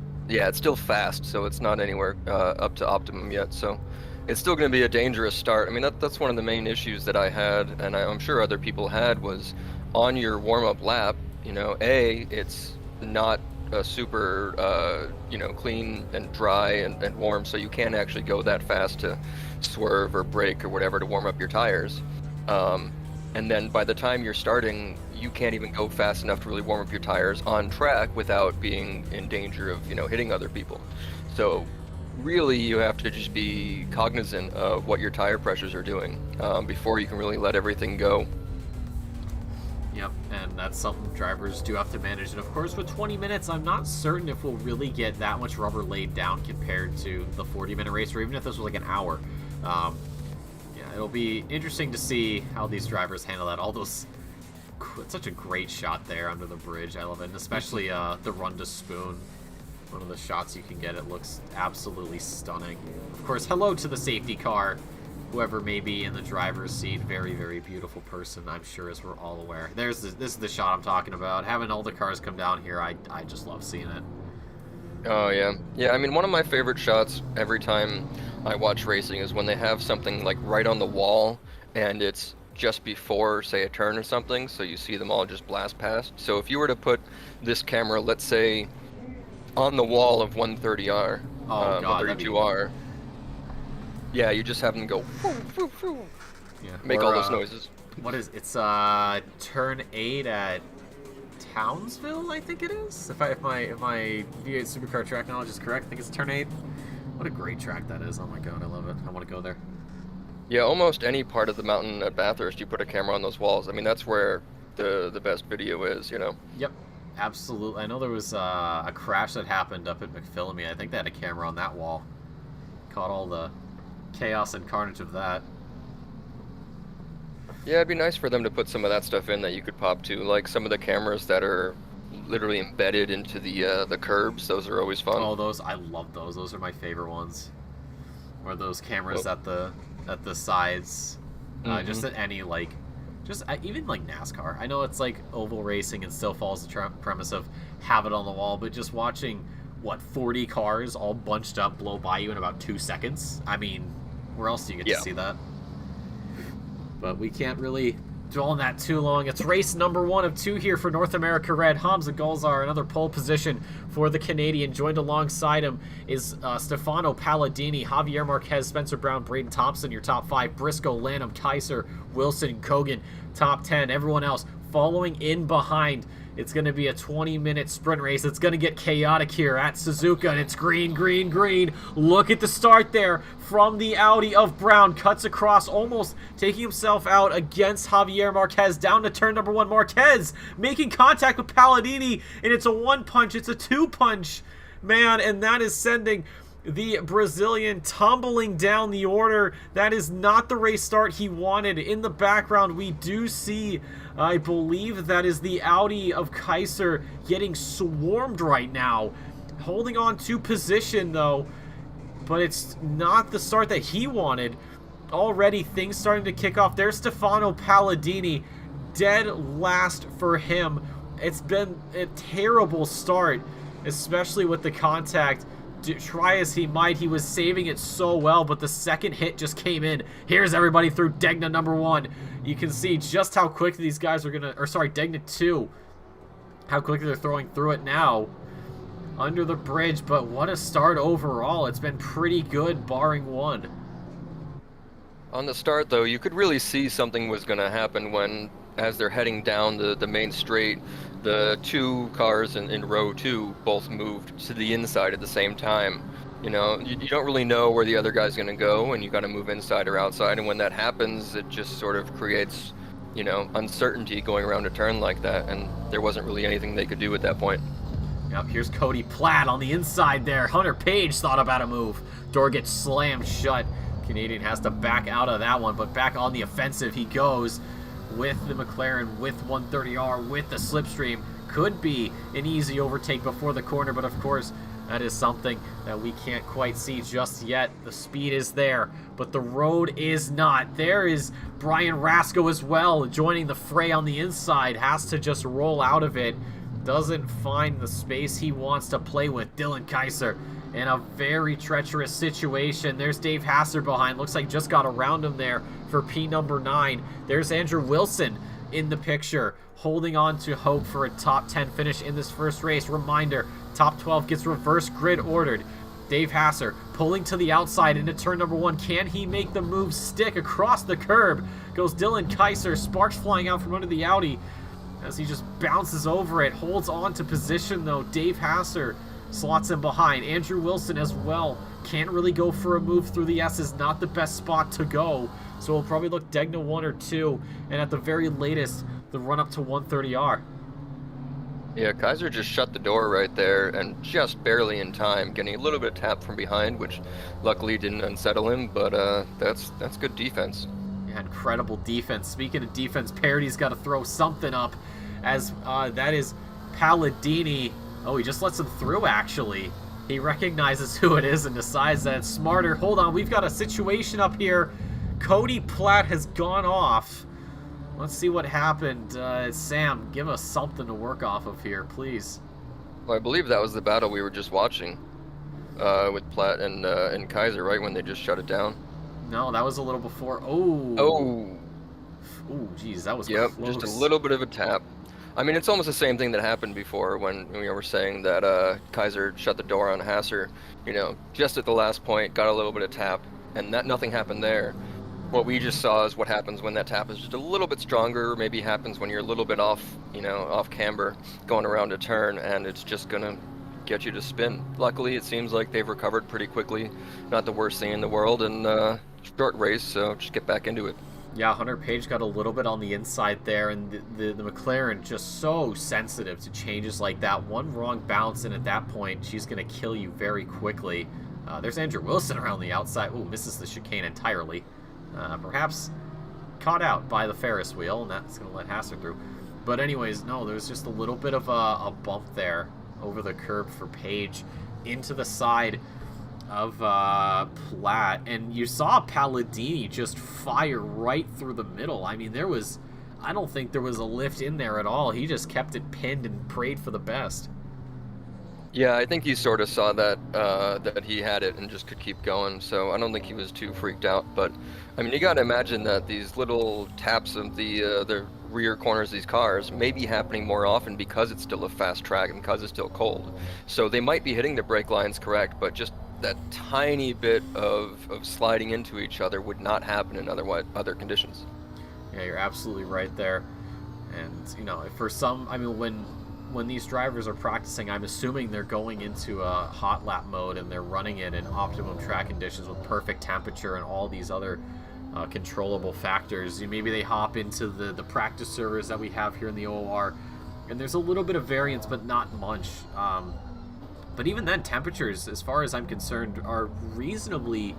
still fast, so it's not anywhere up to optimum yet, so it's still going to be a dangerous start. I mean, that's one of the main issues that I had, and I'm sure other people had, was on your warm-up lap, you know, it's not a super, clean and dry and warm, so you can't actually go that fast to swerve or brake or whatever to warm up your tires. And then by the time you're starting, you can't even go fast enough to really warm up your tires on track without being in danger of, hitting other people. So really you have to just be cognizant of what your tire pressures are doing before you can really let everything go. Yep, and that's something drivers do have to manage. And of course, with 20 minutes, I'm not certain if we'll really get that much rubber laid down compared to the 40-minute race, or even if this was like an hour. It'll be interesting to see how these drivers handle that. All those, it's such a great shot there under the bridge. I love it, and especially the run to spoon. One of the shots you can get, it looks absolutely stunning. Of course, hello to the safety car, whoever may be in the driver's seat. Very, very beautiful person, I'm sure, as we're all aware. This is the shot I'm talking about. Having all the cars come down here, I just love seeing it. Oh yeah, yeah. I mean, one of my favorite shots every time I watch racing is when they have something like right on the wall, and it's just before, say, a turn or something, so you see them all just blast past. So if you were to put this camera, let's say, on the wall of 130R, 132R, yeah, you just have them go, yeah, make all those noises. What is it's turn 8 at Townsville, I think it is. If my V8 Supercar track knowledge is correct, I think it's turn 8. What a great track that is! Oh my god, I love it. I want to go there. Yeah, almost any part of the mountain at Bathurst, you put a camera on those walls. I mean, that's where the best video is, Yep, absolutely. I know there was a crash that happened up at McPhillamy. I think they had a camera on that wall. Caught all the chaos and carnage of that. Yeah, it'd be nice for them to put some of that stuff in that you could pop to, like some of the cameras that are literally embedded into the curbs. Those are always fun. Oh, those, I love those. Those are my favorite ones. Or those cameras at the sides, just at any even like NASCAR. I know it's like oval racing and still follows the premise of have it on the wall, but just watching 40 cars all bunched up blow by you in about 2 seconds. I mean, where else do you get to see that? But we can't really dwell on that too long. It's race number 1 of 2 here for North America Red. Hamza Golzar, another pole position for the Canadian. Joined alongside him is Stefano Palladini, Javier Marquez, Spencer Brown, Braden Thompson, your top 5. Briscoe, Lanham, Kaiser, Wilson, Kogan, top 10. Everyone else following in behind. It's going to be a 20-minute sprint race. It's going to get chaotic here at Suzuka, and it's green, green, green. Look at the start there from the Audi of Brown. Cuts across, almost taking himself out against Javier Marquez. Down to turn number 1. Marquez making contact with Palladini, and it's a 1-punch. It's a 2-punch, man, and that is sending the Brazilian tumbling down the order. That is not the race start he wanted. In the background, we do see, I believe that is the Audi of Kaiser getting swarmed right now. Holding on to position, though, but it's not the start that he wanted. Already, things starting to kick off. There's Stefano Palladini, dead last for him. It's been a terrible start. especially with the contact. Try as he might, he was saving it so well, but the second hit just came in. Here's everybody through Degna number 1. You can see just how quick these guys are gonna, or sorry, Degna 2, how quickly they're throwing through it now. Under the bridge, but what a start overall. It's been pretty good, barring one. On the start, though, you could really see something was going to happen when, as they're heading down the main straight, the 2 cars in row 2 both moved to the inside at the same time. You know, you don't really know where the other guy's going to go, and you got to move inside or outside, and when that happens, it just sort of creates, you know, uncertainty going around a turn like that, and there wasn't really anything they could do at that point. Yep, here's Cody Platt on the inside there. Hunter Page thought about a move. Door gets slammed shut. Canadian has to back out of that one, but back on the offensive he goes with the McLaren, with 130R, with the slipstream. Could be an easy overtake before the corner, but of course, that is something that we can't quite see just yet. The speed is there, but the road is not. There is Brian Rasco as well, joining the fray on the inside. Has to just roll out of it. Doesn't find the space he wants to play with. Dylan Kaiser in a very treacherous situation. There's Dave Hasser behind. Looks like just got around him there for P number 9. There's Andrew Wilson in the picture, holding on to hope for a top 10 finish in this first race. Reminder, top 12 gets reverse grid ordered. Dave Hasser pulling to the outside into turn number 1. Can he make the move stick across the curb? Goes Dylan Kaiser, sparks flying out from under the Audi as he just bounces over it, holds on to position though. Dave Hasser slots him behind. Andrew Wilson as well. Can't really go for a move through the S's, not the best spot to go. So we'll probably look Degna 1 or 2, and at the very latest, the run up to 130R. Yeah, Kaiser just shut the door right there, and just barely in time, getting a little bit of tap from behind, which luckily didn't unsettle him, but that's good defense. Yeah, incredible defense. Speaking of defense, Parody's got to throw something up, as that is Palladini. Oh, he just lets him through, actually. He recognizes who it is and decides that it's smarter. Hold on, we've got a situation up here. Cody Platt has gone off. Let's see what happened. Sam, give us something to work off of here, please. Well, I believe that was the battle we were just watching with Platt and Kaiser, right, when they just shut it down. No, that was a little before. Oh, geez, that was close. Just a little bit of a tap. I mean, it's almost the same thing that happened before when we were saying that Kaiser shut the door on Hasser. You know, just at the last point, got a little bit of tap, and nothing happened there. What we just saw is what happens when that tap is just a little bit stronger, maybe happens when you're a little bit off, you know, off camber, going around a turn, and it's just gonna get you to spin. Luckily, it seems like they've recovered pretty quickly. Not the worst thing in the world, and short race, so just get back into it. Yeah, Hunter Page got a little bit on the inside there, and the McLaren just so sensitive to changes like that. One wrong bounce, and at that point, she's going to kill you very quickly. There's Andrew Wilson around the outside. Ooh, misses the chicane entirely. Perhaps caught out by the Ferris wheel, and that's going to let Hasser through. But anyways, no, there's just a little bit of a bump there over the curb for Page into the side of Platt, and you saw Palladini just fire right through the middle. I mean, I don't think there was a lift in there at all. He just kept it pinned and prayed for the best. Yeah, I think he sort of saw that that he had it and just could keep going, so I don't think he was too freaked out. But I mean, you got to imagine that these little taps of the rear corners of these cars may be happening more often because it's still a fast track and because it's still cold. So they might be hitting the brake lines correct, but just that tiny bit of sliding into each other would not happen in other conditions. Yeah, you're absolutely right there. And, you know, for some, I mean, when these drivers are practicing, I'm assuming they're going into a hot lap mode and they're running it in optimum track conditions with perfect temperature and all these other controllable factors. Maybe they hop into the practice servers that we have here in the OOR, and there's a little bit of variance, but not much. But even then, temperatures, as far as I'm concerned, are reasonably,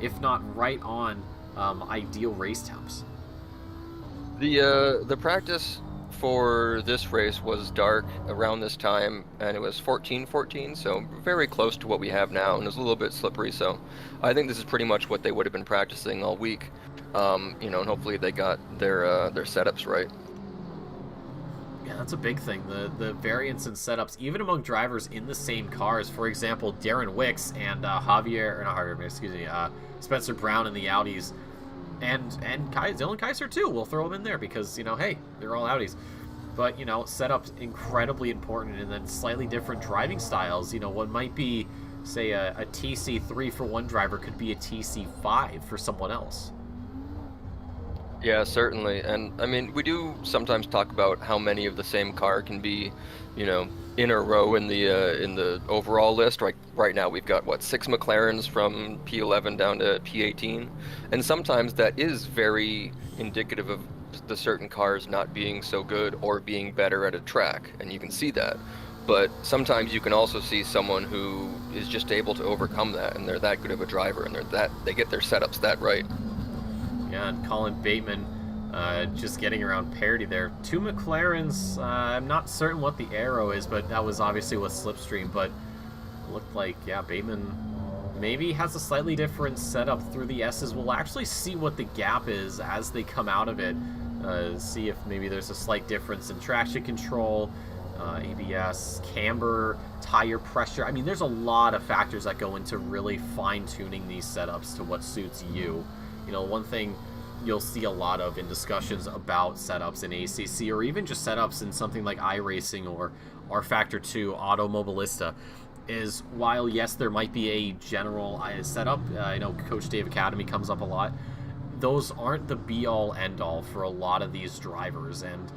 if not right on, ideal race temps. The practice for this race was dark around this time, and it was 14, so very close to what we have now, and it was a little bit slippery. So I think this is pretty much what they would have been practicing all week. You know, and hopefully they got their setups right. Yeah, that's a big thing. The variance in setups, even among drivers in the same cars. For example, Darren Wicks and Spencer Brown in the Audis, and Dylan Kaiser too. We'll throw him in there because, you know, hey, they're all Audis. But, you know, setups incredibly important, and then slightly different driving styles. You know, what might be, say, a TC3 for one driver could be a TC5 for someone else. Yeah, certainly. And I mean, we do sometimes talk about how many of the same car can be, you know, in a row in the overall list. Right now we've got what, 6 McLarens from P11 down to P18, and sometimes that is very indicative of the certain cars not being so good or being better at a track, and you can see that. But sometimes you can also see someone who is just able to overcome that, and they're that good of a driver, and they get their setups that right. Yeah, and Colin Bateman just getting around parity there. 2 McLarens, I'm not certain what the arrow is, but that was obviously with Slipstream, but it looked like, yeah, Bateman maybe has a slightly different setup through the S's. We'll actually see what the gap is as they come out of it, see if maybe there's a slight difference in traction control, ABS, camber, tire pressure. I mean, there's a lot of factors that go into really fine-tuning these setups to what suits you. You know, one thing you'll see a lot of in discussions about setups in ACC, or even just setups in something like iRacing or R-Factor 2, Automobilista, is while, yes, there might be a general setup, I know Coach Dave Academy comes up a lot, those aren't the be-all, end-all for a lot of these drivers. And,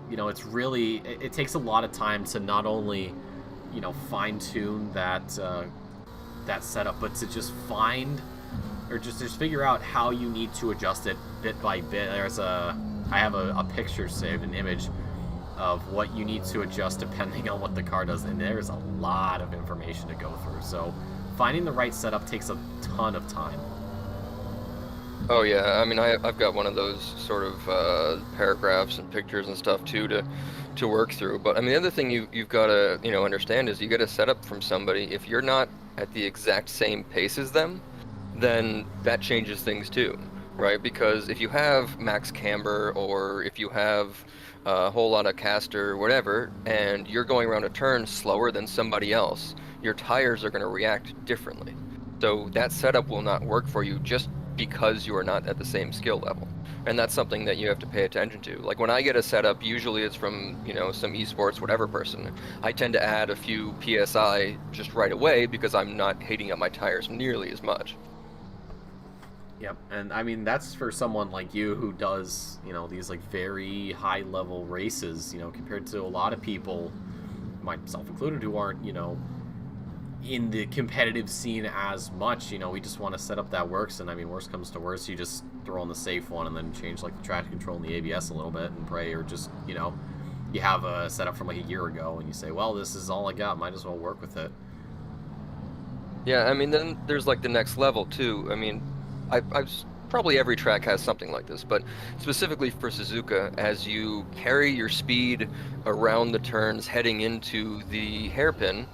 you know, it's really, it takes a lot of time to not only, you know, fine-tune that setup, but to just find, or just figure out how you need to adjust it bit by bit. I have a picture saved, an image of what you need to adjust depending on what the car does, and there's a lot of information to go through. So finding the right setup takes a ton of time. Oh yeah, I mean, I've got one of those sort of paragraphs and pictures and stuff too to work through. But I mean, the other thing you've got to, you know, understand is you get a setup from somebody. If you're not at the exact same pace as them, then that changes things too, right? Because if you have max camber, or if you have a whole lot of caster or whatever, and you're going around a turn slower than somebody else, your tires are going to react differently. So that setup will not work for you just because you are not at the same skill level. And that's something that you have to pay attention to. Like when I get a setup, usually it's from, you know, some esports whatever person. I tend to add a few PSI just right away because I'm not heating up my tires nearly as much. Yep, and I mean, that's for someone like you who does, you know, these like very high level races, you know, compared to a lot of people, myself included, who aren't, you know, in the competitive scene as much. You know, we just want to set up that works, and I mean, worst comes to worst, you just throw on the safe one and then change like the traction control and the ABS a little bit and pray, or just, you know, you have a setup from like a year ago and you say, well, this is all I got, might as well work with it. Yeah, I mean, then there's like the next level too. I mean, I've probably every track has something like this, but specifically for Suzuka, as you carry your speed around the turns heading into the hairpin,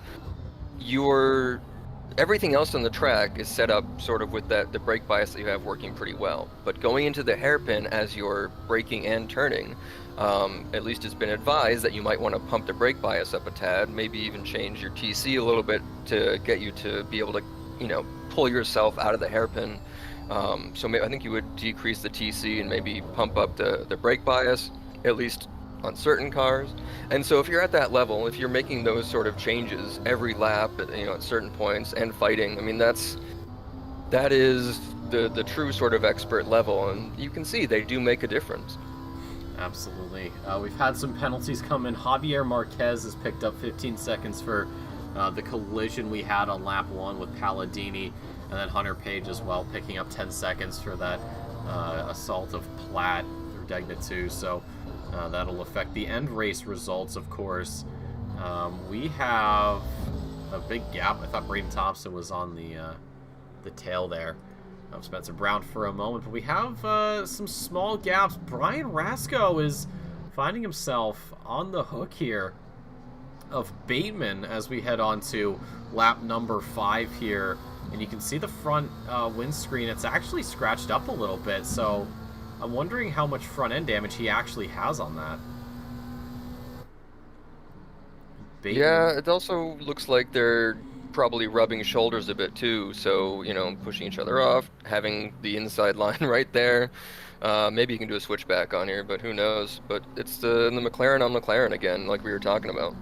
everything else on the track is set up sort of with the brake bias that you have working pretty well. But going into the hairpin as you're braking and turning, at least it's been advised that you might want to pump the brake bias up a tad, maybe even change your TC a little bit to get you to be able to, you know, pull yourself out of the hairpin. So maybe, I think you would decrease the TC and maybe pump up the brake bias, at least on certain cars. And so if you're at that level, if you're making those sort of changes every lap, you know, at certain points and fighting, I mean, that is the true sort of expert level, and you can see they do make a difference. Absolutely. We've had some penalties come in. Javier Marquez has picked up 15 seconds for the collision we had on lap 1 with Palladini, and then Hunter Page as well, picking up 10 seconds for that assault of Platt through Degna 2. So that'll affect the end race results, of course. We have a big gap. I thought Braden Thompson was on the tail there of Spencer Brown for a moment, but we have some small gaps. Brian Rasco is finding himself on the hook here of Bateman as we head on to lap number 5 here, and you can see the front windscreen. It's actually scratched up a little bit, so I'm wondering how much front end damage he actually has on that. Bateman. Yeah, it also looks like they're probably rubbing shoulders a bit too. So, pushing each other off, having the inside line right there. Maybe you can do a switchback on here, but who knows? But it's the McLaren on McLaren again, like we were talking about.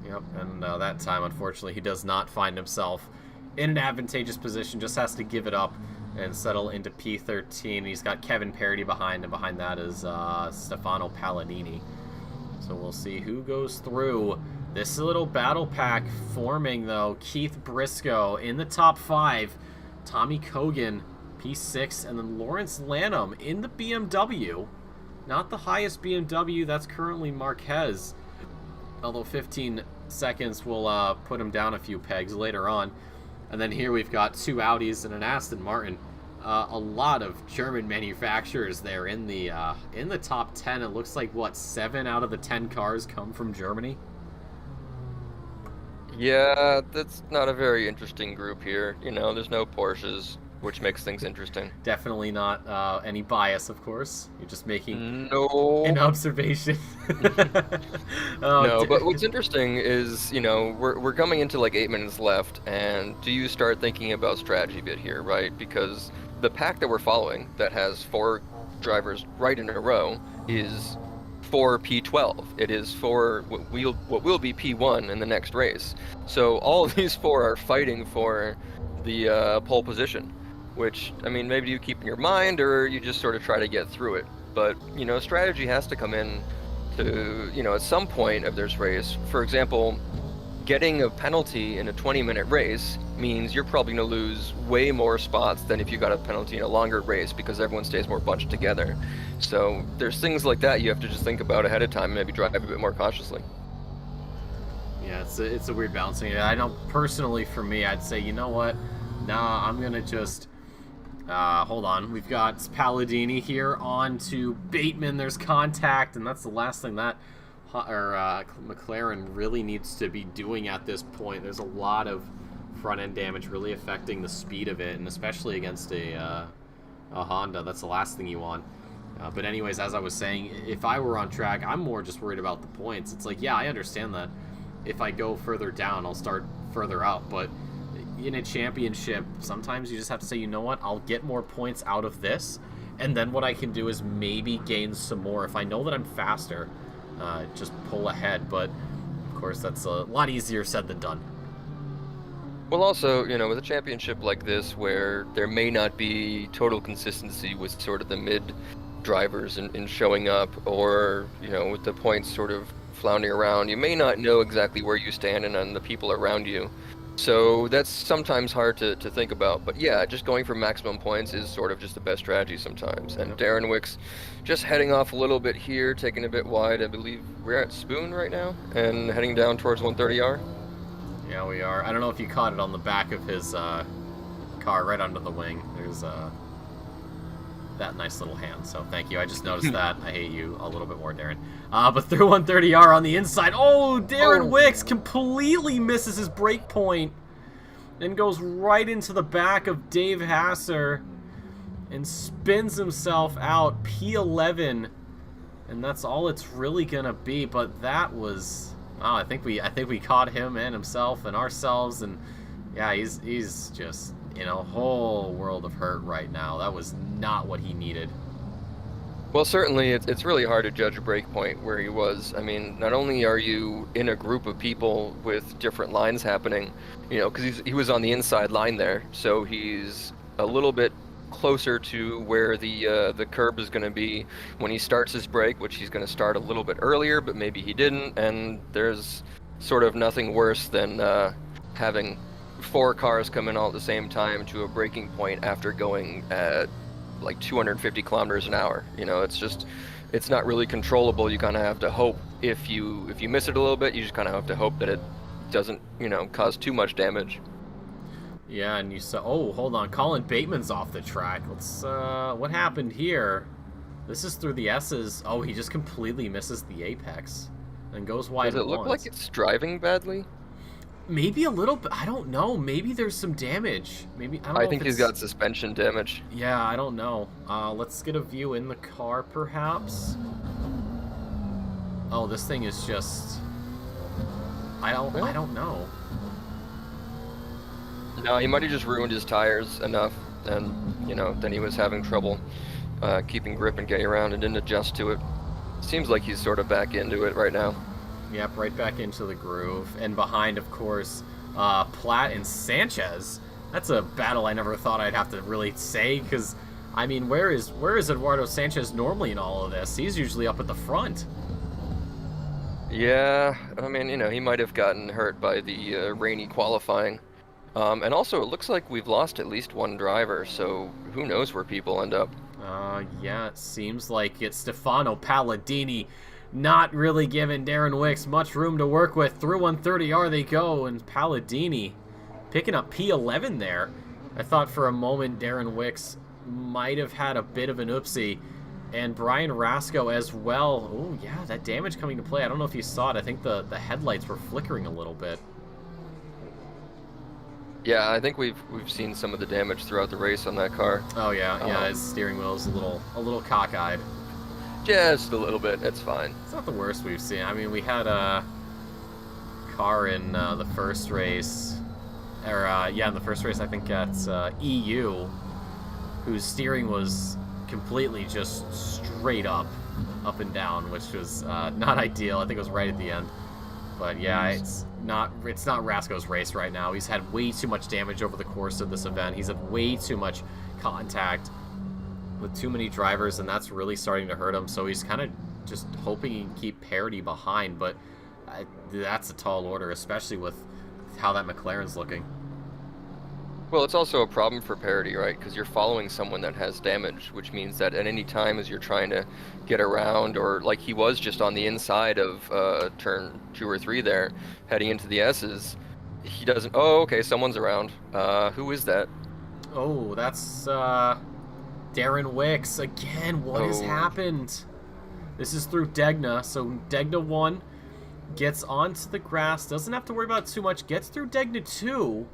Yep, and that time, unfortunately, he does not find himself in an advantageous position, just has to give it up and settle into P13. He's got Kevin Parody behind, and behind that is Stefano Palladini. So we'll see who goes through. This little battle pack forming, though. Keith Briscoe in the top 5. Tommy Kogan, P6, and then Lawrence Lanham in the BMW. Not the highest BMW, that's currently Marquez. Although 15 seconds will put him down a few pegs later on. And then here we've got 2 Audis and an Aston Martin. A lot of German manufacturers there in the top 10. It looks like, what, 7 out of the 10 cars come from Germany? Yeah, that's not a very interesting group here. There's no Porsches, which makes things interesting. Definitely not any bias, of course. You're just making No. an observation. No, but what's interesting is, we're coming into like 8 minutes left, and do you start thinking about strategy a bit here, right? Because the pack that we're following that has 4 drivers right in a row is for P12. It is for what will be P1 in the next race. So all of these 4 are fighting for the pole position, which, I mean, maybe you keep in your mind or you just sort of try to get through it. But, strategy has to come in to, at some point of this race. For example, getting a penalty in a 20-minute race means you're probably going to lose way more spots than if you got a penalty in a longer race because everyone stays more bunched together. So there's things like that you have to just think about ahead of time and maybe drive a bit more cautiously. Yeah, it's a weird balancing. I know personally for me, I'd say, you know what? Nah, I'm going to just... hold on. We've got Palladini here on to Bateman. There's contact, and that's the last thing that McLaren really needs to be doing at this point. There's a lot of front-end damage really affecting the speed of it, and especially against a Honda. That's the last thing you want. But anyways, as I was saying, if I were on track, I'm more just worried about the points. It's like, yeah, I understand that if I go further down, I'll start further up, but in a championship, sometimes you just have to say, you know what, I'll get more points out of this, and then what I can do is maybe gain some more. If I know that I'm faster, just pull ahead, but of course that's a lot easier said than done. Well, also, with a championship like this where there may not be total consistency with sort of the mid drivers in showing up, or, with the points sort of floundering around, you may not know exactly where you stand and on the people around you. So that's sometimes hard to think about. But yeah, just going for maximum points is sort of just the best strategy sometimes. And Darren Wick's just heading off a little bit here, taking a bit wide. I believe we're at Spoon right now and heading down towards 130R. Yeah, we are. I don't know if you caught it on the back of his car right under the wing. There's that nice little hand, so thank you. I just noticed that. I hate you a little bit more, Darren. But through 130R on the inside. Oh, Darren Wicks completely misses his brake point and goes right into the back of Dave Hasser and spins himself out. P11, and that's all it's really gonna be. But that was, wow, I think we caught him and himself and ourselves, and yeah, he's just in a whole world of hurt right now. That was not what he needed. Well, certainly it's really hard to judge a break point where he was. I mean, not only are you in a group of people with different lines happening, because he was on the inside line there, so he's a little bit closer to where the curb is going to be when he starts his break, which he's going to start a little bit earlier, but maybe he didn't, and there's sort of nothing worse than having 4 cars come in all at the same time to a braking point after going at like 250 kilometers an hour. It's not really controllable. You kind of have to hope if you miss it a little bit, you just kind of have to hope that it doesn't, cause too much damage. Yeah, and you saw, oh, hold on, Colin Bateman's off the track. Let's, what happened here? This is through the S's. Oh, he just completely misses the apex and goes wide. Does it look like it's driving badly? Maybe a little bit. I don't know. Maybe there's some damage. Maybe I think he's got suspension damage. Yeah, I don't know. Let's get a view in the car, perhaps. Oh, this thing is just I Well, don't know. no, he might have just ruined his tires enough, and then he was having trouble keeping grip and getting around and didn't adjust to it. Seems like he's sort of back into it right now. Yep, right back into the groove. And behind, of course, Platt and Sanchez. That's a battle I never thought I'd have to really say, because, I mean, where is Eduardo Sanchez normally in all of this? He's usually up at the front. Yeah, I mean, he might have gotten hurt by the rainy qualifying. And also, it looks like we've lost at least one driver, so who knows where people end up. Yeah, it seems like it's Stefano Palladini not really giving Darren Wicks much room to work with. Through 130R they go, and Palladini picking up P11 there. I thought for a moment Darren Wicks might have had a bit of an oopsie. And Brian Rasco as well. Oh, yeah, that damage coming to play. I don't know if you saw it. I think the headlights were flickering a little bit. Yeah, I think we've seen some of the damage throughout the race on that car. Oh, yeah, his steering wheel is a little cockeyed. Just a little bit. It's fine. It's not the worst we've seen. I mean, we had a car in the first race, or in the first race, I think at EU, whose steering was completely just straight up and down, which was not ideal. I think it was right at the end. But yeah, it's not Rasco's race right now. He's had way too much damage over the course of this event. He's had way too much contact with too many drivers, and that's really starting to hurt him. So he's kind of just hoping he can keep parity behind, but that's a tall order, especially with how that McLaren's looking. Well, it's also a problem for parity, right? Because you're following someone that has damage, which means that at any time as you're trying to get around, or like he was just on the inside of turn 2 or 3 there, heading into the S's, he doesn't... Oh, okay, someone's around. Who is that? Oh, that's Darren Wicks. Again, what has happened? This is through Degna, so Degna 1 gets onto the grass, doesn't have to worry about it too much, gets through Degna 2.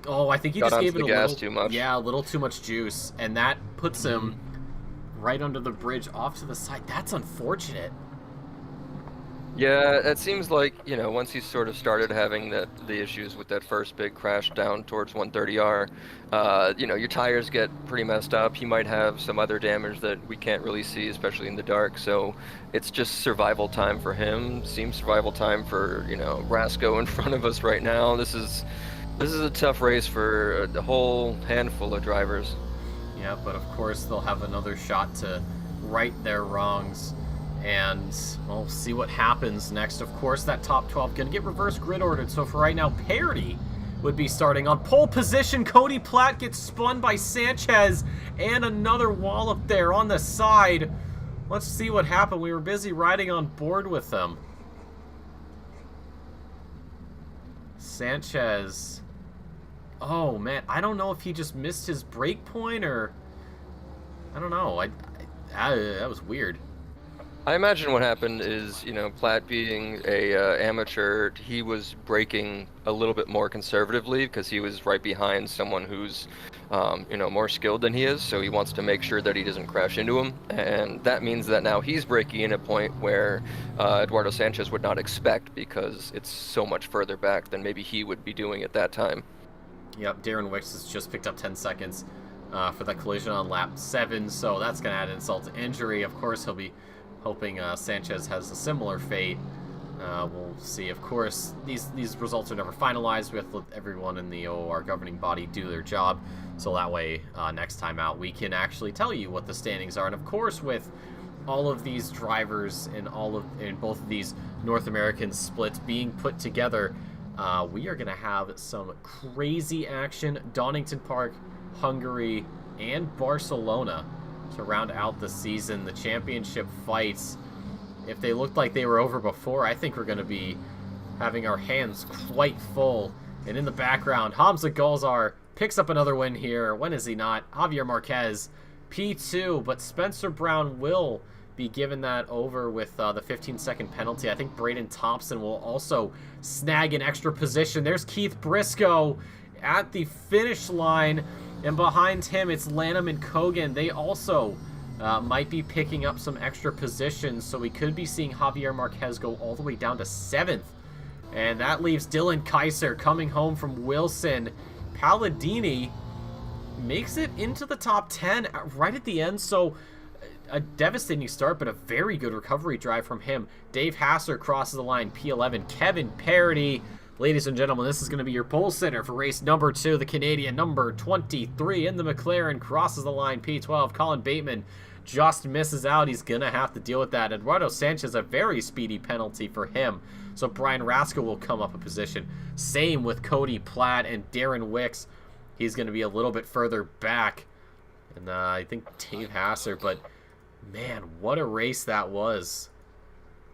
Oh, I think he just gave it a little too much juice, and that puts him right under the bridge off to the side. That's unfortunate. Yeah, it seems like, once he sort of started having the issues with that first big crash down towards 130R, your tires get pretty messed up. He might have some other damage that we can't really see, especially in the dark. So it's just survival time for him. Seems survival time for, Rasco in front of us right now. This is a tough race for a whole handful of drivers. Yeah, but of course they'll have another shot to right their wrongs, and we'll see what happens next. Of course, that top 12 going to get reverse grid ordered, so for right now, parity would be starting on pole position. Cody Platt gets spun by Sanchez, and another wall up there on the side. Let's see what happened. We were busy riding on board with them. Sanchez... Oh, man, I don't know if he just missed his break point, or... I don't know. That was weird. I imagine what happened is, Platt being a amateur, he was braking a little bit more conservatively because he was right behind someone who's, more skilled than he is. So he wants to make sure that he doesn't crash into him. And that means that now he's braking in a point where Eduardo Sanchez would not expect, because it's so much further back than maybe he would be doing at that time. Yep, Darren Wicks has just picked up 10 seconds for that collision on lap 7, so that's going to add insult to injury. Of course, he'll be hoping Sanchez has a similar fate. We'll see. Of course, these results are never finalized. We have to let everyone in the OOR governing body do their job, so that way next time out we can actually tell you what the standings are. And of course, with all of these drivers and both of these North American splits being put together, we are going to have some crazy action. Donington Park, Hungary, and Barcelona to round out the season. The championship fights, if they looked like they were over before, I think we're going to be having our hands quite full. And in the background, Hamza Golzar picks up another win here. When is he not? Javier Marquez, P2, but Spencer Brown will be given that over with the 15-second penalty. I think Braden Thompson will also snag an extra position. There's Keith Briscoe at the finish line, and behind him it's Lanham and Kogan. They also might be picking up some extra positions, so we could be seeing Javier Marquez go all the way down to 7th And that leaves Dylan Kaiser coming home from Wilson. Palladini makes it into the top 10 right at the end, so a devastating start, but a very good recovery drive from him. Dave Hassler crosses the line, P11. Kevin Parody, ladies and gentlemen, this is going to be your pole sitter for race number 2. The Canadian number 23 in the McLaren crosses the line, P12. Colin Bateman just misses out. He's going to have to deal with that. Eduardo Sanchez, a very speedy penalty for him. So Brian Rasko will come up a position. Same with Cody Platt and Darren Wicks. He's going to be a little bit further back. And I think Dave Hassler, but man, what a race that was.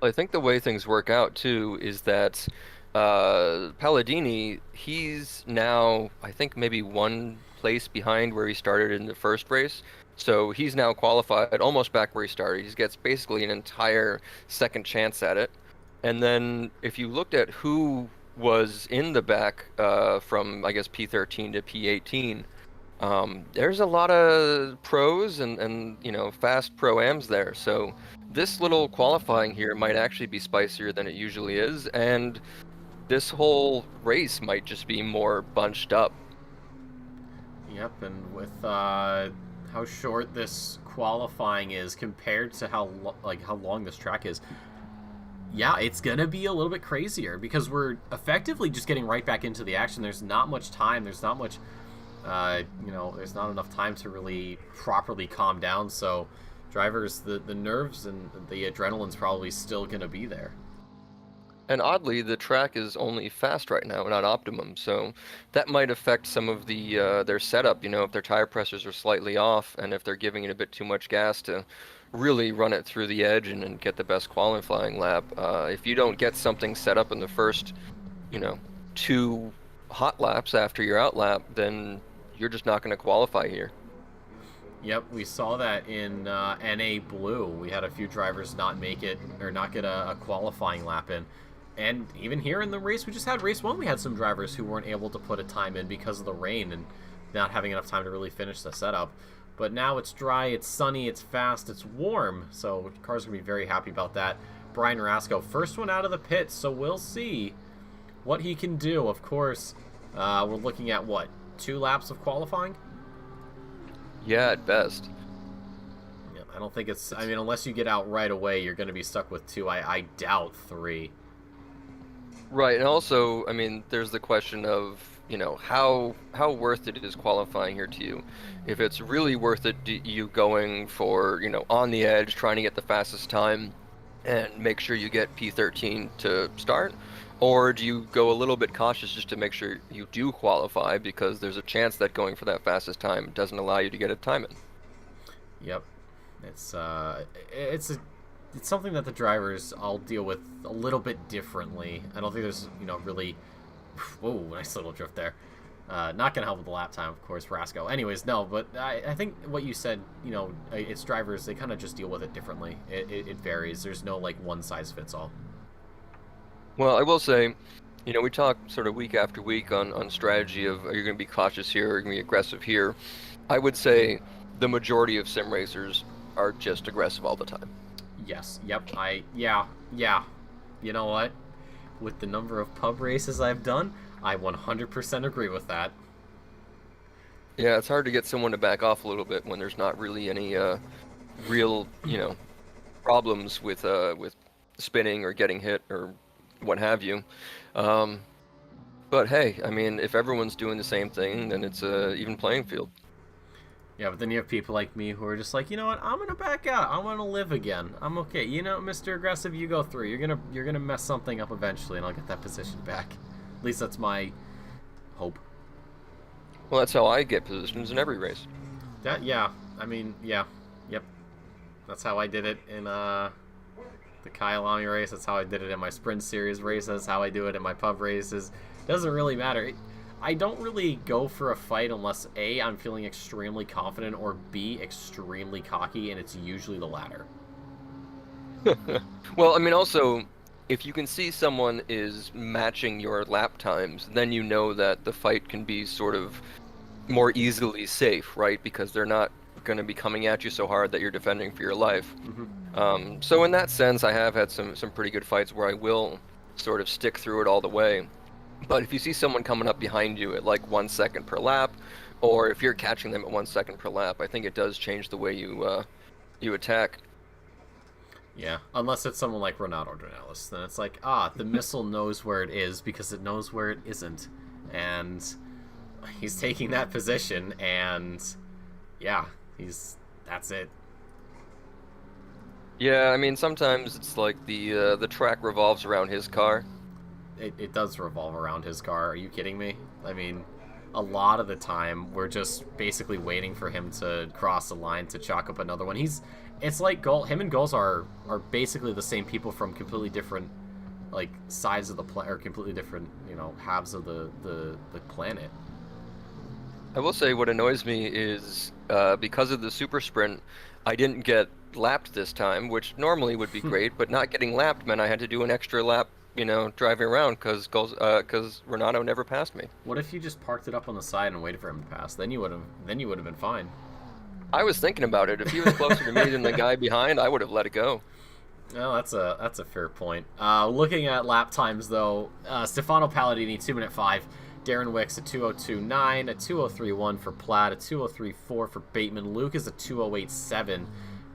I think the way things work out too is that Palladini, he's now, I think, maybe one place behind where he started in the first race. So he's now qualified almost back where he started. He gets basically an entire second chance at it. And then if you looked at who was in the back from, I guess, P13 to P18, there's a lot of pros and you know, fast pro-ams there. So this little qualifying here might actually be spicier than it usually is, and this whole race might just be more bunched up. Yep, and with how short this qualifying is compared to how long this track is, yeah, it's gonna be a little bit crazier because we're effectively just getting right back into the action. There's not much time. There's not much, you know, there's not enough time to really properly calm down. So drivers, the nerves and the adrenaline's probably still gonna be there. And oddly, the track is only fast right now, not optimum, so that might affect some of the their setup. You know, if their tire pressures are slightly off, and if they're giving it a bit too much gas to really run it through the edge and get the best qualifying lap. If you don't get something set up in the first, you know, 2 hot laps after your out lap, then you're just not going to qualify here. Yep, we saw that in NA Blue. We had a few drivers not make it or not get a qualifying lap in. And even here in the race, we just had race 1, we had some drivers who weren't able to put a time in because of the rain and not having enough time to really finish the setup. But now it's dry, it's sunny, it's fast, it's warm, so cars are going to be very happy about that. Brian Rasko, first one out of the pits, so we'll see what he can do. Of course, we're looking at, what, 2 laps of qualifying? Yeah, at best. Yeah, I don't think it's, I mean, unless you get out right away, you're going to be stuck with 2. I doubt 3. Right, and also, I mean, there's the question of, you know, how worth it is qualifying here to you. If it's really worth it, you going for, you know, on the edge, trying to get the fastest time and make sure you get P13 to start, or do you go a little bit cautious just to make sure you do qualify because there's a chance that going for that fastest time doesn't allow you to get a time in? Yep, it's something that the drivers all deal with a little bit differently. I don't think there's, you know, really... Whoa, nice little drift there. Not going to help with the lap time, of course, Rasko. Anyways, no, but I think what you said, you know, it's drivers, they kind of just deal with it differently. It varies. There's no, like, one-size-fits-all. Well, I will say, you know, we talk sort of week after week on strategy of, are you going to be cautious here, or are you going to be aggressive here? I would say the majority of sim racers are just aggressive all the time. Yes, yep, yeah. You know what? With the number of pub races I've done, I 100% agree with that. Yeah, it's hard to get someone to back off a little bit when there's not really any real, you know, problems with spinning or getting hit or what have you. But hey, I mean, if everyone's doing the same thing, then it's a even playing field. Yeah, but then you have people like me who are just like, you know what, I'm gonna back out. I want to live again. I'm okay. You know, Mr. Aggressive, you go through. You're gonna mess something up eventually, and I'll get that position back. At least that's my hope. Well, that's how I get positions in every race. Yeah. I mean, yeah, yep. That's how I did it in the Kyalami race. That's how I did it in my Sprint Series race. That's how I do it in my pub races. Doesn't really matter. I don't really go for a fight unless A, I'm feeling extremely confident, or B, extremely cocky, and it's usually the latter. Well, I mean, also, if you can see someone is matching your lap times, then you know that the fight can be sort of more easily safe, right? Because they're not going to be coming at you so hard that you're defending for your life. Mm-hmm. So in that sense, I have had some pretty good fights where I will sort of stick through it all the way. But if you see someone coming up behind you at like 1 second per lap, or if you're catching them at 1 second per lap, I think it does change the way you attack. Yeah, unless it's someone like Renato Dornelis, then it's like, the missile knows where it is because it knows where it isn't, and he's taking that position, and yeah, that's it. Yeah, I mean, sometimes it's like the track revolves around his car. It does revolve around his car. Are you kidding me? I mean, a lot of the time we're just basically waiting for him to cross the line to chalk up another one. It's like him and Goals are basically the same people from completely different like sides of the or completely different halves of the planet. I will say what annoys me is because of the super sprint, I didn't get lapped this time, which normally would be great, but not getting lapped meant I had to do an extra lap, driving around because Renato never passed me. What if you just parked it up on the side and waited for him to pass? Then you would have been fine. I was thinking about it. If he was closer to me than the guy behind, I would have let it go. Well, that's a fair point. Looking at lap times though, Stefano Palladini 2:05. Darren Wicks a 2:02.9, a 2:03.1 for Platt, a 2:03.4 for Bateman. Luke is a 2:08.7,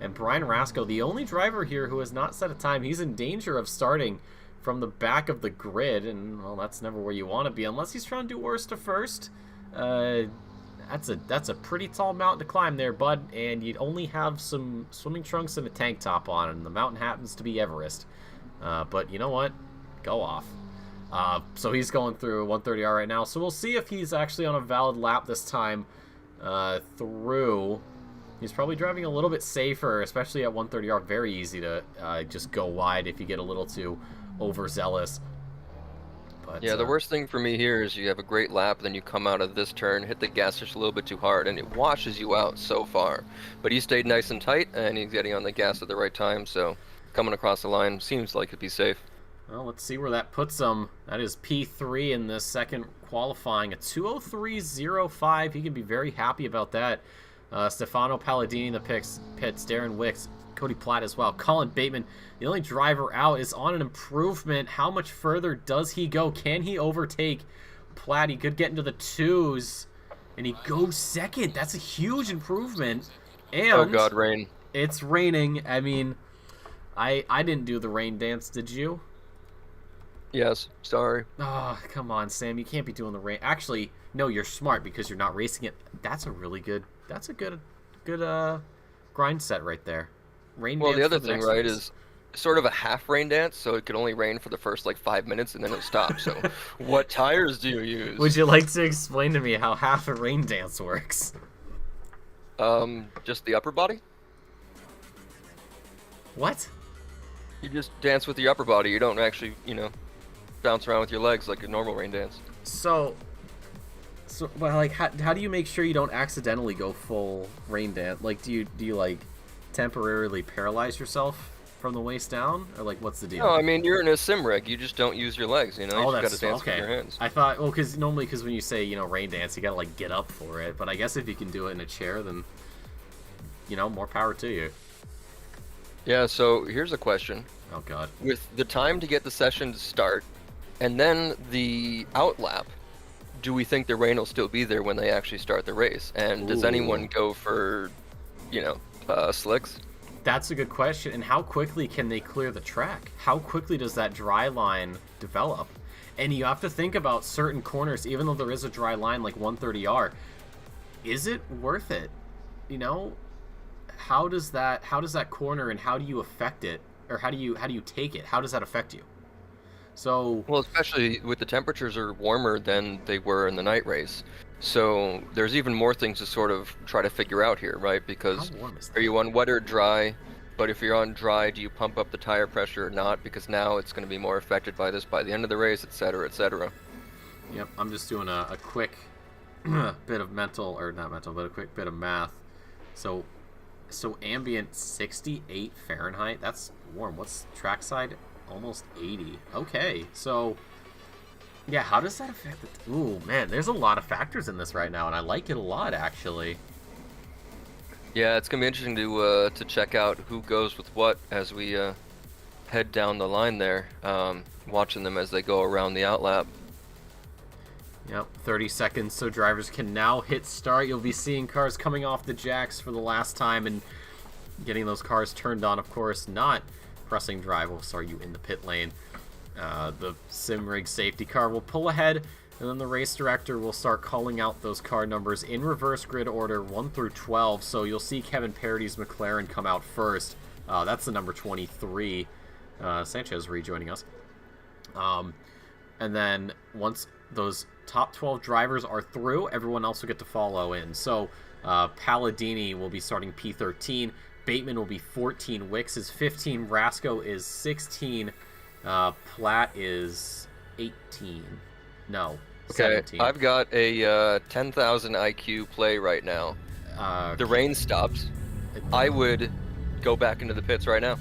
and Brian Rasco, the only driver here who has not set a time. He's in danger of starting from the back of the grid, and well, that's never where you want to be unless he's trying to do worst to first. That's a pretty tall mountain to climb there, bud, and you'd only have some swimming trunks and a tank top on, and the mountain happens to be Everest. But you know what? Go off. So he's going through 130R right now, so we'll see if he's actually on a valid lap this time through. He's probably driving a little bit safer, especially at 130R. Very easy to just go wide if you get a little too overzealous. But, yeah, the worst thing for me here is you have a great lap, then you come out of this turn, hit the gas just a little bit too hard, and it washes you out so far. But he stayed nice and tight, and he's getting on the gas at the right time, so coming across the line seems like it'd be safe. Well, let's see where that puts him. That is P3 in the second qualifying, a 2:03.05. He can be very happy about that. Stefano Palladini in the pits, Darren Wicks, Cody Platt as well. Colin Bateman, the only driver out, is on an improvement. How much further does he go? Can he overtake Platt? He could get into the twos, and he goes second. That's a huge improvement. And oh God, rain. It's raining. I mean, I didn't do the rain dance. Did you? Yes, sorry. Oh, come on, Sam. You can't be doing the rain. Actually, no, you're smart because you're not racing it. That's a good grind set right there. Rain well, dance the other for thing, next right, race. is sort of a half rain dance, so it could only rain for the first like 5 minutes and then it'll stop. So what tires do you use? Would you like to explain to me how half a rain dance works? Just the upper body? What? You just dance with the upper body. You don't actually, bounce around with your legs like a normal rain dance. So well, like, how do you make sure you don't accidentally go full rain dance? Like, do you like temporarily paralyze yourself from the waist down, or like what's the deal? No, I mean you're in a sim rig. You just don't use your legs. You Oh, just that's gotta dance okay. with your hands. I thought, well, because normally, when you say rain dance, you gotta like get up for it. But I guess if you can do it in a chair, then more power to you. Yeah. So here's a question. Oh God. With the time to get the session to start, and then the out lap, do we think the rain will still be there when they actually start the race? And does anyone go for, slicks? That's a good question. And how quickly can they clear the track? How quickly does that dry line develop? And you have to think about certain corners, even though there is a dry line like 130R. Is it worth it? How does that corner, and how do you affect it, or how do you take it? How does that affect you? So, well, especially with the temperatures are warmer than they were in the night race. So there's even more things to sort of try to figure out here, right? Because how warm is that? are you on wet or dry? But if you're on dry, do you pump up the tire pressure or not? Because now it's going to be more affected by this by the end of the race, etc., etc. Yep, I'm just doing a quick bit of mental, or not mental, but a quick bit of math. So ambient 68 Fahrenheit. That's warm. What's trackside? Almost 80. Okay, so yeah, how does that affect the... Ooh, man, there's a lot of factors in this right now, and I like it a lot, actually. Yeah, it's gonna be interesting to check out who goes with what as we head down the line there, watching them as they go around the outlap. Yep, 30 seconds, so drivers can now hit start. You'll be seeing cars coming off the jacks for the last time and getting those cars turned on, of course, not pressing drive will start you in the pit lane. The Simrigs safety car will pull ahead, and then the race director will start calling out those car numbers in reverse grid order 1 through 12. So you'll see Kevin Parody's McLaren come out first. That's the number 23. Sanchez rejoining us. And then once those top 12 drivers are through, everyone else will get to follow in. So Palladini will be starting P13. Bateman will be 14. Wicks is 15. Rasco is 16. Platt is 18. No, Okay, 17. I've got a 10,000 IQ play right now. The rain stops. I would go back into the pits right now.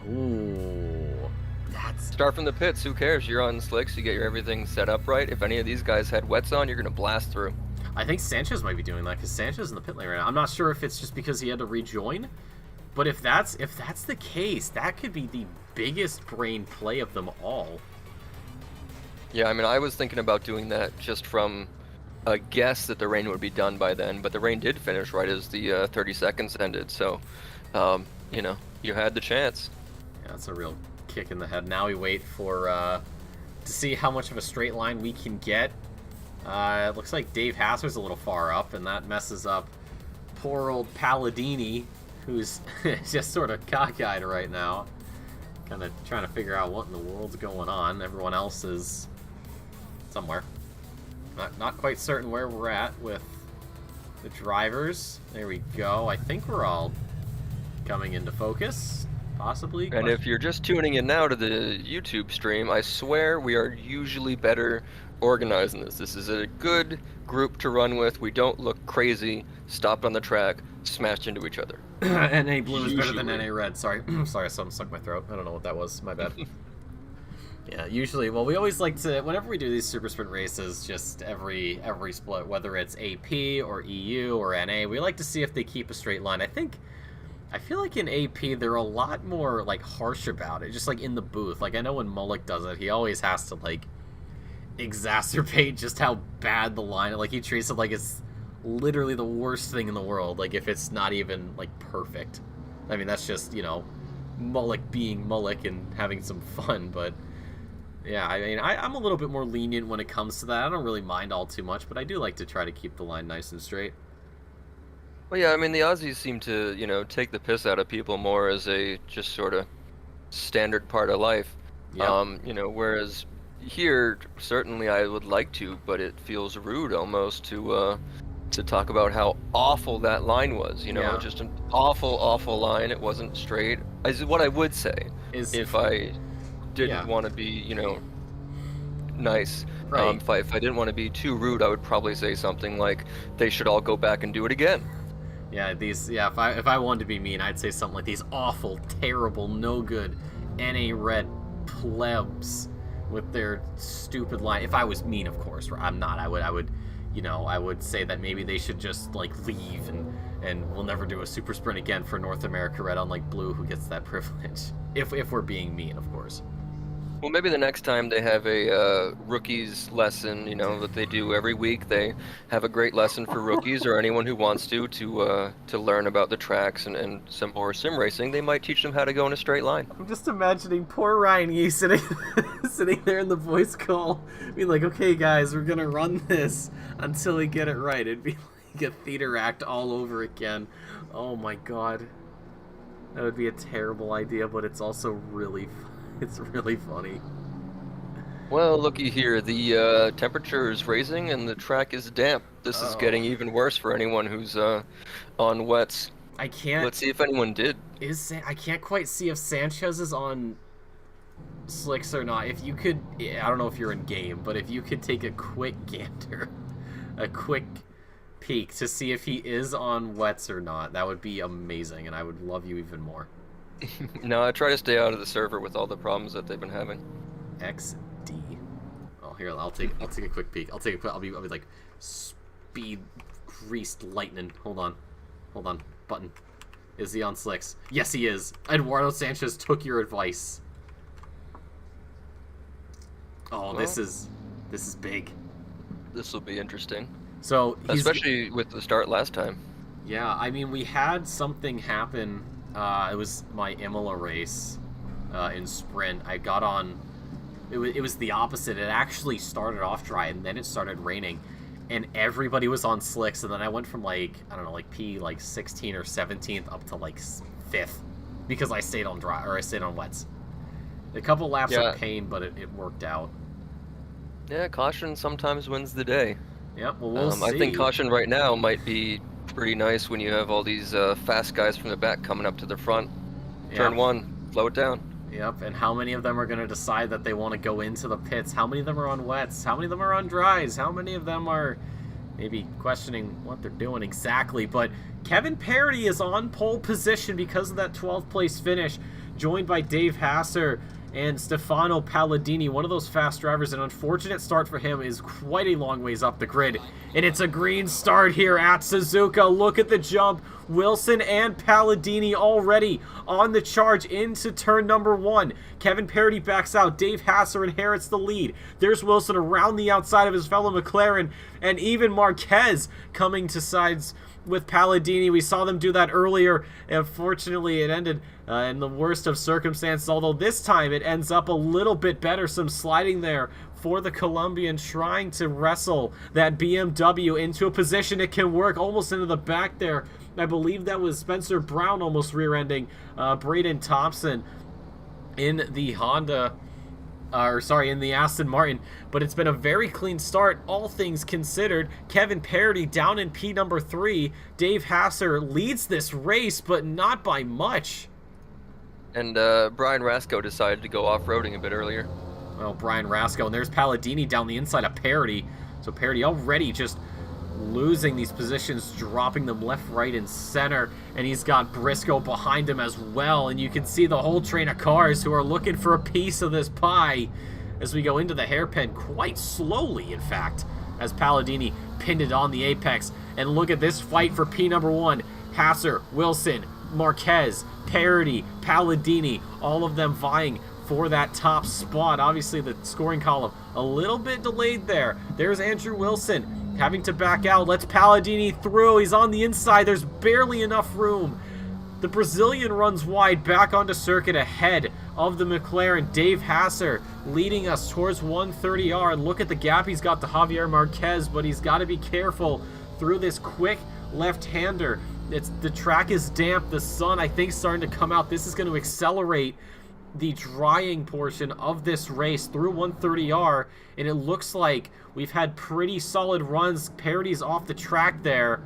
Ooh, that's... Start from the pits. Who cares? You're on slicks. You get your everything set up right. If any of these guys had wets on, you're gonna blast through. I think Sanchez might be doing that because Sanchez is in the pit lane right now. I'm not sure if it's just because he had to rejoin, but if that's the case, that could be the biggest brain play of them all. Yeah, I mean, I was thinking about doing that just from a guess that the rain would be done by then, but the rain did finish right as the 30 seconds ended, so, you know, you had the chance. Yeah, that's a real kick in the head. Now we wait for, to see how much of a straight line we can get. It looks like Dave Hasser's a little far up, and that messes up poor old Palladini, who's just sort of cockeyed right now. Kind of trying to figure out what in the world's going on. Everyone else is somewhere. Not quite certain where we're at with the drivers. There we go. I think we're all coming into focus, possibly. And if you're just tuning in now to the YouTube stream, I swear we are usually better organizing this. This is a good group to run with. We don't look crazy, stopped on the track, smashed into each other. NA blue is better than NA red. Sorry. Sorry, something stuck in my throat. I don't know what that was. My bad. Yeah, usually, well, we always like to, whenever we do these super sprint races, just every split, whether it's AP or EU or NA, we like to see if they keep a straight line. I feel like in AP, they're a lot more, like, harsh about it, just like in the booth. Like, I know when Mullick does it, he always has to, like, exacerbate just how bad the line, like, he treats it like it's literally the worst thing in the world, like, if it's not even, like, perfect. I mean, that's just, you know, Mullick being Mullick and having some fun, but yeah, I mean, I'm a little bit more lenient when it comes to that. I don't really mind all too much, but I do like to try to keep the line nice and straight. Well, yeah, I mean, the Aussies seem to, you know, take the piss out of people more as a just sort of standard part of life. Yep. You know, whereas here, certainly I would like to, but it feels rude almost to talk about how awful that line was. You know, Yeah. just an awful, awful line. It wasn't straight. What I would say Is if I didn't Yeah. want to be, you know, nice. Right. If I didn't want to be too rude, I would probably say something like, they should all go back and do it again. Yeah, if I wanted to be mean, I'd say something like these awful, terrible, no good NA red plebs with their stupid line. If I was mean, of course, I'm not. I would, you know, I would say that maybe they should just like leave and we'll never do a super sprint again for North America red, unlike blue, who gets that privilege. If we're being mean, of course. Well, maybe the next time they have a rookies lesson, you know, that they do every week, they have a great lesson for rookies or anyone who wants to learn about the tracks and some more sim racing. They might teach them how to go in a straight line. I'm just imagining poor Ryan Yee sitting there in the voice call, being like, okay, guys, we're going to run this until we get it right. It'd be like a theater act all over again. Oh, my God. That would be a terrible idea, but it's also really funny. Well, looky here. The temperature is raising and the track is damp. This is getting even worse for anyone who's on wets. I can't... Let's see if anyone did. I can't quite see if Sanchez is on slicks or not. If you could... I don't know if you're in game, but if you could take a quick gander, a quick peek to see if he is on wets or not, that would be amazing, and I would love you even more. No, I try to stay out of the server with all the problems that they've been having. XD. Oh, here, I'll take a quick peek. I'll be like speed greased lightning. Hold on, button. Is he on slicks? Yes, he is. Eduardo Sanchez took your advice. Oh, Well, this is big. this will be interesting, So especially with the start last time. yeah. I mean, we had something happen. It was my Imola race in sprint. I got on. It was the opposite. It actually started off dry and then it started raining, and everybody was on slicks. And then I went from like I don't know, like P like 16 or 17th up to like 5th because I stayed on dry or I stayed on wets. A couple laps of pain, but it worked out. Yeah, caution sometimes wins the day. Yep, well, we'll see. I think caution right now might be pretty nice when you have all these fast guys from the back coming up to the front. Turn one, slow it down. Yep, and how many of them are going to decide that they want to go into the pits? How many of them are on wets? How many of them are on dries? How many of them are maybe questioning what they're doing exactly? But Kevin Parody is on pole position because of that 12th place finish, joined by Dave Hasser and Stefano Palladini, one of those fast drivers. An unfortunate start for him is quite a long ways up the grid. And it's a green start here at Suzuka. Look at the jump. Wilson and Palladini already on the charge into turn number 1. Kevin Parody backs out. Dave Hasser inherits the lead. There's Wilson around the outside of his fellow McLaren. And even Marquez coming to sides with Palladini. We saw them do that earlier. Unfortunately, it ended in the worst of circumstances, although this time it ends up a little bit better. Some sliding there for the Colombian, trying to wrestle that BMW into a position it can work, almost into the back there. I believe that was Spencer Brown almost rear-ending Braden Thompson in the Honda, in the Aston Martin. But it's been a very clean start, all things considered. Kevin Parody down in P number 3. Dave Hasser leads this race, but not by much. And Brian Rasco decided to go off-roading a bit earlier. Well, Brian Rasco, and there's Palladini down the inside of Parody. So Parody already just losing these positions, dropping them left, right, and center. And he's got Briscoe behind him as well. And you can see the whole train of cars who are looking for a piece of this pie as we go into the hairpin quite slowly, in fact, as Palladini pinned it on the apex. And look at this fight for P number 1. Hasser, Wilson, Marquez, Parody, Palladini, all of them vying for that top spot. Obviously, the scoring column a little bit delayed there. There's Andrew Wilson having to back out. Lets Palladini through. He's on the inside. There's barely enough room. The Brazilian runs wide back onto circuit ahead of the McLaren. Dave Hasser leading us towards 130R. And look at the gap he's got to Javier Marquez, but he's got to be careful through this quick left-hander. The track is damp. The sun, I think, is starting to come out. This is going to accelerate the drying portion of this race through 130R, and it looks like we've had pretty solid runs. Parody's off the track there.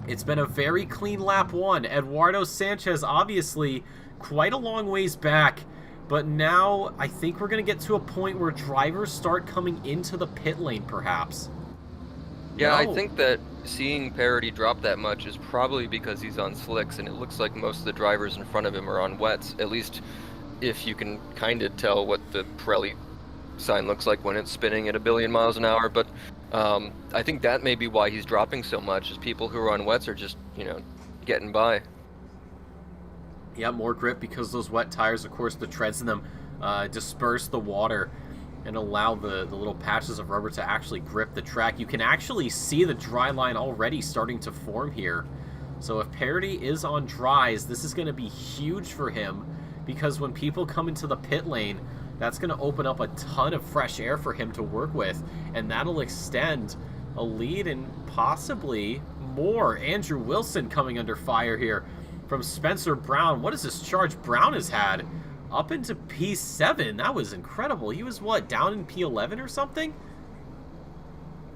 It's been a very clean lap 1. Eduardo Sanchez obviously quite a long ways back, but now I think we're going to get to a point where drivers start coming into the pit lane perhaps. Yeah, I think that seeing Parody drop that much is probably because he's on slicks, and it looks like most of the drivers in front of him are on wets, at least if you can kind of tell what the Pirelli sign looks like when it's spinning at 1 billion miles an hour. But I think that may be why he's dropping so much, is people who are on wets are just, getting by. Yeah, more grip because those wet tires, of course, the treads in them disperse the water and allow the little patches of rubber to actually grip the track. You can actually see the dry line already starting to form here. So if Parody is on dries, this is going to be huge for him, because when people come into the pit lane, that's going to open up a ton of fresh air for him to work with, and that'll extend a lead and possibly more. Andrew Wilson coming under fire here from Spencer Brown. What is this charge Brown has had? Up into P7. That was incredible. He was, what, down in P11 or something?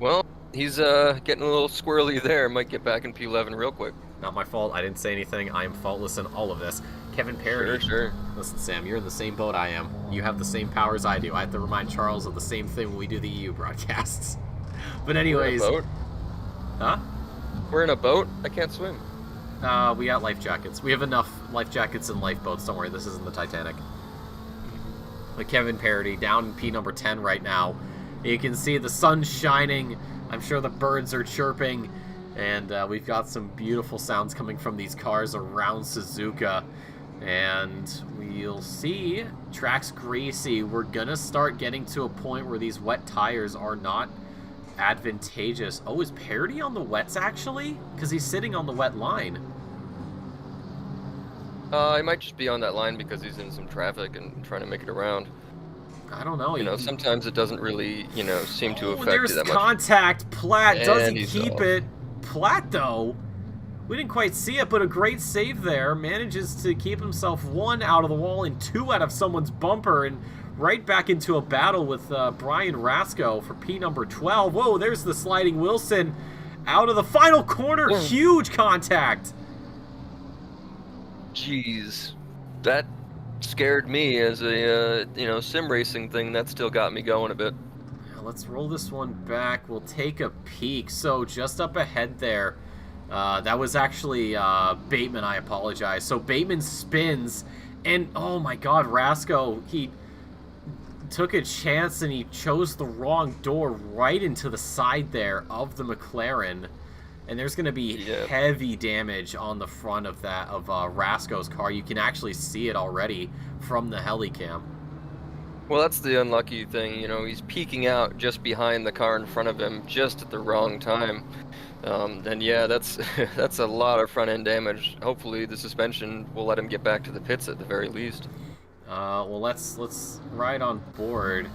Well, he's getting a little squirrely there. Might get back in P11 real quick. Not my fault. I didn't say anything. I am faultless in all of this. Kevin Parody. Sure. Listen, Sam, you're in the same boat I am. You have the same powers I do. I have to remind Charles of the same thing when we do the EU broadcasts. But anyways... We're in a boat? Huh? We're in a boat? I can't swim. We got life jackets. We have enough life jackets and lifeboats. Don't worry, this isn't the Titanic. But Kevin Parody down in P number 10 right now. You can see the sun shining. I'm sure the birds are chirping. And we've got some beautiful sounds coming from these cars around Suzuka. And we'll see. Track's greasy. We're going to start getting to a point where these wet tires are not advantageous. Oh, is Parity on the wets, actually? Because he's sitting on the wet line. He might just be on that line because he's in some traffic and trying to make it around. I don't know. You know, sometimes it doesn't really, you know, seem to affect there's you that much. Contact. Platt doesn't keep off. it. Platt, though, we didn't quite see it, but a great save there. Manages to keep himself 1 out of the wall and 2 out of someone's bumper, and right back into a battle with Brian Rasco for P number 12. Whoa, there's the sliding Wilson out of the final corner. Huge contact. Jeez, that scared me as a, you know, sim racing thing. That still got me going a bit. Let's roll this one back. We'll take a peek. So just up ahead there, that was actually Bateman. I apologize. So Bateman spins, and oh my God, Rasco, he took a chance and he chose the wrong door right into the side there of the McLaren. And there's going to be heavy damage on the front of that of Rasco's car. You can actually see it already from the helicam. Well, that's the unlucky thing, you know. He's peeking out just behind the car in front of him, just at the wrong time. And yeah, that's that's a lot of front end damage. Hopefully, the suspension will let him get back to the pits at the very least. Well, let's ride on board.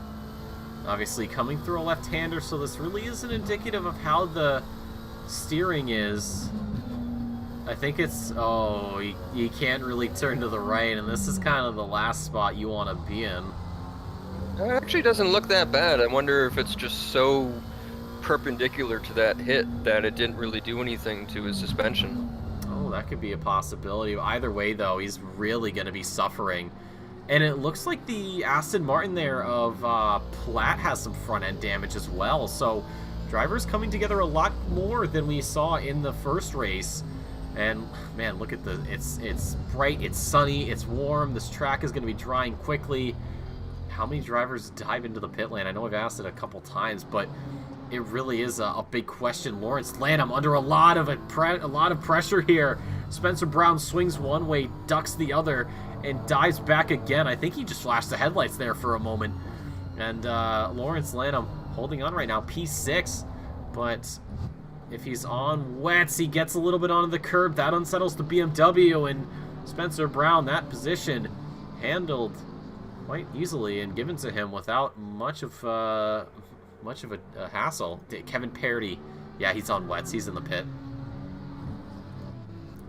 Obviously, coming through a left-hander, so this really isn't indicative of how the steering is. I think it's, oh, you can't really turn to the right, and this is kind of the last spot you want to be in. It actually doesn't look that bad. I wonder if it's just so perpendicular to that hit that it didn't really do anything to his suspension. Oh, that could be a possibility. Either way, though, he's really going to be suffering. And it looks like the Aston Martin there of Platt has some front-end damage as well, so drivers coming together a lot more than we saw in the first race. And man, look at the, it's bright, it's sunny, it's warm, this track is going to be drying quickly. How many drivers dive into the pit lane? I know I've asked it a couple times, but it really is a big question. Lawrence Lanham under a lot of pressure here. Spencer Brown swings one way, ducks the other, and dives back again. I think he just flashed the headlights there for a moment. And Lawrence Lanham holding on right now, P6, but if he's on wets, he gets a little bit onto the curb. That unsettles the BMW, and Spencer Brown, that position handled quite easily and given to him without much of a hassle. Kevin Parity, yeah, he's on wets. He's in the pit.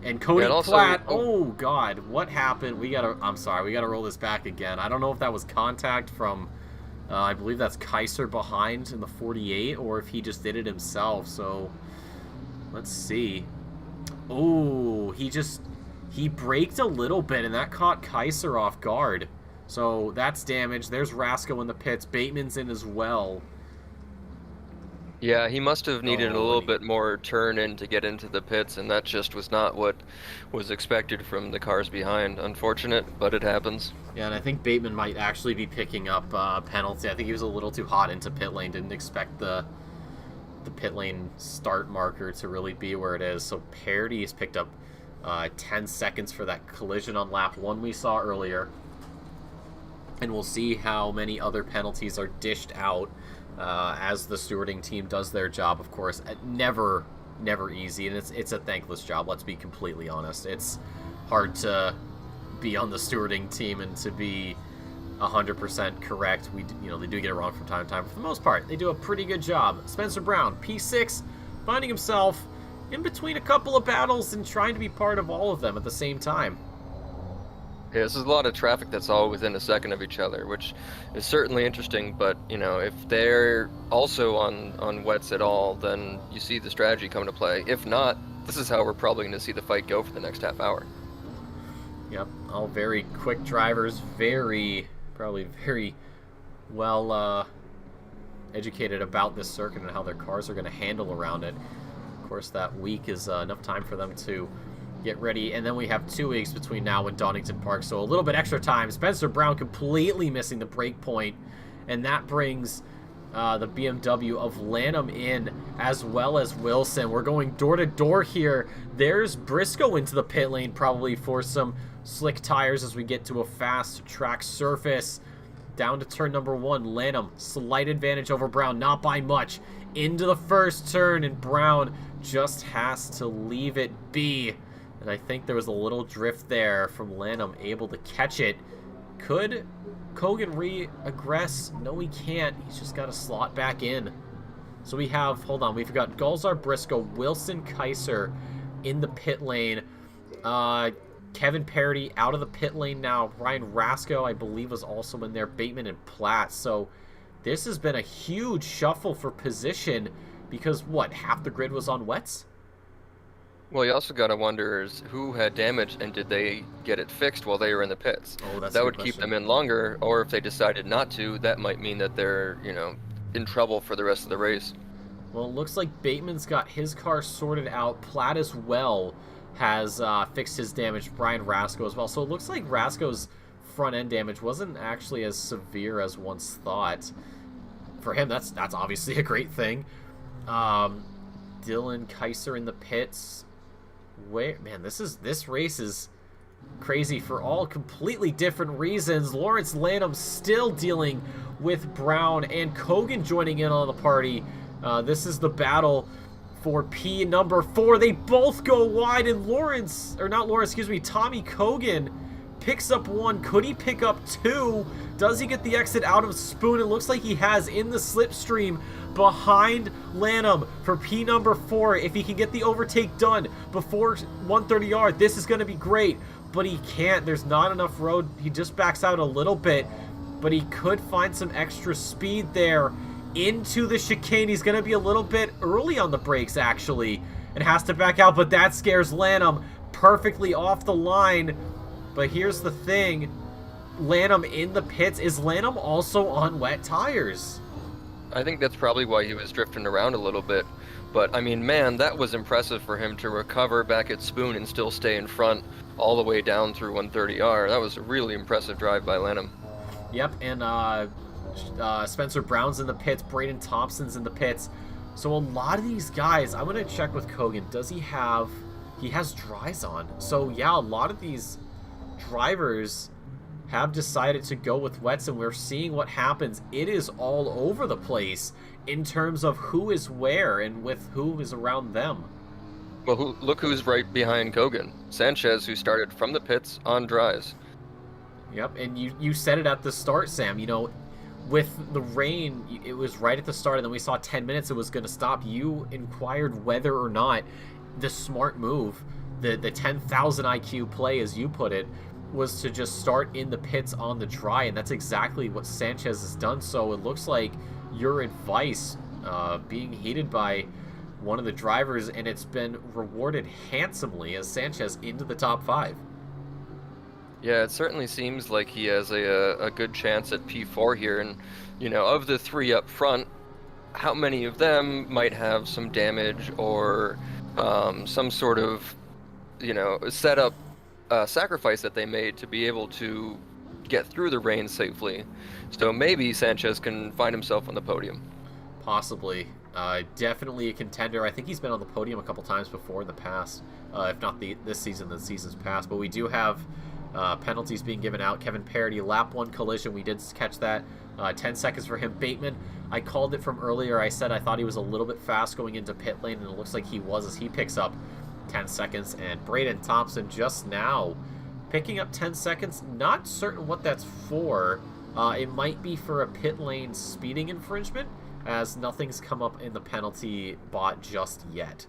And Cody Platt, oh God, what happened? I'm sorry, we gotta roll this back again. I don't know if that was contact from, I believe that's Kaiser behind in the 48, or if he just did it himself. So let's see. Oh, he braked a little bit, and that caught Kaiser off guard. So that's damage. There's Rasco in the pits. Bateman's in as well. Yeah, he must have needed a little bit more turn in to get into the pits, and that just was not what was expected from the cars behind. Unfortunate, but it happens. Yeah, and I think Bateman might actually be picking up a penalty. I think he was a little too hot into pit lane. Didn't expect the pit lane start marker to really be where it is. So Parity has picked up 10 seconds for that collision on lap 1 we saw earlier. And we'll see how many other penalties are dished out as the stewarding team does their job, of course. Never easy, and it's a thankless job, let's be completely honest. It's hard to be on the stewarding team and to be 100% correct. They do get it wrong from time to time, but for the most part, they do a pretty good job. Spencer Brown, P6, finding himself in between a couple of battles and trying to be part of all of them at the same time. Yeah, this is a lot of traffic that's all within a second of each other, which is certainly interesting, but, you know, if they're also on wets at all, then you see the strategy come into play. If not, this is how we're probably going to see the fight go for the next half hour. Yep, all very quick drivers, probably very well educated about this circuit and how their cars are going to handle around it. Of course, that week is enough time for them to get ready, and then we have 2 weeks between now and Donington Park, so a little bit extra time. Spencer Brown completely missing the break point, and that brings the BMW of Lanham in, as well as Wilson. We're going door to door here. There's Briscoe into the pit lane, probably for some slick tires as we get to a fast track surface. Down to turn number 1, Lanham, slight advantage over Brown, not by much. Into the first turn, and Brown just has to leave it be. And I think there was a little drift there from Lanham, able to catch it. Could Kogan re-aggress? No, he can't. He's just got to slot back in. So we have, hold on, we've got Gulzar, Briscoe, Wilson, Kaiser in the pit lane. Kevin Parody out of the pit lane now. Ryan Rasco, I believe, was also in there. Bateman and Platt. So this has been a huge shuffle for position because, what, half the grid was on wets? Well, you also got to wonder is who had damage and did they get it fixed while they were in the pits? Oh, that's that would keep them in longer, or if they decided not to, that might mean that they're, in trouble for the rest of the race. Well, it looks like Bateman's got his car sorted out. Platt as well has fixed his damage. Brian Rasco as well. So it looks like Rasco's front end damage wasn't actually as severe as once thought. For him, that's obviously a great thing. Dylan Kaiser in the pits. Man, this race is crazy for all completely different reasons. Lawrence Lanham still dealing with Brown, and Kogan joining in on the party. This is the battle for P number 4. They both go wide, and Tommy Kogan picks up 1. Could he pick up 2? Does he get the exit out of Spoon? It looks like he has in the slipstream behind Lanham for P number 4. If he can get the overtake done before 130R, this is going to be great. But he can't. There's not enough road. He just backs out a little bit. But he could find some extra speed there into the chicane. He's going to be a little bit early on the brakes, actually, and has to back out. But that scares Lanham perfectly off the line. But here's the thing. Lanham in the pits. Is Lanham also on wet tires? I think that's probably why he was drifting around a little bit. But, I mean, man, that was impressive for him to recover back at Spoon and still stay in front all the way down through 130R. That was a really impressive drive by Lanham. Yep, and Spencer Brown's in the pits. Braden Thompson's in the pits. So a lot of these guys, I'm going to check with Kogan. Does he have... He has dries on. So, yeah, a lot of these drivers have decided to go with wets, and we're seeing what happens. It is all over the place in terms of who is where and with who is around them. Well, look who's right behind Kogan. Sanchez, who started from the pits on dries. Yep, and you said it at the start, Sam. You know, with the rain, it was right at the start, and then we saw 10 minutes it was going to stop. You inquired whether or not the smart move, the 10,000 IQ play, as you put it, was to just start in the pits on the dry, and that's exactly what Sanchez has done. So it looks like your advice being heeded by one of the drivers, and it's been rewarded handsomely as Sanchez into the top 5. Yeah, it certainly seems like he has a good chance at P4 here, and, of the 3 up front, how many of them might have some damage or some sort of, setup sacrifice that they made to be able to get through the rain safely. So maybe Sanchez can find himself on the podium. Possibly. Definitely a contender. I think he's been on the podium a couple times before in the past, if not this season, the seasons past. But we do have penalties being given out. Kevin Parody, lap 1 collision. We did catch that. 10 seconds for him. Bateman, I called it from earlier. I said I thought he was a little bit fast going into pit lane, and it looks like he was as he picks up 10 seconds. And Braden Thompson just now picking up 10 seconds. Not certain what that's for. It might be for a pit lane speeding infringement, as nothing's come up in the penalty bot just yet.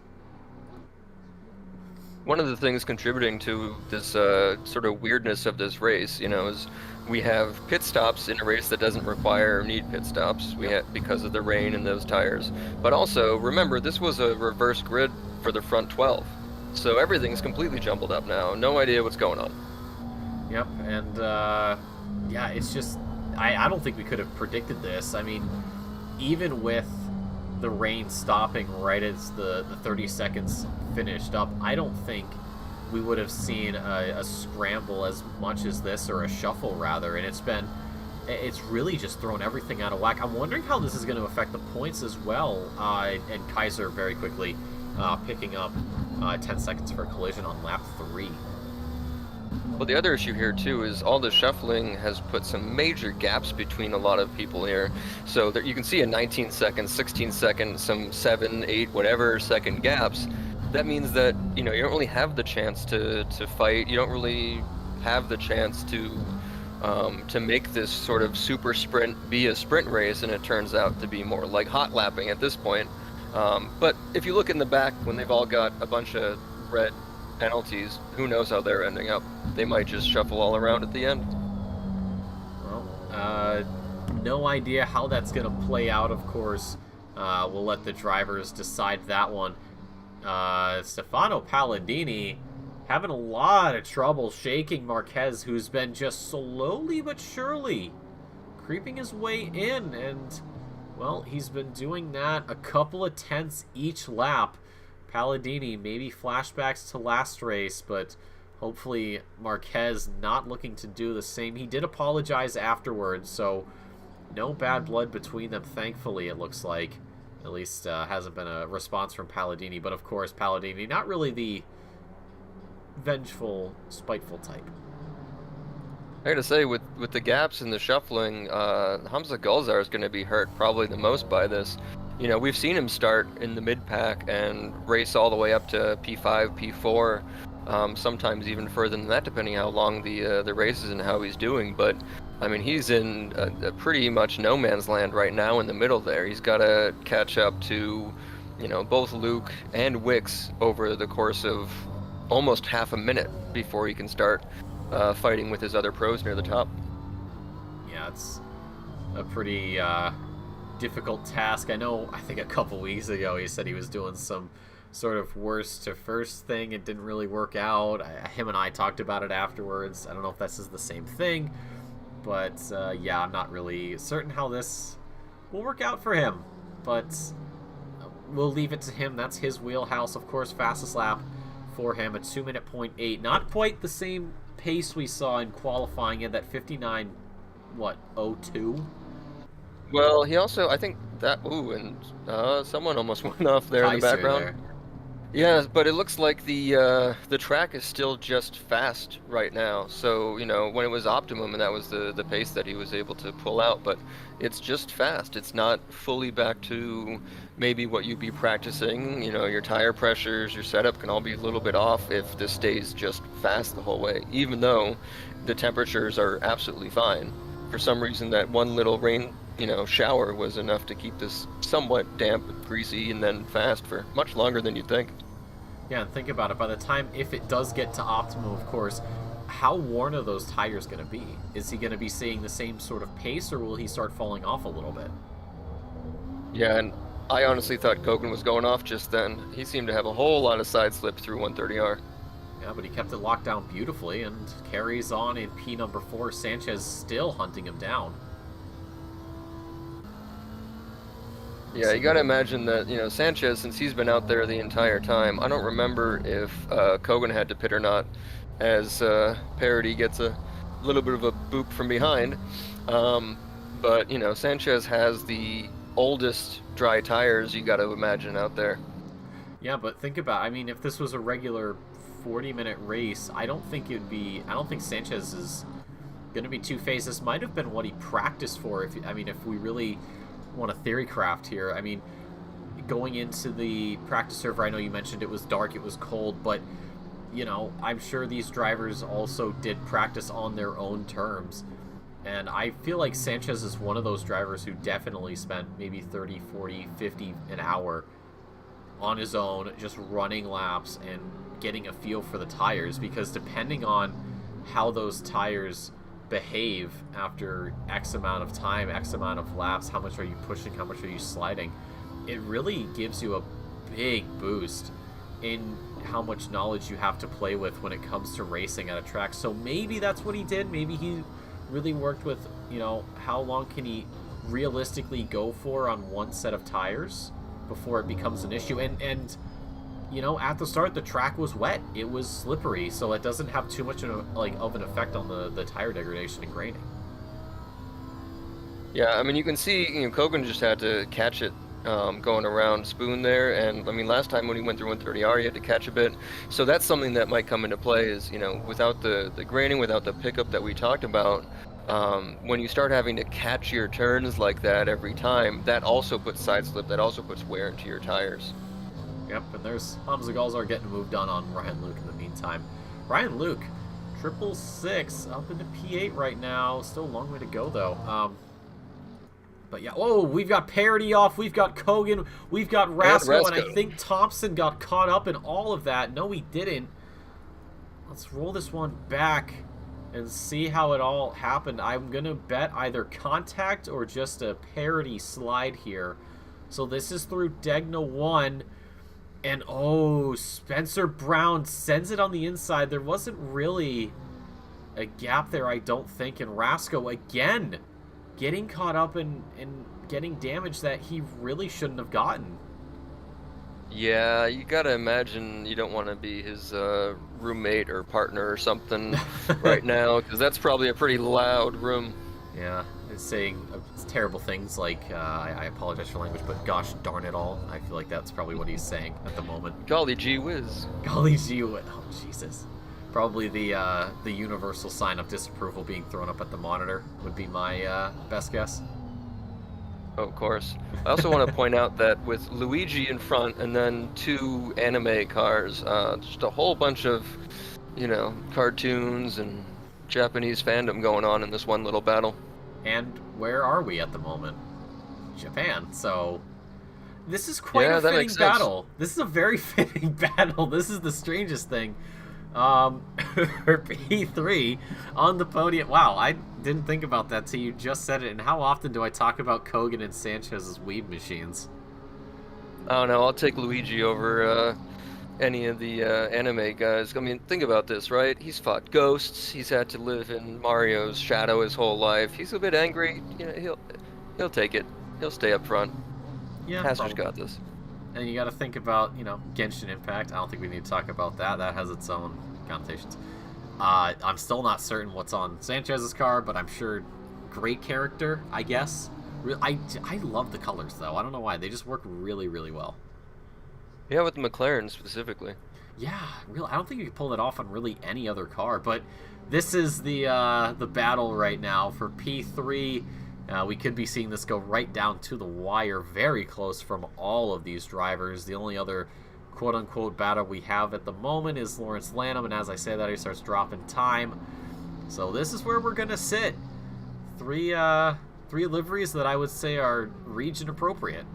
One of the things contributing to this sort of weirdness of this race, is we have pit stops in a race that doesn't require or need pit stops because of the rain and those tires. But also, remember, this was a reverse grid for the front 12. So everything's completely jumbled up now. No idea what's going on. Yep, and yeah, it's just, I don't think we could have predicted this. I mean, even with the rain stopping right as the 30 seconds finished up, I don't think we would have seen a scramble as much as this, or a shuffle rather. And it's been it's really just thrown everything out of whack. I'm wondering how this is going to affect the points as well. And Kaiser very quickly picking up 10 seconds for a collision on lap 3. Well, the other issue here too is all the shuffling has put some major gaps between a lot of people here. So that you can see a 19 second, 16 second, some 7, 8, whatever second gaps. That means that, you know, you don't really have the chance to fight. You don't really have the chance to make this sort of super sprint be a sprint race, and it turns out to be more like hot lapping at this point. But if you look in the back, when they've all got a bunch of red penalties, who knows how they're ending up. They might just shuffle all around at the end. Well, no idea how that's going to play out, of course. We'll let the drivers decide that one. Stefano Palladini having a lot of trouble shaking Marquez, who's been just slowly but surely creeping his way in. And, well, he's been doing that a couple of tenths each lap. Palladini, maybe flashbacks to last race, but hopefully Marquez not looking to do the same. He did apologize afterwards, so no bad blood between them, thankfully, it looks like. At least hasn't been a response from Palladini, but of course Palladini, not really the vengeful, spiteful type. I gotta say, with the gaps and the shuffling, Hamza Gulzar is going to be hurt probably the most by this. You know, we've seen him start in the mid-pack and race all the way up to P5, P4, sometimes even further than that, depending how long the race is and how he's doing. But, I mean, he's in a pretty much no man's land right now in the middle there. He's got to catch up to, you know, both Luke and Wicks over the course of almost half a minute before he can start fighting with his other pros near the top. Yeah, it's a pretty difficult task. I think a couple weeks ago he said he was doing some sort of worst to first thing. It didn't really work out. Him and I talked about it afterwards. I don't know if this is the same thing, but yeah, I'm not really certain how this will work out for him, but we'll leave it to him. That's his wheelhouse. Of course, fastest lap for him, a 2-minute .8. Not quite the same pace we saw in qualifying in that 59.02. Well, he also, I think that, and someone almost went off there in the background. There. Yeah, but it looks like the track is still just fast right now. So, you know, when it was optimum, and that was the pace that he was able to pull out, but it's just fast. It's not fully back to maybe what you'd be practicing. You know, your tire pressures, your setup can all be a little bit off if this stays just fast the whole way, even though the temperatures are absolutely fine. For some reason, that one little rain, you know, shower was enough to keep this somewhat damp, greasy, and then fast for much longer than you'd think. Yeah, and think about it. By the time, if it does get to optimum, of course, how worn are those tires going to be? Is he going to be seeing the same sort of pace, or will he start falling off a little bit? Yeah, and I honestly thought Kogan was going off just then. He seemed to have a whole lot of side slip through 130R. Yeah, but he kept it locked down beautifully and carries on in P number 4. Sanchez still hunting him down. Yeah, you gotta imagine that, you know, Sanchez, since he's been out there the entire time, I don't remember if Kogan had to pit or not, as Parody gets a little bit of a boop from behind. But, you know, Sanchez has the oldest dry tires you gotta imagine out there. Yeah, but think about, I mean, if this was a regular 40-minute race, I don't think Sanchez is going to be two-faced. This might have been what he practiced for. If we really want a theory craft here, I mean, going into the practice server, I know you mentioned it was dark, it was cold, but, you know, I'm sure these drivers also did practice on their own terms. And I feel like Sanchez is one of those drivers who definitely spent maybe 30, 40, 50 an hour on his own, just running laps and getting a feel for the tires, because depending on how those tires behave after X amount of time, X amount of laps, how much are you pushing, how much are you sliding, it really gives you a big boost in how much knowledge you have to play with when it comes to racing at a track. So maybe that's what he did. Maybe he really worked with, you know, how long can he realistically go for on one set of tires before it becomes an issue. And you know, at the start, the track was wet. It was slippery, so it doesn't have too much of an effect on the tire degradation and graining. Yeah, I mean, you can see, Kogan just had to catch it going around Spoon there. And I mean, last time when he went through 130R, he had to catch a bit. So that's something that might come into play is, without the graining, without the pickup that we talked about, when you start having to catch your turns like that every time, that also puts side slip, that also puts wear into your tires. Yep, and there's Hamza Galzar getting moved on Ryan Luke in the meantime. Ryan Luke, 666 up into P8 right now. Still a long way to go, though. But yeah, oh, we've got Parity off, we've got Kogan, we've got Rasco, and I think Thompson got caught up in all of that. No, he didn't. Let's roll this one back and see how it all happened. I'm going to bet either contact or just a Parity slide here. So this is through Degna 1. And, oh, Spencer Brown sends it on the inside. There wasn't really a gap there, I don't think. And Rasco, again, getting caught up and getting damage that he really shouldn't have gotten. Yeah, you gotta imagine you don't want to be his roommate or partner or something right now, because that's probably a pretty loud room. Yeah, it's saying terrible things like, I apologize for language, but gosh darn it all. I feel like that's probably what he's saying at the moment. Golly gee whiz. Golly gee whiz. Oh, Jesus. Probably the universal sign of disapproval being thrown up at the monitor would be my best guess. Oh, of course. I also want to point out that with Luigi in front and then 2 anime cars, just a whole bunch of, cartoons and Japanese fandom going on in this one little battle. And where are we at the moment? Japan. So this is quite a fitting battle. This is a very fitting battle. This is the strangest thing. For P3 on the podium. Wow, I didn't think about that till you just said it. And how often do I talk about Kogan and Sanchez's weed machines? I don't know. I'll take Luigi over any of the anime guys. I mean, think about this, right? He's fought ghosts. He's had to live in Mario's shadow his whole life. He's a bit angry. He'll take it. He'll stay up front. Yeah, Pastor's got this. And you got to think about, Genshin Impact. I don't think we need to talk about that. That has its own connotations. I'm still not certain what's on Sanchez's car, but I'm sure great character, I guess. I love the colors, though. I don't know why. They just work really, really well. Yeah, with the McLaren specifically. Yeah, really. I don't think you could pull that off on really any other car. But this is the battle right now for P3. We could be seeing this go right down to the wire, very close from all of these drivers. The only other quote-unquote battle we have at the moment is Lawrence Lanham, and as I say that, he starts dropping time. So this is where we're going to sit. Three liveries that I would say are region appropriate.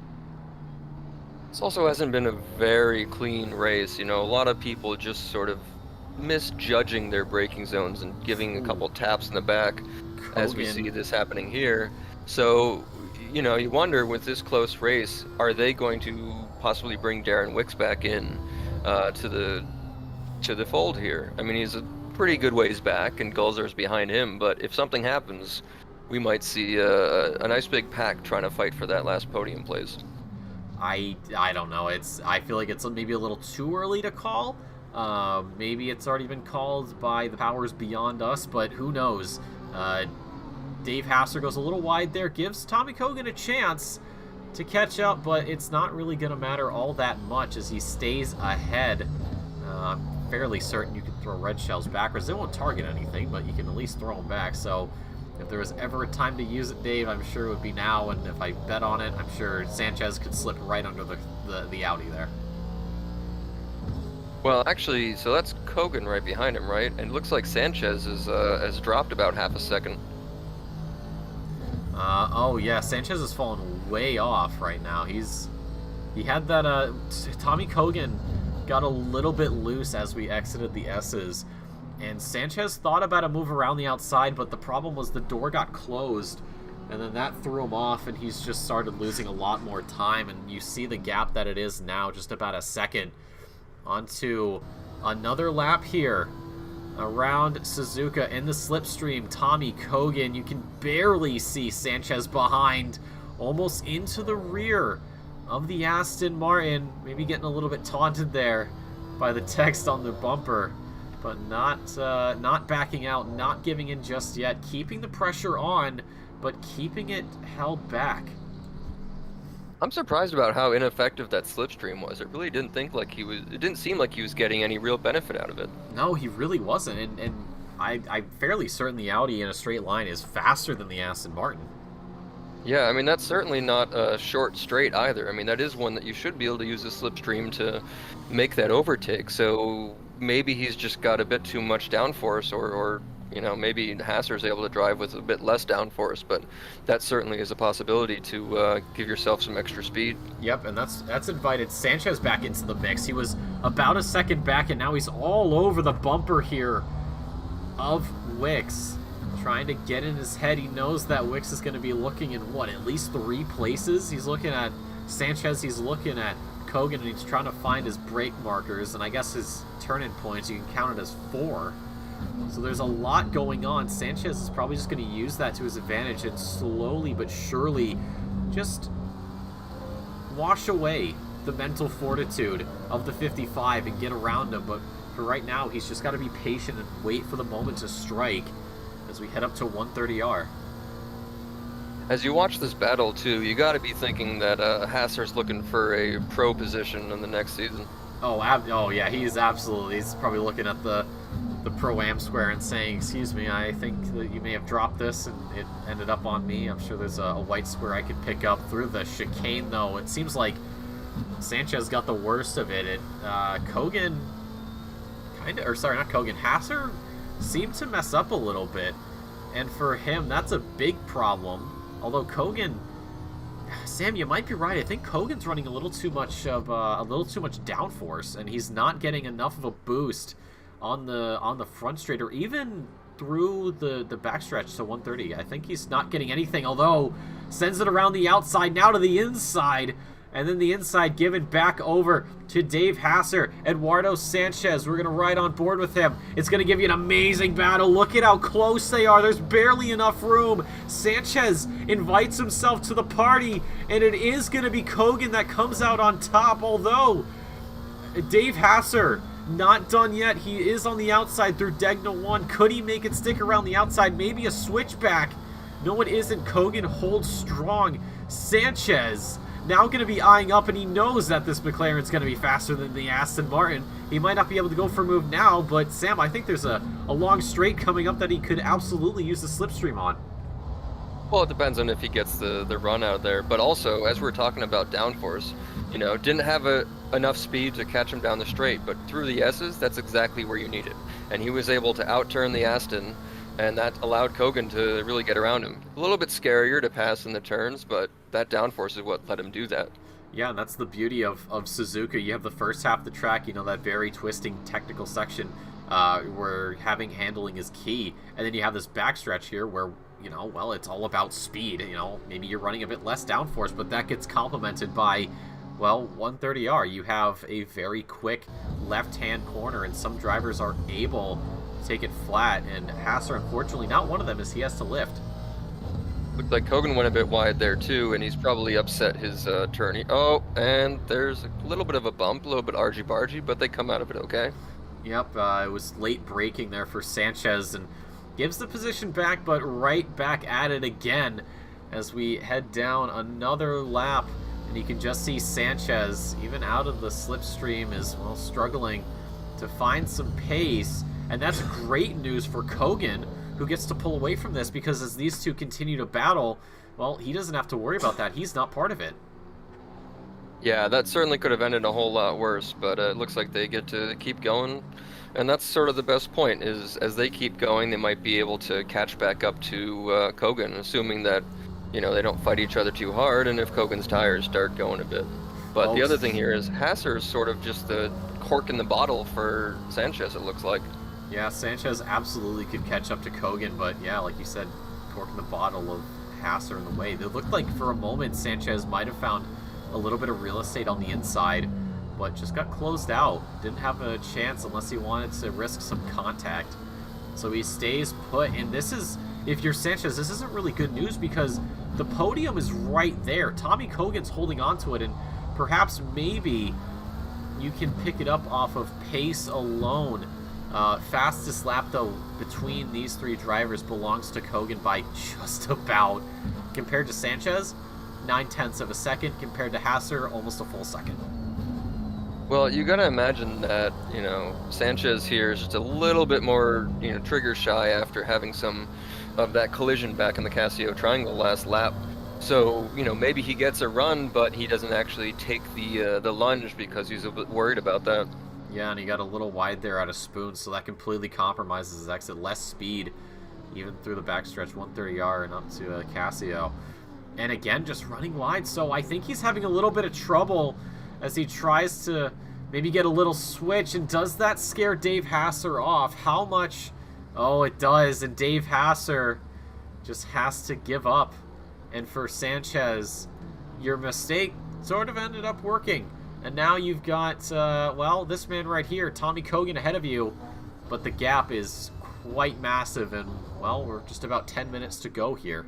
This also hasn't been a very clean race. A lot of people just sort of misjudging their braking zones and giving a couple taps in the back as we see this happening here. So, you wonder with this close race, are they going to possibly bring Darren Wicks back in to the fold here? I mean, he's a pretty good ways back, and Gulzar's behind him. But if something happens, we might see a nice big pack trying to fight for that last podium place. I don't know. I feel like it's maybe a little too early to call. Maybe it's already been called by the powers beyond us, but who knows? Dave Hasser goes a little wide there, gives Tommy Kogan a chance to catch up, but it's not really going to matter all that much as he stays ahead. I'm fairly certain you can throw red shells backwards. They won't target anything, but you can at least throw them back. So if there was ever a time to use it, Dave, I'm sure it would be now, and if I bet on it, I'm sure Sanchez could slip right under the Audi there. Well, actually, so that's Kogan right behind him, right? And it looks like Sanchez has dropped about half a second. Oh yeah, Sanchez has fallen way off right now. He had that Tommy Kogan got a little bit loose as we exited the S's, and Sanchez thought about a move around the outside, but the problem was the door got closed, and then that threw him off, and he's just started losing a lot more time, and you see the gap that it is now, just about a second. Onto another lap here around Suzuka in the slipstream. Tommy Kogan, you can barely see Sanchez behind, almost into the rear of the Aston Martin. Maybe getting a little bit taunted there by the text on the bumper, but not backing out, not giving in just yet, keeping the pressure on but keeping it held back. I'm surprised about how ineffective that slipstream was. It really didn't think like he was. It didn't seem like he was getting any real benefit out of it. No, he really wasn't, and I'm fairly certain the Audi in a straight line is faster than the Aston Martin. Yeah, I mean, that's certainly not a short straight either. I mean, that is one that you should be able to use a slipstream to make that overtake. So maybe he's just got a bit too much downforce, or you know, maybe Hasser's able to drive with a bit less downforce, but that certainly is a possibility to give yourself some extra speed. Yep, and that's invited Sanchez back into the mix. He was about a second back, and now he's all over the bumper here of Wicks. Trying to get in his head. He knows that Wicks is going to be looking in, what, at least 3 places? He's looking at Sanchez, he's looking at Kogan, and he's trying to find his brake markers, and I guess his turn-in points, you can count it as 4. So there's a lot going on. Sanchez is probably just going to use that to his advantage and slowly but surely just wash away the mental fortitude of the 55 and get around him. But for right now, he's just got to be patient and wait for the moment to strike as we head up to 130R. As you watch this battle too, you got to be thinking that Hasser's looking for a pro position in the next season. Oh yeah, he's probably looking at the Pro-Am square and saying, excuse me, I think that you may have dropped this and it ended up on me. I'm sure there's a white square I could pick up through the chicane, though. It seems like Sanchez got the worst of it. Kogan Hasser seemed to mess up a little bit, and for him, that's a big problem. Although Kogan, Sam, you might be right. I think Kogan's running a little too much downforce, and he's not getting enough of a boost on the front straight or even through the backstretch to 130. I think he's not getting anything, although sends it around the outside, now to the inside, and then the inside given back over to Dave Hasser. Eduardo Sanchez, we're going to ride on board with him. It's going to give you an amazing battle. Look at how close they are. There's barely enough room. Sanchez invites himself to the party, and it is going to be Kogan that comes out on top, although Dave Hasser not done yet. He is on the outside through Degna 1. Could he make it stick around the outside? Maybe a switchback. No, it isn't. Kogan holds strong. Sanchez now going to be eyeing up, and he knows that this McLaren's going to be faster than the Aston Martin. He might not be able to go for a move now, but Sam, I think there's a long straight coming up that he could absolutely use the slipstream on. Well, it depends on if he gets the run out there, but also, as we're talking about downforce, you know, didn't have enough speed to catch him down the straight, but through the S's, that's exactly where you need it. And he was able to outturn the Aston, and that allowed Kogan to really get around him. A little bit scarier to pass in the turns, but that downforce is what let him do that. Yeah, and that's the beauty of Suzuka. You have the first half of the track, you know, that very twisting technical section where having handling is key. And then you have this backstretch here where, you know, well, it's all about speed. You know, maybe you're running a bit less downforce, but that gets complemented by, well, 130R. You have a very quick left-hand corner, and some drivers are able to take it flat, and Hasser, unfortunately, not one of them, as he has to lift. Looked like Kogan went a bit wide there too, and he's probably upset his turn. Oh, and there's a little bit of a bump, a little bit argy-bargy, but they come out of it okay. Yep, it was late braking there for Sanchez, and gives the position back, but right back at it again as we head down another lap. And you can just see Sanchez, even out of the slipstream, is, well, struggling to find some pace. And that's great news for Kogan, who gets to pull away from this, because as these two continue to battle, well, he doesn't have to worry about that. He's not part of it. Yeah, that certainly could have ended a whole lot worse, but it looks like they get to keep going. And that's sort of the best point, is as they keep going, they might be able to catch back up to Kogan, assuming that, you know, they don't fight each other too hard, and if Kogan's tires start going a bit. But the other thing here is Hasser is sort of just the cork in the bottle for Sanchez, it looks like. Yeah, Sanchez absolutely could catch up to Kogan, but yeah, like you said, cork in the bottle of Hasser in the way. It looked like for a moment Sanchez might have found a little bit of real estate on the inside, but just got closed out. Didn't have a chance unless he wanted to risk some contact. So he stays put, and this is, if you're Sanchez, this isn't really good news because the podium is right there. Tommy Kogan's holding on to it, and perhaps maybe you can pick it up off of pace alone. Fastest lap, though, between these three drivers belongs to Kogan by just about. Compared to Sanchez, 9/10 of a second. Compared to Hasser, almost a full second. Well, you gotta imagine that, Sanchez here is just a little bit more, trigger shy after having some of that collision back in the Casio triangle last lap. So, maybe he gets a run, but he doesn't actually take the lunge because he's a bit worried about that. Yeah, and he got a little wide there out of Spoon, so that completely compromises his exit. Less speed, even through the backstretch, 130R and up to Casio. And again, just running wide, so I think he's having a little bit of trouble as he tries to maybe get a little switch. And does that scare Dave Hasser off? How much? Oh, it does, and Dave Hasser just has to give up. And for Sanchez, your mistake sort of ended up working. And now you've got, well, this man right here, Tommy Kogan, ahead of you. But the gap is quite massive, and, well, we're just about 10 minutes to go here.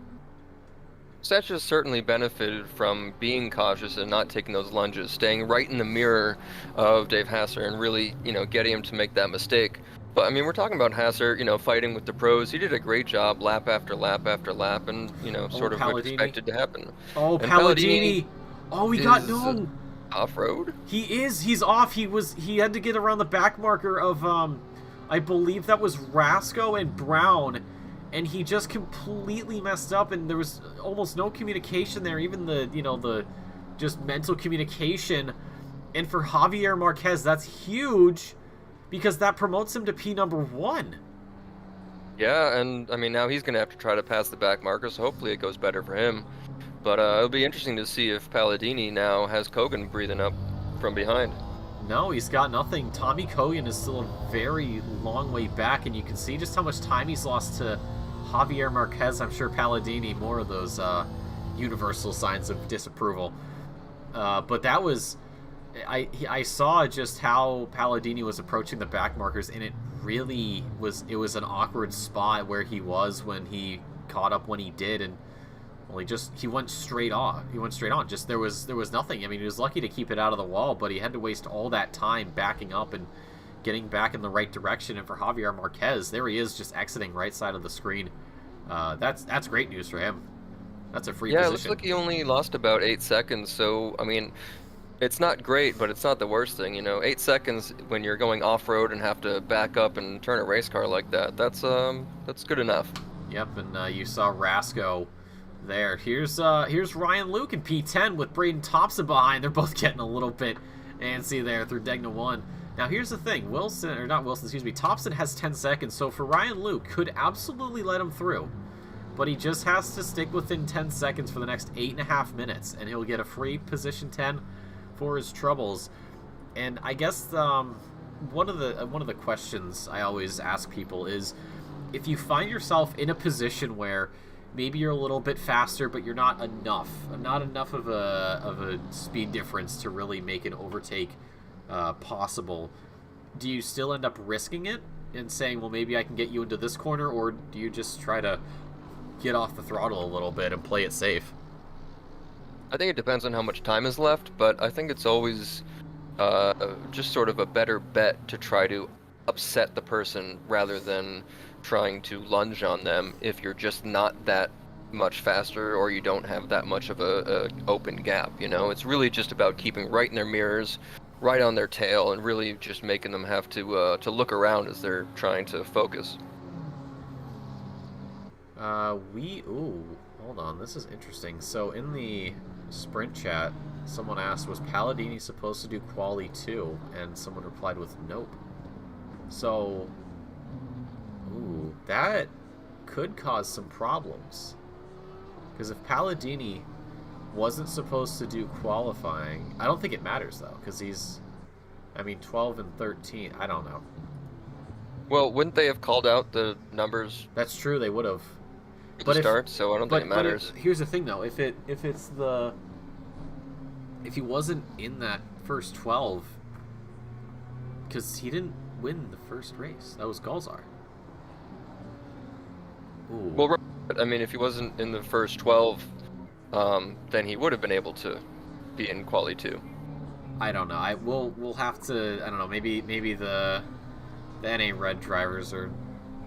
Sanchez certainly benefited from being cautious and not taking those lunges, staying right in the mirror of Dave Hasser and really, getting him to make that mistake. But, I mean, we're talking about Hasser, fighting with the pros. He did a great job lap after lap after lap, and, sort of what expected to happen. Oh, and Palladini! Oh, he got no! Off-road? He is. He's off. He had to get around the back marker of, I believe that was Rasco and Brown, and he just completely messed up, and there was almost no communication there, even the just mental communication. And for Javier Marquez, that's huge, because that promotes him to P number 1. Yeah, and I mean, now he's going to have to try to pass the back marker, so hopefully it goes better for him. But it'll be interesting to see if Palladini now has Kogan breathing up from behind. No, he's got nothing. Tommy Kogan is still a very long way back, and you can see just how much time he's lost to Javier Marquez. I'm sure Palladini, more of those universal signs of disapproval. But that was... I saw just how Palladini was approaching the back markers, and it really was... It was an awkward spot where he was when he caught up when he did, and... Well, he went straight on. He went straight on. Just there was nothing. I mean, he was lucky to keep it out of the wall, but he had to waste all that time backing up and getting back in the right direction. And for Javier Marquez, there he is, just exiting right side of the screen. That's great news for him. That's a free position. Yeah, it looks like he only lost about 8 seconds. So I mean, it's not great, but it's not the worst thing. 8 seconds when you're going off-road and have to back up and turn a race car like that. That's good enough. Yep, and you saw Rasco. There. Here's Ryan Luke in P10 with Braden Thompson behind. They're both getting a little bit antsy there through Degna 1. Now here's the thing. Thompson has 10 seconds, so for Ryan Luke, could absolutely let him through. But he just has to stick within 10 seconds for the next 8.5 minutes, and he'll get a free position 10 for his troubles. And I guess one of the questions I always ask people is, if you find yourself in a position where maybe you're a little bit faster, but you're not enough of a speed difference to really make an overtake possible, do you still end up risking it and saying, well, maybe I can get you into this corner, or do you just try to get off the throttle a little bit and play it safe? I think it depends on how much time is left, but I think it's always just sort of a better bet to try to upset the person rather than trying to lunge on them if you're just not that much faster or you don't have that much of a open gap. It's really just about keeping right in their mirrors, right on their tail, and really just making them have to look around as they're trying to focus. Hold on, this is interesting. So in the sprint chat, someone asked, was Palladini supposed to do quali 2? And someone replied with nope. So that could cause some problems. Because if Palladini wasn't supposed to do qualifying, I don't think it matters, though, because he's, 12 and 13, I don't know. Well, wouldn't they have called out the numbers? That's true, they would have. But so I don't think it matters. Here's the thing, though, if he wasn't in that first 12, because he didn't win the first race, that was Galzar. Ooh. Well, if he wasn't in the first 12, then he would have been able to be in quali 2. I don't know. We'll have to. I don't know. Maybe the The NA Red drivers are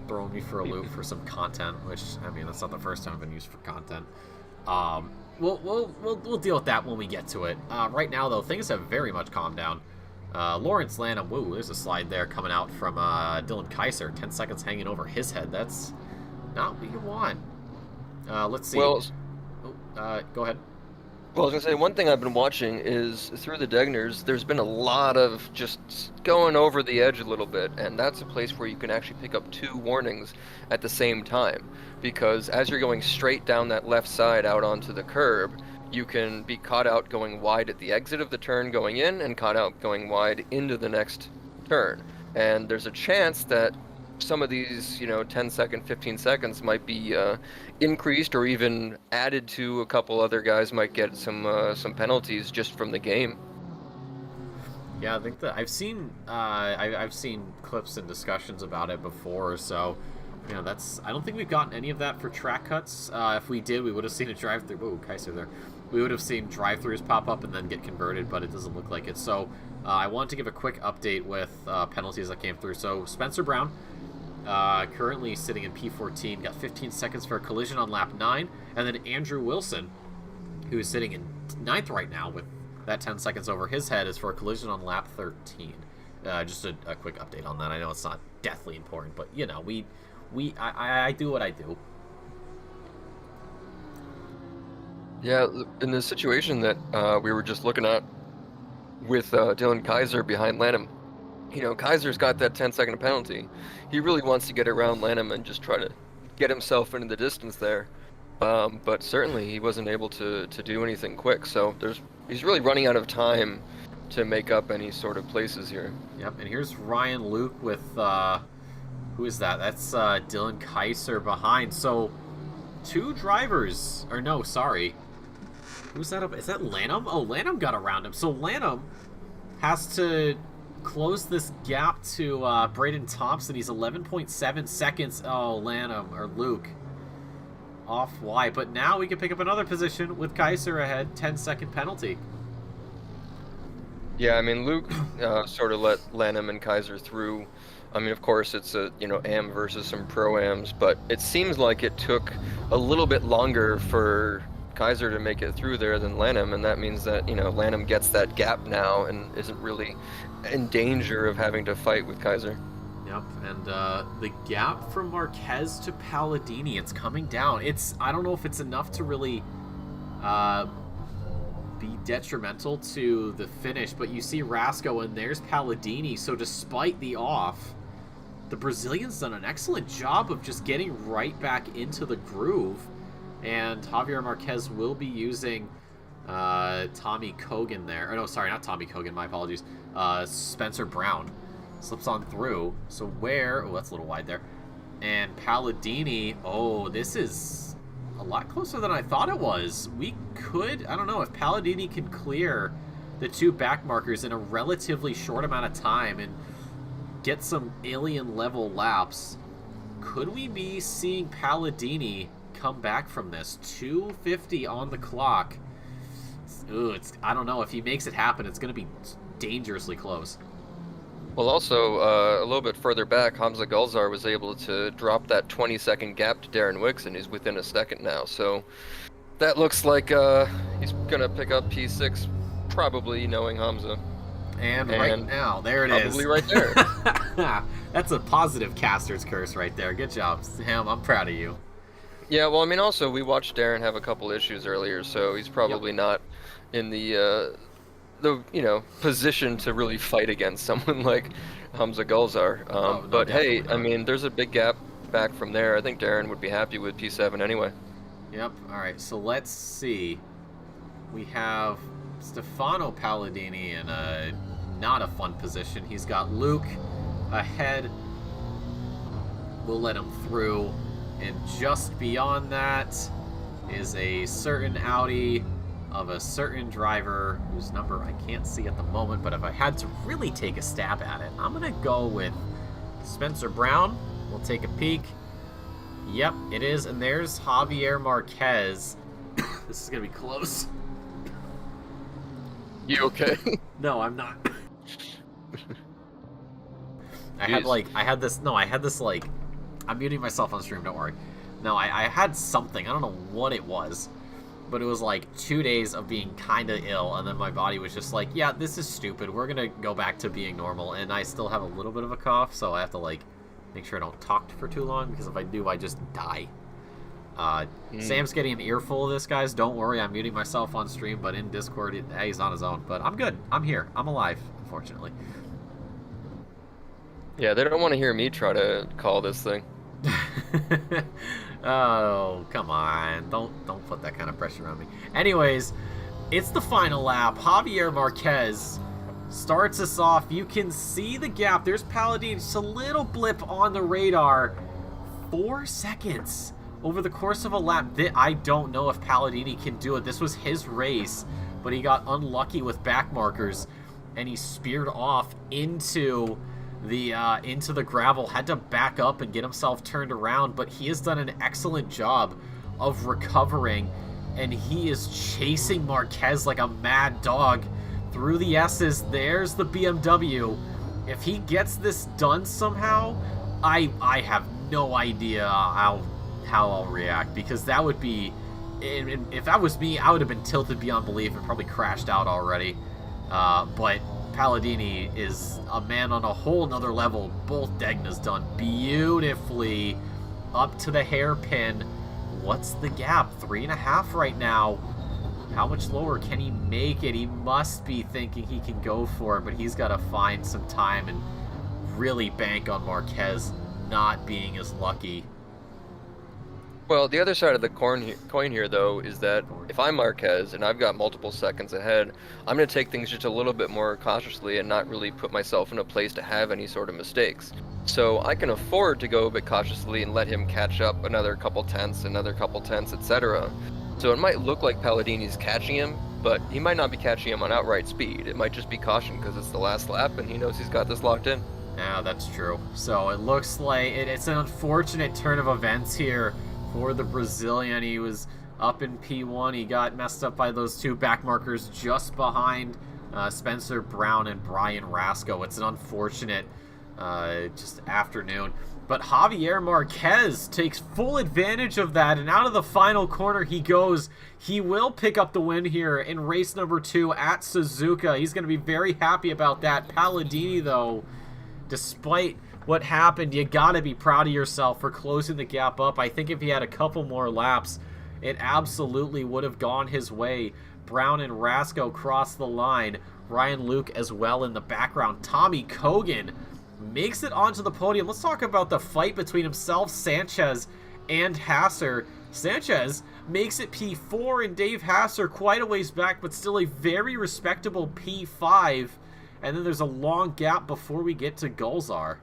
throwing me for a loop for some content, which, I mean, that's not the first time I've been used for content. We'll deal with that when we get to it. Right now, though, things have very much calmed down. Lawrence Lanham, woo, there's a slide there coming out from Dylan Kaiser. 10 seconds hanging over his head. That's not what you want. Let's see. Well, go ahead. Well, I was going to say, one thing I've been watching is through the Degners, there's been a lot of just going over the edge a little bit, and that's a place where you can actually pick up 2 warnings at the same time, because as you're going straight down that left side out onto the curb, you can be caught out going wide at the exit of the turn going in, and caught out going wide into the next turn. And there's a chance that some of these, 10 second, 15 seconds might be increased or even added to. A couple other guys might get some penalties just from the game. Yeah, I think that I've seen clips and discussions about it before, so that's. I don't think we've gotten any of that for track cuts. If we did, we would have seen a drive-through. Oh, Kaiser there. We would have seen drive-throughs pop up and then get converted, but it doesn't look like it. So I wanted to give a quick update with penalties that came through. So Spencer Brown, currently sitting in P14, got 15 seconds for a collision on lap 9, and then Andrew Wilson, who is sitting in 9th right now with that 10 seconds over his head, is for a collision on lap 13. Just a quick update on that. I know it's not deathly important, but I do what I do. Yeah, in the situation that we were just looking at with Dylan Kaiser behind Lanham, Kaiser's got that 10-second penalty. He really wants to get around Lanham and just try to get himself into the distance there. But certainly he wasn't able to do anything quick. So he's really running out of time to make up any sort of places here. Yep, and here's Ryan Luke with, who is that? That's Dylan Kaiser behind. So 2 drivers, or no, sorry. Who's that up? Is that Lanham? Oh, Lanham got around him. So Lanham has to close this gap to Braden Thompson. He's 11.7 seconds. Oh, Lanham, or Luke, off wide. But now we can pick up another position with Kaiser ahead. 10-second penalty. Yeah, I mean, Luke sort of let Lanham and Kaiser through. I mean, of course, it's a AM versus some pro-ams, but it seems like it took a little bit longer for Kaiser to make it through there than Lanham, and that means that Lanham gets that gap now and isn't really in danger of having to fight with Kaiser. Yep, and the gap from Marquez to Palladini, it's coming down. I don't know if it's enough to really be detrimental to the finish, but you see Rasco and there's Palladini, so despite the off, the Brazilian's done an excellent job of just getting right back into the groove, and Javier Marquez will be using Tommy Kogan there. Or no, sorry, not Tommy Kogan, my apologies. Spencer Brown slips on through. So where... Oh, that's a little wide there. And Palladini... Oh, this is a lot closer than I thought it was. We could... I don't know, if Palladini can clear the 2 back markers in a relatively short amount of time and get some alien-level laps, could we be seeing Palladini come back from this? 2:50 on the clock. Ooh, I don't know. If he makes it happen, it's going to be dangerously close. Well, also, a little bit further back, Hamza Gulzar was able to drop that 20-second gap to Darren Wicks, and he's within a second now. So that looks like he's going to pick up P6, probably knowing Hamza. And right now, there it is. Probably right there. That's a positive caster's curse right there. Good job, Sam. I'm proud of you. Yeah, well, I mean, also, we watched Darren have a couple issues earlier, so he's probably not in the position to really fight against someone like Hamza Gulzar. But hey, I mean, there's a big gap back from there. I think Darren would be happy with P7 anyway. Yep. All right, so let's see. We have Stefano Palladini in a not a fun position. He's got Luke ahead. We'll let him through. And just beyond that is a certain Audi of a certain driver whose number I can't see at the moment, but if I had to really take a stab at it, I'm going to go with Spencer Brown. We'll take a peek. Yep, it is, and there's Javier Marquez. This is going to be close. You okay? No, I'm not. I had this, no, I had this, like, I'm muting myself on stream, don't worry. No, I had something, I don't know what it was, but it was like 2 days of being kind of ill, and then my body was just like, yeah, this is stupid, we're gonna go back to being normal, and I still have a little bit of a cough, so I have to, like, make sure I don't talk for too long, because if I do, I just die. Sam's getting an earful of this, guys. Don't worry, I'm muting myself on stream, but in Discord, he's on his own. But I'm good. I'm here. I'm alive, unfortunately. Yeah, they don't want to hear me try to call this thing. Oh, come on. Don't put that kind of pressure on me. Anyways, it's the final lap. Javier Marquez starts us off. You can see the gap. There's Paladin. Just a little blip on the radar. 4 seconds. Over the course of a lap, I don't know if Palladini can do it. This was his race, but he got unlucky with back markers, and he speared off into the gravel. Had to back up and get himself turned around, but he has done an excellent job of recovering, and he is chasing Marquez like a mad dog through the S's. There's the BMW. If he gets this done somehow, I have no idea how I'll react, because that would be, if that was me, I would have been tilted beyond belief and probably crashed out already. But Palladini is a man on a whole nother level. Both Degna's done beautifully up to the hairpin. What's the gap? 3.5 right now. How much lower can he make it? He must be thinking he can go for it, but he's got to find some time and really bank on Marquez not being as lucky. Well, the other side of the coin here, though, is that if I'm Marquez and I've got multiple seconds ahead, I'm going to take things just a little bit more cautiously and not really put myself in a place to have any sort of mistakes. So I can afford to go a bit cautiously and let him catch up another couple tenths, etc. So it might look like Palladini's catching him, but he might not be catching him on outright speed. It might just be caution because it's the last lap and he knows he's got this locked in. Yeah, that's true. So it looks like it's an unfortunate turn of events here for the Brazilian. He was up in P1. He got messed up by those two back markers just behind Spencer Brown and Brian Rasco. It's an unfortunate just afternoon. But Javier Marquez takes full advantage of that, and out of the final corner he goes. He will pick up the win here in race number 2 at Suzuka. He's going to be very happy about that. Palladini, though, despite what happened, you gotta be proud of yourself for closing the gap up. I think if he had a couple more laps, it absolutely would have gone his way. Brown and Rasco cross the line. Ryan Luke as well in the background. Tommy Kogan makes it onto the podium. Let's talk about the fight between himself, Sanchez, and Hasser. Sanchez makes it P4, and Dave Hasser quite a ways back, but still a very respectable P5. And then there's a long gap before we get to Gulzar.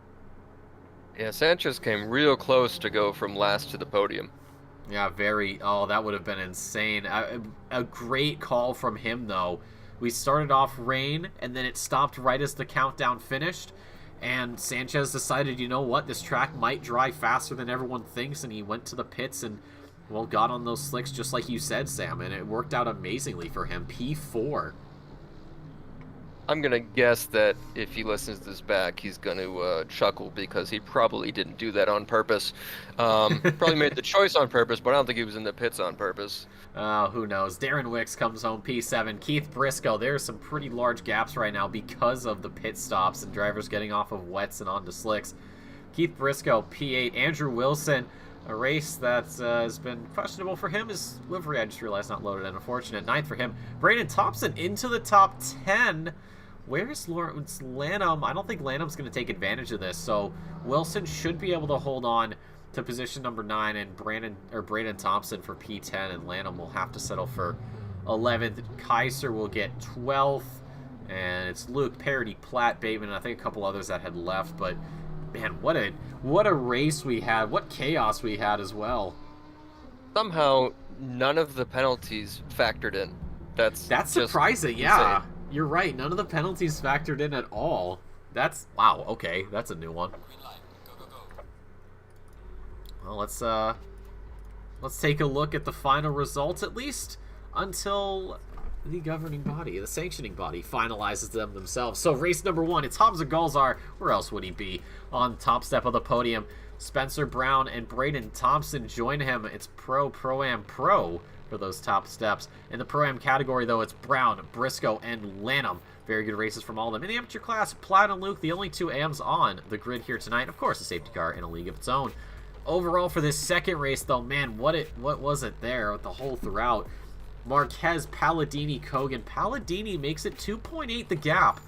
Yeah, Sanchez came real close to go from last to the podium. Yeah, oh, that would have been insane. A great call from him, though. We started off rain, and then it stopped right as the countdown finished. And Sanchez decided, you know what, this track might dry faster than everyone thinks, and he went to the pits and, well, got on those slicks just like you said, Sam, and it worked out amazingly for him. P4. I'm going to guess that if he listens to this back, he's going to chuckle, because he probably didn't do that on purpose. Probably made the choice on purpose, but I don't think he was in the pits on purpose. Who knows? Darren Wicks comes home P7. Keith Briscoe, there's some pretty large gaps right now because of the pit stops and drivers getting off of wets and onto slicks. Keith Briscoe, P8. Andrew Wilson, a race that has been questionable for him. His livery, I just realized, not loaded, and unfortunate. 9th for him. Brandon Thompson into the top 10. Where's Lawrence Lanham? I don't think Lanham's going to take advantage of this, so Wilson should be able to hold on to position number 9, and Brandon Thompson for P10, and Lanham will have to settle for 11th. Kaiser will get 12th, and it's Luke, Parody, Platt, Bateman, and I think a couple others that had left, but man, what a race we had. What chaos we had as well. Somehow, none of the penalties factored in. That's surprising, yeah. You're right, none of the penalties factored in at all. Wow, okay, that's a new one. Well, let's take a look at the final results, at least until the governing body, the sanctioning body, finalizes them themselves. So race number 1, it's Hamza Gulzar. Where else would he be? On top step of the podium, Spencer Brown and Braden Thompson join him. It's Pro-Am Pro for those top steps. In the Pro-Am category, though, it's Brown, Briscoe, and Lanham. Very good races from all of them. In the amateur class, Platt and Luke, the only 2 AMs on the grid here tonight. Of course, a safety car in a league of its own. Overall, for this second race, though, man, what was it there the whole throughout? Marquez, Palladini, Kogan. Palladini makes it 2.8 the gap.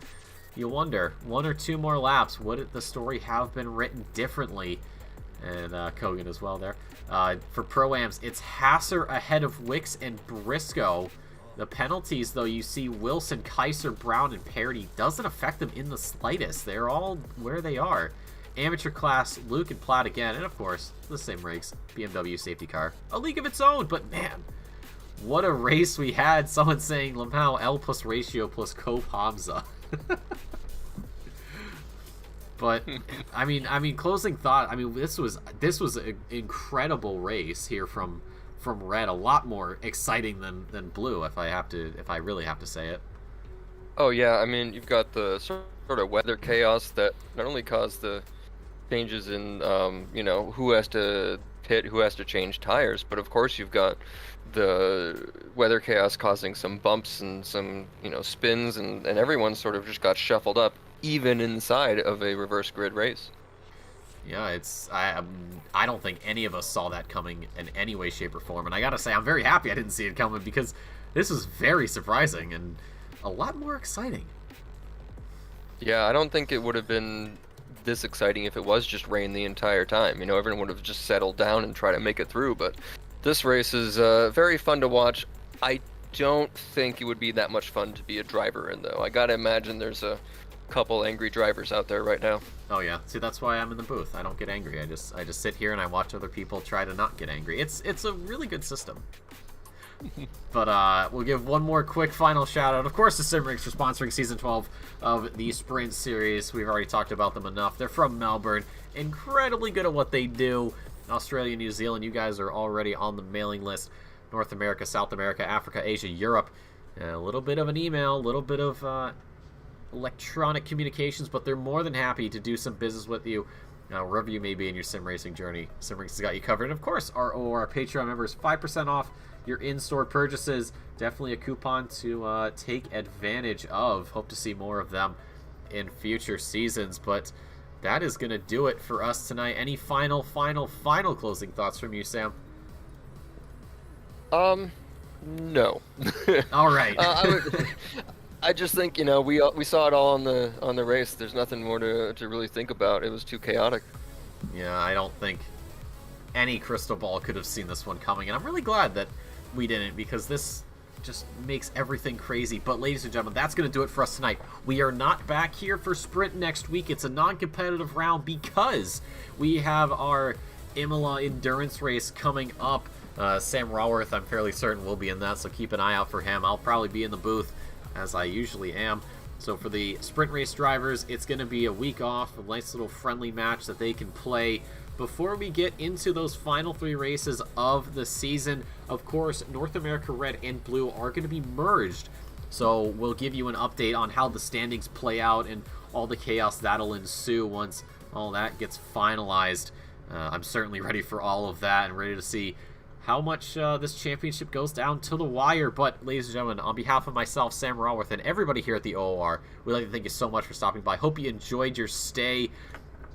You wonder, 1 or 2 more laps, would the story have been written differently? And Kogan as well there. For Pro-Ams, it's Hasser ahead of Wicks and Briscoe. The penalties, though, you see Wilson, Kaiser, Brown, and Parity. Doesn't affect them in the slightest. They're all where they are. Amateur class, Luke and Platt again. And, of course, the Simrigs BMW safety car. A league of its own, but, man, what a race we had. Someone saying Lamau L plus ratio plus Cove Hamza. But I mean, closing thought. I mean, this was an incredible race here from Red. A lot more exciting than Blue, if I really have to say it. Oh yeah, I mean, you've got the sort of weather chaos that not only caused the changes in who has to pit, who has to change tires, but of course you've got the weather chaos causing some bumps and some spins, and everyone sort of just got shuffled up even inside of a reverse grid race. Yeah, I don't think any of us saw that coming in any way, shape, or form, and I gotta say I'm very happy I didn't see it coming, because this was very surprising and a lot more exciting. Yeah, I don't think it would have been this exciting if it was just rain the entire time. Everyone would have just settled down and tried to make it through, but this race is very fun to watch. I don't think it would be that much fun to be a driver in, though. I gotta imagine there's a couple angry drivers out there right now. Oh yeah, see, that's why I'm in the booth. I don't get angry. I just sit here and I watch other people try to not get angry. It's a really good system. But we'll give one more quick final shout out. Of course, the Simrigs for sponsoring Season 12 of the Sprint Series. We've already talked about them enough. They're from Melbourne. Incredibly good at what they do. Australia, New Zealand, you guys are already on the mailing list. North America, South America, Africa, Asia, Europe. A little bit of an email, a little bit of electronic communications, but they're more than happy to do some business with you. Wherever you may be in your sim racing journey, Simrigs has got you covered. And of course, our Patreon members, 5% off your in-store purchases. Definitely a coupon to take advantage of. Hope to see more of them in future seasons. But that is going to do it for us tonight. Any final closing thoughts from you, Sam? No. All right. I just think we saw it all on the race. There's nothing more to really think about. It was too chaotic. Yeah, I don't think any crystal ball could have seen this one coming, and I'm really glad that we didn't, because this just makes everything crazy. But ladies and gentlemen, that's going to do it for us tonight. We are not back here for Sprint next week. It's a non-competitive round because we have our Imola endurance race coming up. Sam Raworth, I'm fairly certain, will be in that, so keep an eye out for him. I'll probably be in the booth, as I usually am. So for the sprint race drivers, it's going to be a week off, a nice little friendly match that they can play before we get into those final 3 races of the season. Of course, North America Red and Blue are going to be merged, so we'll give you an update on how the standings play out and all the chaos that'll ensue once all that gets finalized. I'm certainly ready for all of that and ready to see how much this championship goes down to the wire. But, ladies and gentlemen, on behalf of myself, Sam Raworth, and everybody here at the OOR, we'd like to thank you so much for stopping by. Hope you enjoyed your stay.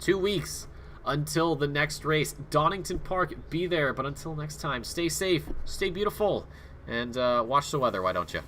2 weeks until the next race. Donington Park, be there. But until next time, stay safe, stay beautiful, and watch the weather, why don't you?